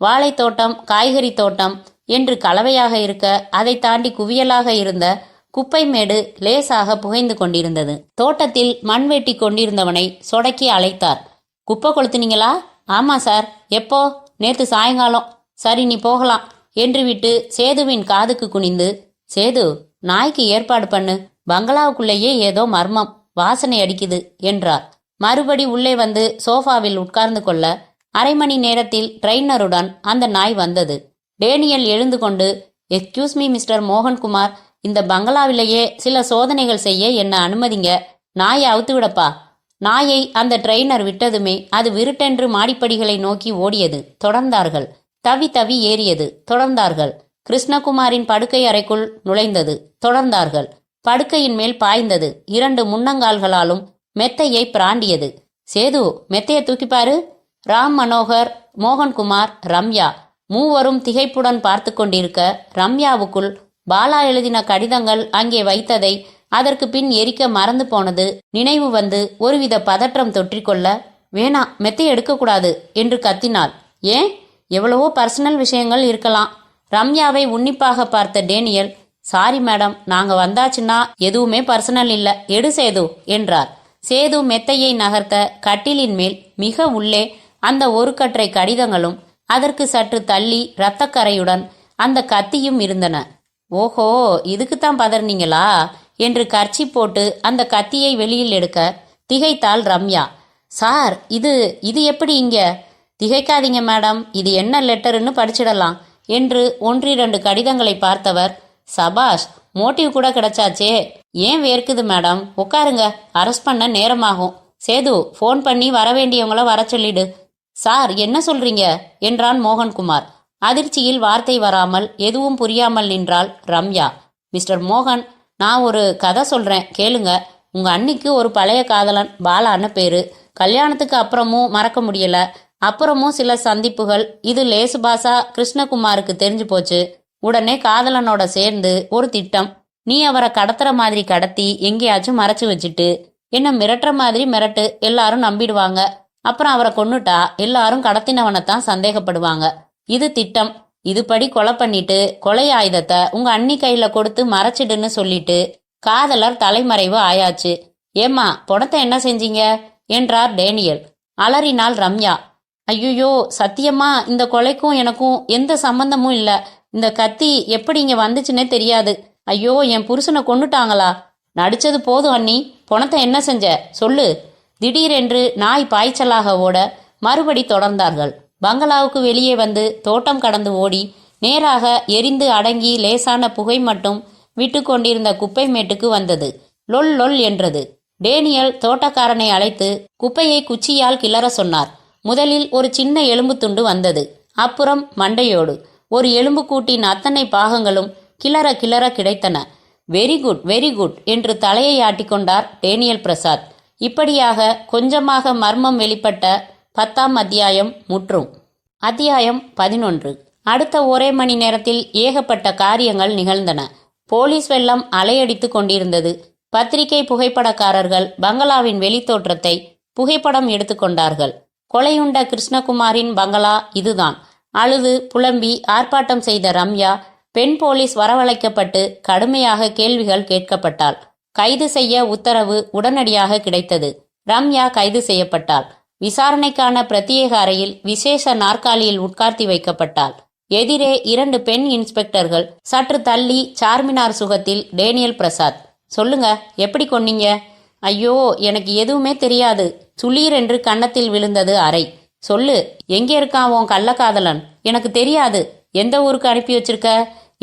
வாழைத்தோட்டம், காய்கறி தோட்டம் என்று கலவையாக இருக்க, அதை தாண்டி குவியலாக இருந்த குப்பை மேடு லேசாக புகைந்து கொண்டிருந்தது. தோட்டத்தில் மண் வெட்டி கொண்டிருந்தவனை சொடக்கி அழைத்தார். குப்பை கொளுத்துனீங்களா? ஆமா சார். எப்போ? நேத்து சாயங்காலம். சரி, நீ போகலாம் என்று விட்டு சேதுவின் காதுக்கு குனிந்து, சேது, நாய்க்கு ஏற்பாடு பண்ணு, பங்களாவுக்குள்ளேயே ஏதோ மர்மம், வாசனை அடிக்குது என்றார். மறுபடி உள்ளே வந்து சோஃபாவில் உட்கார்ந்து கொள்ள, அரை மணி நேரத்தில் ட்ரெயினருடன் அந்த நாய் வந்தது. டேனியல் எழுந்து கொண்டு, எக்ஸ்கியூஸ் மீ மிஸ்டர் மோகன்குமார், இந்த பங்களாவிலேயே சில சோதனைகள் செய்ய என்ன அனுமதிங்க, நாயை அவுத்து விடப்பா. நாயை அந்த ட்ரெயினர் விட்டதுமே அது விருட்டென்று மாடிப்படிகளை நோக்கி ஓடியது. தொடர்ந்தார்கள். தவி தவி ஏறியது. தொடர்ந்தார்கள். கிருஷ்ணகுமாரின் படுக்கை அறைக்குள் நுழைந்தது. தொடர்ந்தார்கள். படுக்கையின் மேல் பாய்ந்தது. 2 முன்னங்கால்களாலும் மெத்தையை பிராண்டியது. சேது, மெத்தையை தூக்கிப்பாரு. ராம் மனோகர், மோகன்குமார், ரம்யா மூவரும் திகைப்புடன் பார்த்து கொண்டிருக்க, ரம்யாவுக்குள் பாலா எழுதின கடிதங்கள் அங்கே வைத்ததை அதற்கு பின் எரிக்க மறந்து போனது நினைவு வந்து ஒருவித பதற்றம் தொற்றிக்கொள்ள, வேணா, மெத்தை எடுக்கக்கூடாது என்று கத்தினாள். ஏன்? எவ்வளவோ பர்சனல் விஷயங்கள் இருக்கலாம். ரம்யாவை உன்னிப்பாக பார்த்த டேனியல், சாரி மேடம், நாங்க வந்தாச்சுன்னா எதுவுமே பர்சனல் இல்ல, எடு சேது என்றார். சேது மெத்தையை நகர்த்த கட்டிலின் மேல் மிக உள்ளே அந்த ஒரு கற்றை கடிதங்களும் அதற்கு சற்று தள்ளி இரத்தக்கரையுடன் அந்த கத்தியும் இருந்தன. ஓஹோ, இதுக்குத்தான் பதறினீங்களா என்று கர்ச்சி போட்டு அந்த கத்தியை வெளியில் எடுக்க திகைத்தாள் ரம்யா. சார், இது எப்படி இங்க? திகைக்காதீங்க மேடம், இது என்ன லெட்டருன்னு படிச்சிடலாம் என்று 1-2 கடிதங்களை பார்த்தவர், சபாஷ், மோட்டிவ் கூட கிடைச்சாச்சே. ஏன் வேர்க்குது மேடம்? உட்காருங்க, அரெஸ்ட் பண்ண நேரமாகும். சேது, ஃபோன் பண்ணி வரவேண்டியவங்கள வர சொல்லிடு. சார், என்ன சொல்றீங்க என்றான் மோகன்குமார். அதிர்ச்சியில் வார்த்தை வராமல் எதுவும் புரியாமல் நின்றாள் ரம்யா. மிஸ்டர் மோகன், நான் ஒரு கதை சொல்றேன், கேளுங்க. உங்க அண்ணிக்கு ஒரு பழைய காதலன், பாலான்னு பேரு. கல்யாணத்துக்கு அப்புறமும் மறக்க முடியல. அப்புறமும் சில சந்திப்புகள். இது லேசு பாசா கிருஷ்ணகுமாருக்கு தெரிஞ்சு போச்சு. உடனே காதலனோட சேர்ந்து ஒரு திட்டம். நீ அவரை கடத்துற மாதிரி கடத்தி எங்கேயாச்சும் மறைச்சு வச்சுட்டு என்ன மிரட்டுற மாதிரி மிரட்டு, எல்லாரும் நம்பிடுவாங்க. அப்புறம் அவரை கொன்னுட்டா எல்லாரும் கடத்தினவனைத்தான் சந்தேகப்படுவாங்க. இது திட்டம். இதுபடி கொலை பண்ணிட்டு கொலை ஆயுதத்தை உங்க அண்ணி கையில கொடுத்து மறைச்சிடுன்னு சொல்லிட்டு காதலர் தலைமறைவு ஆயாச்சு. ஏம்மா பணத்தை என்ன செஞ்சீங்க என்றார் டேனியல். அலறினாள் ரம்யா. ஐயோ, சத்தியமா இந்த கொலைக்கும் எனக்கும் எந்த சம்பந்தமும் இல்ல. இந்த கத்தி எப்படி இங்க வந்துச்சுன்னே தெரியாது. ஐயோ, என் புருஷனை கொன்னுட்டாங்களா? நடிச்சது போதும் அண்ணி, பணத்தை என்ன செஞ்ச சொல்லு. திடீரென்று நாய் பாய்ச்சலாக ஓட மறுபடி தொடர்ந்தார்கள். பங்களாவுக்கு வெளியே வந்து தோட்டம் கடந்து ஓடி நேராக எரிந்து அடங்கி லேசான புகை மட்டும் விட்டு கொண்டிருந்த குப்பை மேட்டுக்கு வந்தது. லொல் லொல் என்றது. டேனியல் தோட்டக்காரனை அழைத்து குப்பையை குச்சியால் கிளற சொன்னார். முதலில் ஒரு சின்ன எலும்பு துண்டு வந்தது. அப்புறம் மண்டையோடு ஒரு எலும்பு கூட்டின் அத்தனை பாகங்களும் கிளற கிளற கிடைத்தன. வெரி குட் வெரி குட் என்று தலையை ஆட்டிக்கொண்டார் டேனியல் பிரசாத். இப்படியாக கொஞ்சமாக மர்மம் வெளிப்பட்ட 10ஆம் அத்தியாயம் முற்றும். அத்தியாயம் 11. அடுத்த ஒரே மணி நேரத்தில் ஏகப்பட்ட காரியங்கள் நிகழ்ந்தன. போலீஸ் வெள்ளம் அலையடித்து கொண்டிருந்தது. பத்திரிகை புகைப்படக்காரர்கள் பங்களாவின் வெளித்தோற்றத்தை புகைப்படம் எடுத்துக்கொண்டார்கள். கொலையுண்ட கிருஷ்ணகுமாரின் பங்களா இதுதான். அழுது புலம்பி ஆர்ப்பாட்டம் செய்த ரம்யா பெண் போலீஸ் வரவழைக்கப்பட்டு கடுமையாக கேள்விகள் கேட்கப்பட்டாள். கைது செய்ய உத்தரவு உடனடியாக கிடைத்தது. ரம்யா கைது செய்யப்பட்டாள். விசாரணைக்கான பிரத்யேக அறையில் விசேஷ நாற்காலியில் உட்கார்த்தி வைக்கப்பட்டாள். எதிரே 2 பெண் இன்ஸ்பெக்டர்கள். சற்று தள்ளி சார்மினார் சுகத்தில் டேனியல் பிரசாத். சொல்லுங்க, எப்படி கொன்னீங்க? ஐயோ, எனக்கு எதுவுமே தெரியாது. சுளீர் என்று கன்னத்தில் விழுந்தது அறை. சொல்லு, எங்கே இருக்கான் உன் கள்ளக்காதலன்? எனக்கு தெரியாது. எந்த ஊருக்கு அனுப்பி வச்சிருக்க?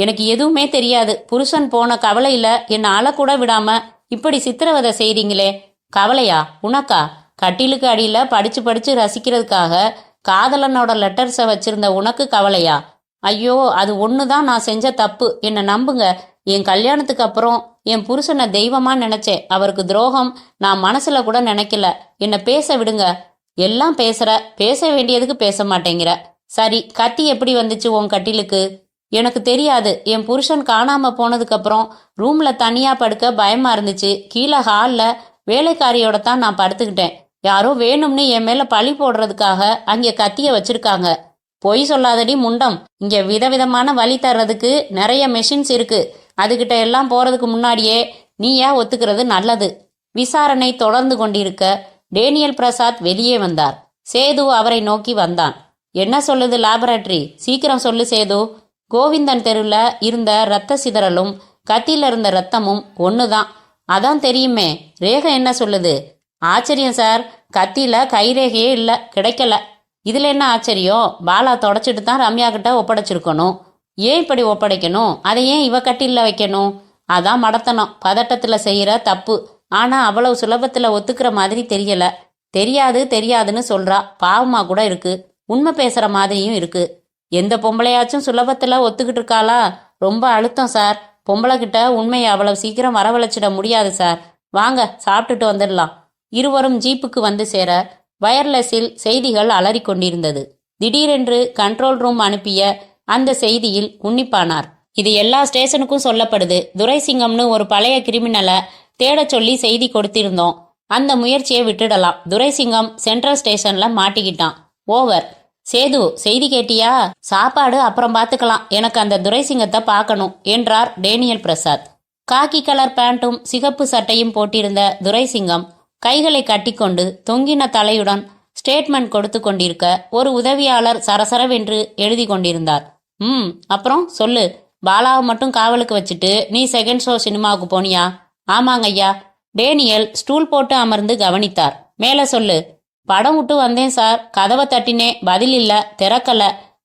எனக்கு எதுவுமே தெரியாது. புருஷன் போன கவலையில என்னை அழக்கூட விடாம இப்படி சித்திரவதை செய்றீங்களே. கவலையா உனக்கா? கட்டிலுக்கு அடியில படிச்சு படிச்சு ரசிக்கிறதுக்காக காதலனோட லெட்டர்ஸை வச்சிருந்த உனக்கு கவலையா? ஐயோ, அது ஒண்ணுதான் நான் செஞ்ச தப்பு. என்னை நம்புங்க. என் கல்யாணத்துக்கு அப்புறம் என் புருஷனை தெய்வமா நினைச்சேன். அவருக்கு துரோகம் நான் மனசுல கூட நினைக்கல. என்னை பேச விடுங்க. எல்லாம் பேசுற, பேச வேண்டியதுக்கு பேச மாட்டேங்கிற. சரி, கத்தி எப்படி வந்துச்சு உன் கட்டிலுக்கு? எனக்கு தெரியாது. என் புருஷன் காணாம போனதுக்கு அப்புறம் ரூம்ல தனியா படுக்க பயமா இருந்துச்சு. கீழே ஹால்ல வேலைக்காரியோட தான் நான் படுத்துக்கிட்டேன். யாரோ வேணும்னு என் மேல பழி போடுறதுக்காக அங்கே கத்திய வச்சிருக்காங்க. பொய் சொல்லாதடி முண்டம். இங்க விதவிதமான வழி தர்றதுக்கு நிறைய மெஷின்ஸ் இருக்கு. அதுகிட்ட எல்லாம் போறதுக்கு முன்னாடியே நீயா ஒத்துக்கிறது நல்லது. விசாரணை தொடர்ந்து கொண்டிருக்க டேனியல் பிரசாத் வெளியே வந்தார். சேது அவரை நோக்கி வந்தான். என்ன சொல்லுது லேபரட்டரி? சீக்கிரம் சொல்லு சேது. கோவிந்தன் தெருவில் இருந்த இரத்த சிதறலும் கத்தியில இருந்த ரத்தமும் ஒண்ணுதான். அதான் தெரியுமே. ரேகை என்ன சொல்லுது? ஆச்சரியம் சார், கத்தியில கைரேகையே இல்லை, கிடைக்கல. இதுல என்ன ஆச்சரியம்? பாலா தொடச்சிட்டு தான் ரம்யா கிட்ட ஒப்படைச்சிருக்கணும். ஏன் இப்படி ஒப்படைக்கணும்? அதை ஏன் இவ கட்டில வைக்கணும்? அதான் மடத்தனம், பதட்டத்துல செய்யற தப்பு. ஆனா அவ்வளவு சுலபத்துல ஒத்துக்கிற மாதிரி தெரியல. தெரியாது தெரியாதுன்னு சொல்றா. பாவமா கூட இருக்கு. உண்மை பேசுற மாதிரியும் இருக்கு. எந்த பொம்பளையாச்சும் சுலபத்துல ஒத்துக்கிட்டு இருக்காளா? ரொம்ப அழுத்தம் சார். பொம்பளை கிட்ட உண்மையை அவ்வளவு சீக்கிரம் வரவழைச்சிட முடியாது சார். வாங்க, சாப்பிட்டுட்டு வந்துடலாம். இருவரும் ஜீப்புக்கு வந்து சேர வயர்லெஸில் செய்திகள் அலறி கொண்டிருந்தது. திடீரென்று கண்ட்ரோல் ரூம் அனுப்பிய அந்த செய்தியில் உன்னிப்பானார். இது எல்லா ஸ்டேஷனுக்கும் சொல்லப்படுது. துரைசிங்கம்னு ஒரு பழைய கிரிமினலை தேடச் சொல்லி செய்தி கொடுத்திருந்தோம். அந்த முயற்சியை விட்டுடலாம். துரைசிங்கம் சென்ட்ரல் ஸ்டேஷன்ல மாட்டிக்கிட்டான். ஓவர். சேது, செய்தி கேட்டியா? சாப்பாடு அப்புறம் பார்த்துக்கலாம். எனக்கு அந்த துரைசிங்கத்தை பார்க்கணும் என்றார் டேனியல் பிரசாத். காக்கி கலர் பேண்ட்டும் சிகப்பு சட்டையும் போட்டிருந்த துரைசிங்கம் கைகளை கட்டிக்கொண்டு தொங்கின தலையுடன் ஸ்டேட்மெண்ட் கொடுத்து கொண்டிருக்க ஒரு உதவியாளர் சரசரவென்று எழுதி கொண்டிருந்தார். அப்புறம் சொல்லு. பாலாவை மட்டும் காவலுக்கு வச்சுட்டு நீ செகண்ட் ஷோ சினிமாவுக்கு போனியா? ஆமாங்க ஐயா. டேனியல் ஸ்டூல் போட்டு அமர்ந்து கவனித்தார். மேல சொல்லு. படம் விட்டு வந்தேன் சார். கதவை தட்டினே, பதில் இல்ல, திறக்கல.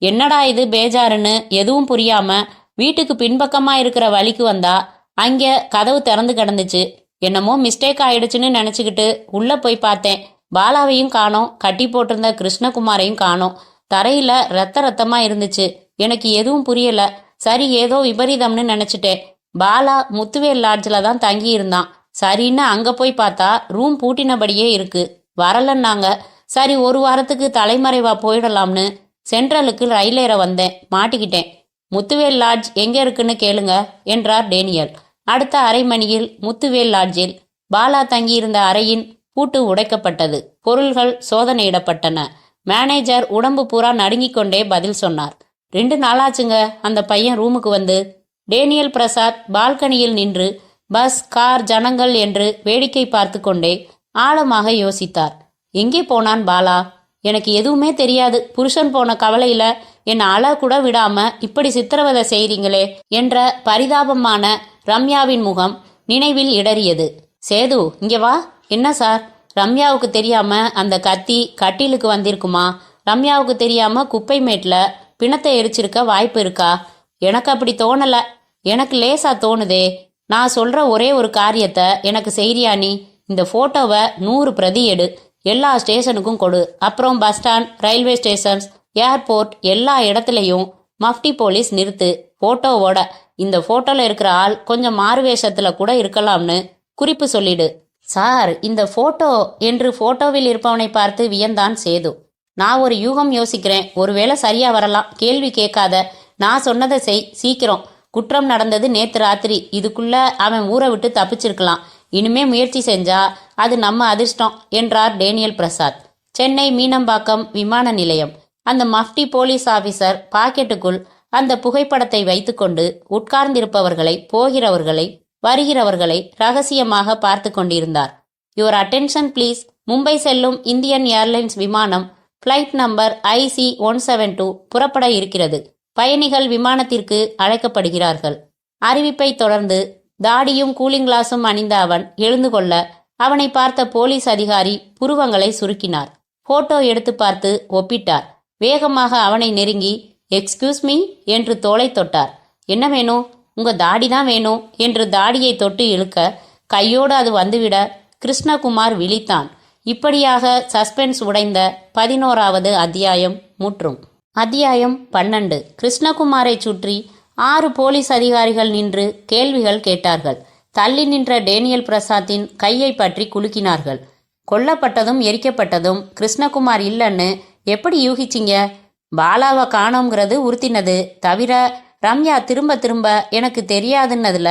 என்னடா இது பேஜாருன்னு எதுவும் புரியாம வீட்டுக்கு பின்பக்கமா இருக்கிற வழிக்கு வந்தா அங்க கதவு திறந்து கிடந்துச்சு. என்னமோ மிஸ்டேக் ஆயிடுச்சுன்னு நினைச்சுக்கிட்டு உள்ள போய் பார்த்தேன். பாலாவையும் காணோம், கட்டி போட்டிருந்த கிருஷ்ணகுமாரையும் காணோம். தரையில ரத்த ரத்தமா இருந்துச்சு. எனக்கு எதுவும் புரியல. சரி, ஏதோ விபரீதம்னு நினைச்சிட்டேன். பாலா முத்துவேல் லாட்ஜில தான் தங்கி இருந்தான். சரின்னு அங்க போய் பார்த்தா ரூம் பூட்டினபடியே இருக்கு. வரலன்னாங்க. சரி, ஒரு வாரத்துக்கு தலைமறைவா போயிடலாம்னு சென்ட்ரலுக்கு ரயிலேற வந்தேன், மாட்டிக்கிட்டேன். முத்துவேல் லாட்ஜ் எங்க இருக்குன்னு கேளுங்க என்றார் டேனியல். அடுத்த அரை மணியில் முத்துவேல் லாட்ஜில் பாலா தங்கியிருந்த அறையின் பூட்டு உடைக்கப்பட்டது. பொருள்கள் சோதனையிடப்பட்டன. மேனேஜர் உடம்பு பூரா நடுங்கிக் கொண்டே பதில் சொன்னார். 2 நாளாச்சுங்க அந்த பையன் ரூமுக்கு வந்து. டேனியல் பிரசாத் பால்கனியில் நின்று பஸ், கார், ஜனங்கள் என்று வேடிக்கை பார்த்து கொண்டே ஆழமாக யோசித்தார். எங்கே போனான் பாலா? எனக்கு எதுவுமே தெரியாது. புருஷன் போன கவலையில என்னை அழ கூட விடாம இப்படி சித்திரவதை செய்றீங்களே என்ற பரிதாபமான ரம்யாவின் முகம் நினைவில் இடறியது. சேது, இங்க வா. என்ன சார்? ரம்யாவுக்கு தெரியாம அந்த கத்தி கட்டிலுக்கு வந்திருக்குமா? ரம்யாவுக்கு தெரியாம குப்பை மேட்ல பிணத்தை எரிச்சிருக்க வாய்ப்பு இருக்கா? எனக்கு அப்படி தோணல. எனக்கு லேசா தோணுதே. நான் சொல்ற ஒரே ஒரு காரியத்தை எனக்கு செய்றியா நீ? இந்த போட்டோவை 100 பிரதி எடு, எல்லா ஸ்டேஷனுக்கும் கொடு. அப்புறம் bus stand, railway stations, airport எல்லா இடத்துலையும் மஃப்டி போலீஸ் நிறுத்து. போட்டோவோட இந்த போட்டோல இருக்கிற ஆள் கொஞ்சம் மாறுவேஷத்துல கூட இருக்கலாம்னு குறிப்பு சொல்லிடு. சார், இந்த போட்டோ என்று போட்டோவில் இருப்பவனை பார்த்து வியந்தான் சேது. நான் ஒரு யூகம் யோசிக்கிறேன். ஒருவேளை சரியா வரலாம். கேள்வி கேட்காத, நான் சொன்னதை செய், சீக்கிரம். குற்றம் நடந்தது நேத்து ராத்திரி. இதுக்குள்ள அவன் ஊரை விட்டு தப்பிச்சிருக்கலாம். இனிமே முயற்சி செஞ்சா அது நம்ம அதிர்ஷ்டம் என்றார் டேனியல் பிரசாத். சென்னை மீனம்பாக்கம் விமான நிலையம். அந்த மஃப்டி போலீஸ் ஆபீசர் பாக்கெட்டுக்குள் அந்த புகைப்படத்தை வைத்துக்கொண்டு உட்கார்ந்திருப்பவர்களை, போகிறவர்களை, வருகிறவர்களை ரகசியமாக பார்த்து கொண்டிருந்தார். Your attention please. மும்பை செல்லும் இந்தியன் ஏர்லைன்ஸ் விமானம் ஃப்ளைட் நம்பர் IC-172 புறப்பட இருக்கிறது. பயணிகள் விமானத்திற்கு அழைக்கப்படுகிறார்கள். அறிவிப்பை தொடர்ந்து தாடியும் கூலிங் கிளாஸும் அணிந்த அவன் எழுந்து கொள்ள அவனை பார்த்த போலீஸ் அதிகாரி புருவங்களை சுருக்கினார். போட்டோ எடுத்து பார்த்து ஒப்பிட்டார். வேகமாக அவனை நெருங்கி எக்ஸ்கியூஸ் மீ என்று தோளை தொட்டார். என்ன வேணும்? உங்க தாடி தான் வேணும் என்று தாடியை தொட்டு இழுக்க கையோடு அது வந்துவிட கிருஷ்ணகுமார் விழித்தான். இப்படியாக சஸ்பென்ஸ் உடைந்த 11வது அத்தியாயம் முற்றும். அத்தியாயம் 12. கிருஷ்ணகுமாரை சுற்றி 6 போலீஸ் அதிகாரிகள் நின்று கேள்விகள் கேட்டார்கள். தள்ளி நின்ற டேனியல் பிரசாத்தின் கையை பற்றி குலுக்கினார்கள். கொல்லப்பட்டதும் எரிக்கப்பட்டதும் கிருஷ்ணகுமார் இல்லைன்னு எப்படி யூகிச்சிங்க? பாலாவை காணோங்கிறது உறுத்தினது தவிர ரம்யா திரும்ப திரும்ப எனக்கு தெரியாதுன்னதுல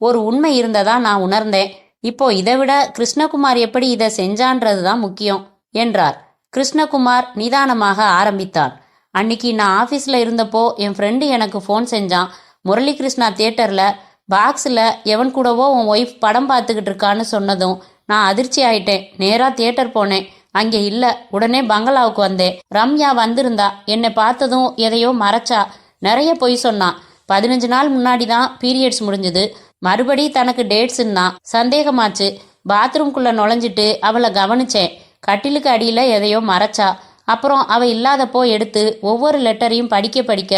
ஒரு உண்மை இருந்ததா நான் உணர்ந்தேன். இப்போ இதைவிட கிருஷ்ணகுமார் எப்படி இதை செஞ்சான்றது தான் முக்கியம் என்றார். கிருஷ்ணகுமார் நிதானமாக ஆரம்பித்தான். அன்னைக்கு நான் ஆஃபீஸில் இருந்தப்போ என் ஃப்ரெண்டு எனக்கு ஃபோன் செஞ்சான். முரளி கிருஷ்ணா தியேட்டரில் பாக்ஸில் எவன் கூடவோ உன் ஒய்ஃப் படம் பார்த்துக்கிட்டு இருக்கான்னு சொன்னதும் நான் அதிர்ச்சி ஆயிட்டேன். நேராக தியேட்டர் போனேன். அங்கே இல்லை. உடனே பங்களாவுக்கு வந்தேன். ரம்யா வந்திருந்தா. என்னை பார்த்ததும் எதையோ மறைச்சா. நிறைய பொய் சொன்னான். 15 நாள் முன்னாடி தான் பீரியட்ஸ் முடிஞ்சுது. மறுபடி தனக்கு டேட்ஸ்ன்னா சந்தேகமாச்சு. பாத்ரூம்குள்ளே நுழைஞ்சிட்டு அவளை கவனிச்சேன். கட்டிலுக்கு அடியில் எதையோ மறைச்சா. அப்புறம் அவள் இல்லாதப்போ எடுத்து ஒவ்வொரு லெட்டரையும் படிக்க படிக்க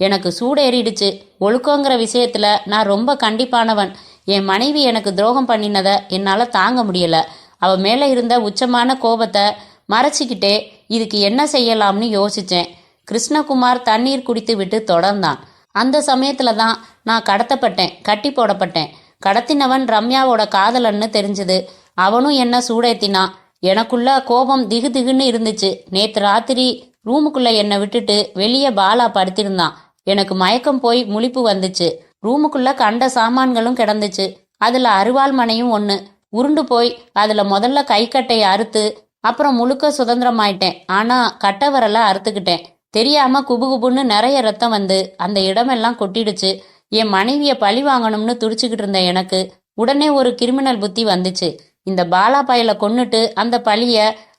எனக்கு சூடேறிடுச்சு. ஒழுக்கங்கிற விஷயத்தில் நான் ரொம்ப கண்டிப்பானவன். என் மனைவி எனக்கு துரோகம் பண்ணினதை என்னால் தாங்க முடியலை. அவள் மேலே இருந்த உச்சமான கோபத்தை மறைச்சிக்கிட்டே இதுக்கு என்ன செய்யலாம்னு யோசித்தேன். கிருஷ்ணகுமார் தண்ணீர் குடித்து விட்டு தொடர்ந்தான். அந்த சமயத்துல தான் நான் கடத்தப்பட்டேன், கட்டி போடப்பட்டேன். கடத்தினவன் ரம்யாவோட காதலன்னு தெரிஞ்சது. அவனும் என்ன சூடேத்தினான். எனக்குள்ள கோபம் திகு திகுன்னு இருந்துச்சு. நேத்து ராத்திரி ரூமுக்குள்ள என்னை விட்டுட்டு வெளியே பாலா படுத்திருந்தான். எனக்கு மயக்கம் போய் முழிப்பு வந்துச்சு. ரூமுக்குள்ள கண்ட சாமான்களும் கிடந்துச்சு. அதுல அருவாள் மனையும் ஒன்று. உருண்டு போய் அதுல முதல்ல கைக்கட்டையை அறுத்து அப்புறம் முழுக்க சுதந்திரமாயிட்டேன். ஆனா கட்டை விரலை அறுத்துக்கிட்டேன். தெரியாம குபுகுபுன்னு நிறைய ரத்தம் வந்து அந்த இடமெல்லாம் கொட்டிடுச்சு. என் மனைவியை பழி வாங்கணும்னு துடிச்சுக்கிட்டு இருந்த எனக்கு உடனே ஒரு கிரிமினல் புத்தி வந்துச்சு. இந்த பாலா பயலை கொன்னுட்டு அந்த பழிய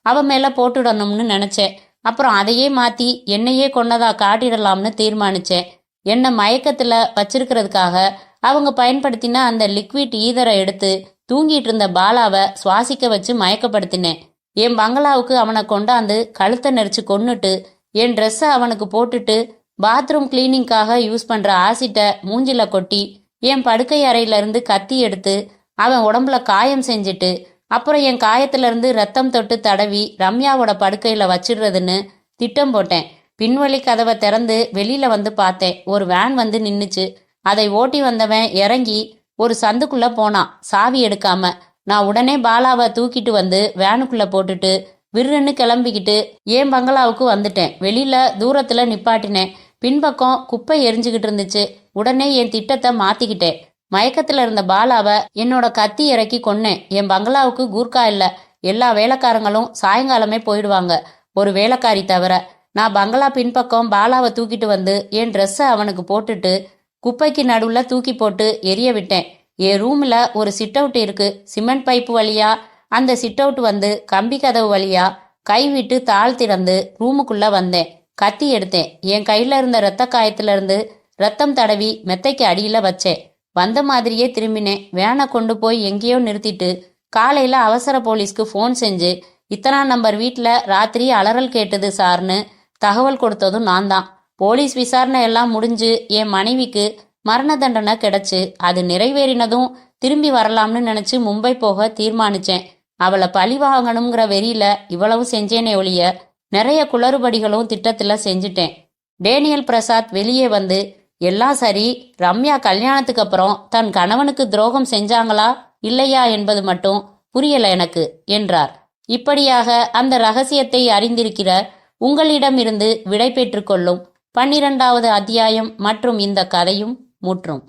அவ மேல போட்டுடணும்னு நினைச்சேன். அப்புறம் அதையே மாத்தி என்னையே கொன்னதா காட்டிடலாம்னு தீர்மானிச்சேன். என்னை மயக்கத்துல வச்சிருக்கிறதுக்காக அவங்க பயன்படுத்தின அந்த லிக்விட் ஈதரை எடுத்து தூங்கிட்டு இருந்த பாலாவை சுவாசிக்க வச்சு மயக்கப்படுத்தினேன். என் பங்களாவுக்கு அவனை கொண்டாந்து கழுத்தை நெரிச்சு கொன்னுட்டு என் ட்ரெஸ்ஸை அவனுக்கு போட்டுட்டு பாத்ரூம் கிளீனிங்காக யூஸ் பண்ற ஆசிட்டை மூஞ்சில கொட்டி என் படுக்கை அறையிலிருந்து கத்தி எடுத்து அவன் உடம்புல காயம் செஞ்சுட்டு அப்புறம் என் காயத்திலிருந்து ரத்தம் தொட்டு தடவி ரம்யாவோட படுக்கையில வச்சிடுறதுன்னு திட்டம் போட்டேன். பின்வழி கதவை திறந்து வெளியில வந்து பார்த்தேன். ஒரு வேன் வந்து நின்னுச்சு. அதை ஓட்டி வந்தவன் இறங்கி ஒரு சந்துக்குள்ள போனான், சாவி எடுக்காம. நான் உடனே பாலாவை தூக்கிட்டு வந்து வேனுக்குள்ள போட்டுட்டு விருன்னு கிளம்பிக்கிட்டு என் பங்களாவுக்கு வந்துட்டேன். வெளியில தூரத்துல நிப்பாட்டினேன். பின்பக்கம் குப்பை எரிஞ்சுக்கிட்டு இருந்துச்சு. உடனே என் திட்டத்தை மாத்திக்கிட்டேன். மயக்கத்துல இருந்த பாலாவை என்னோட கத்தி இறக்கி கொன்னேன். என் பங்களாவுக்கு கூர்க்கா இல்ல. எல்லா வேலைக்காரங்களும் சாயங்காலமே போயிடுவாங்க, ஒரு வேலைக்காரி தவிர. நான் பங்களா பின்பக்கம் பாலாவை தூக்கிட்டு வந்து என் ட்ரெஸ்ஸை அவனுக்கு போட்டுட்டு குப்பைக்கு நடுவுல தூக்கி போட்டு எரிய விட்டேன். என் ரூம்ல ஒரு சிட் அவுட் இருக்கு. சிமெண்ட் பைப்பு வழியா அந்த சிட் அவுட் வந்து கம்பி கதவு வழியா கைவிட்டு தாழ் திறந்து ரூமுக்குள்ள வந்தேன். கத்தி எடுத்தேன். என் கையில இருந்த ரத்த காயத்துல இருந்து ரத்தம் தடவி மெத்தைக்கு அடியில வச்சேன். வந்த மாதிரியே திரும்பினேன். வேனை கொண்டு போய் எங்கேயோ நிறுத்திட்டு காலையில அவசர போலீஸ்க்கு ஃபோன் செஞ்சு இத்தனாம் நம்பர் வீட்டில் ராத்திரி அலறல் கேட்டது சார்னு தகவல் கொடுத்ததும் நான் தான். போலீஸ் விசாரணை எல்லாம் முடிஞ்சு என் மனைவிக்கு மரண தண்டனை கிடைச்சு அது நிறைவேறினதும் திரும்பி வரலாம்னு நினைச்சு மும்பை போக தீர்மானிச்சேன். அவளை பழி வாங்கணுங்கிற வெறியில இவ்வளவு செஞ்சேனே ஒழிய நிறைய குளறுபடிகளும் திட்டத்துல செஞ்சுட்டேன். டேனியல் பிரசாத் வெளியே வந்து, எல்லாம் சரி, ரம்யா கல்யாணத்துக்கு அப்புறம் தன் கணவனுக்கு துரோகம் செஞ்சாங்களா இல்லையா என்பது மட்டும் புரியல எனக்கு என்றார். இப்படியாக அந்த ரகசியத்தை அறிந்திருக்கிற உங்களிடமிருந்து விடை பெற்றுக் கொள்ளும் 12வது அத்தியாயம் மற்றும் இந்த கதையும் முற்றும்.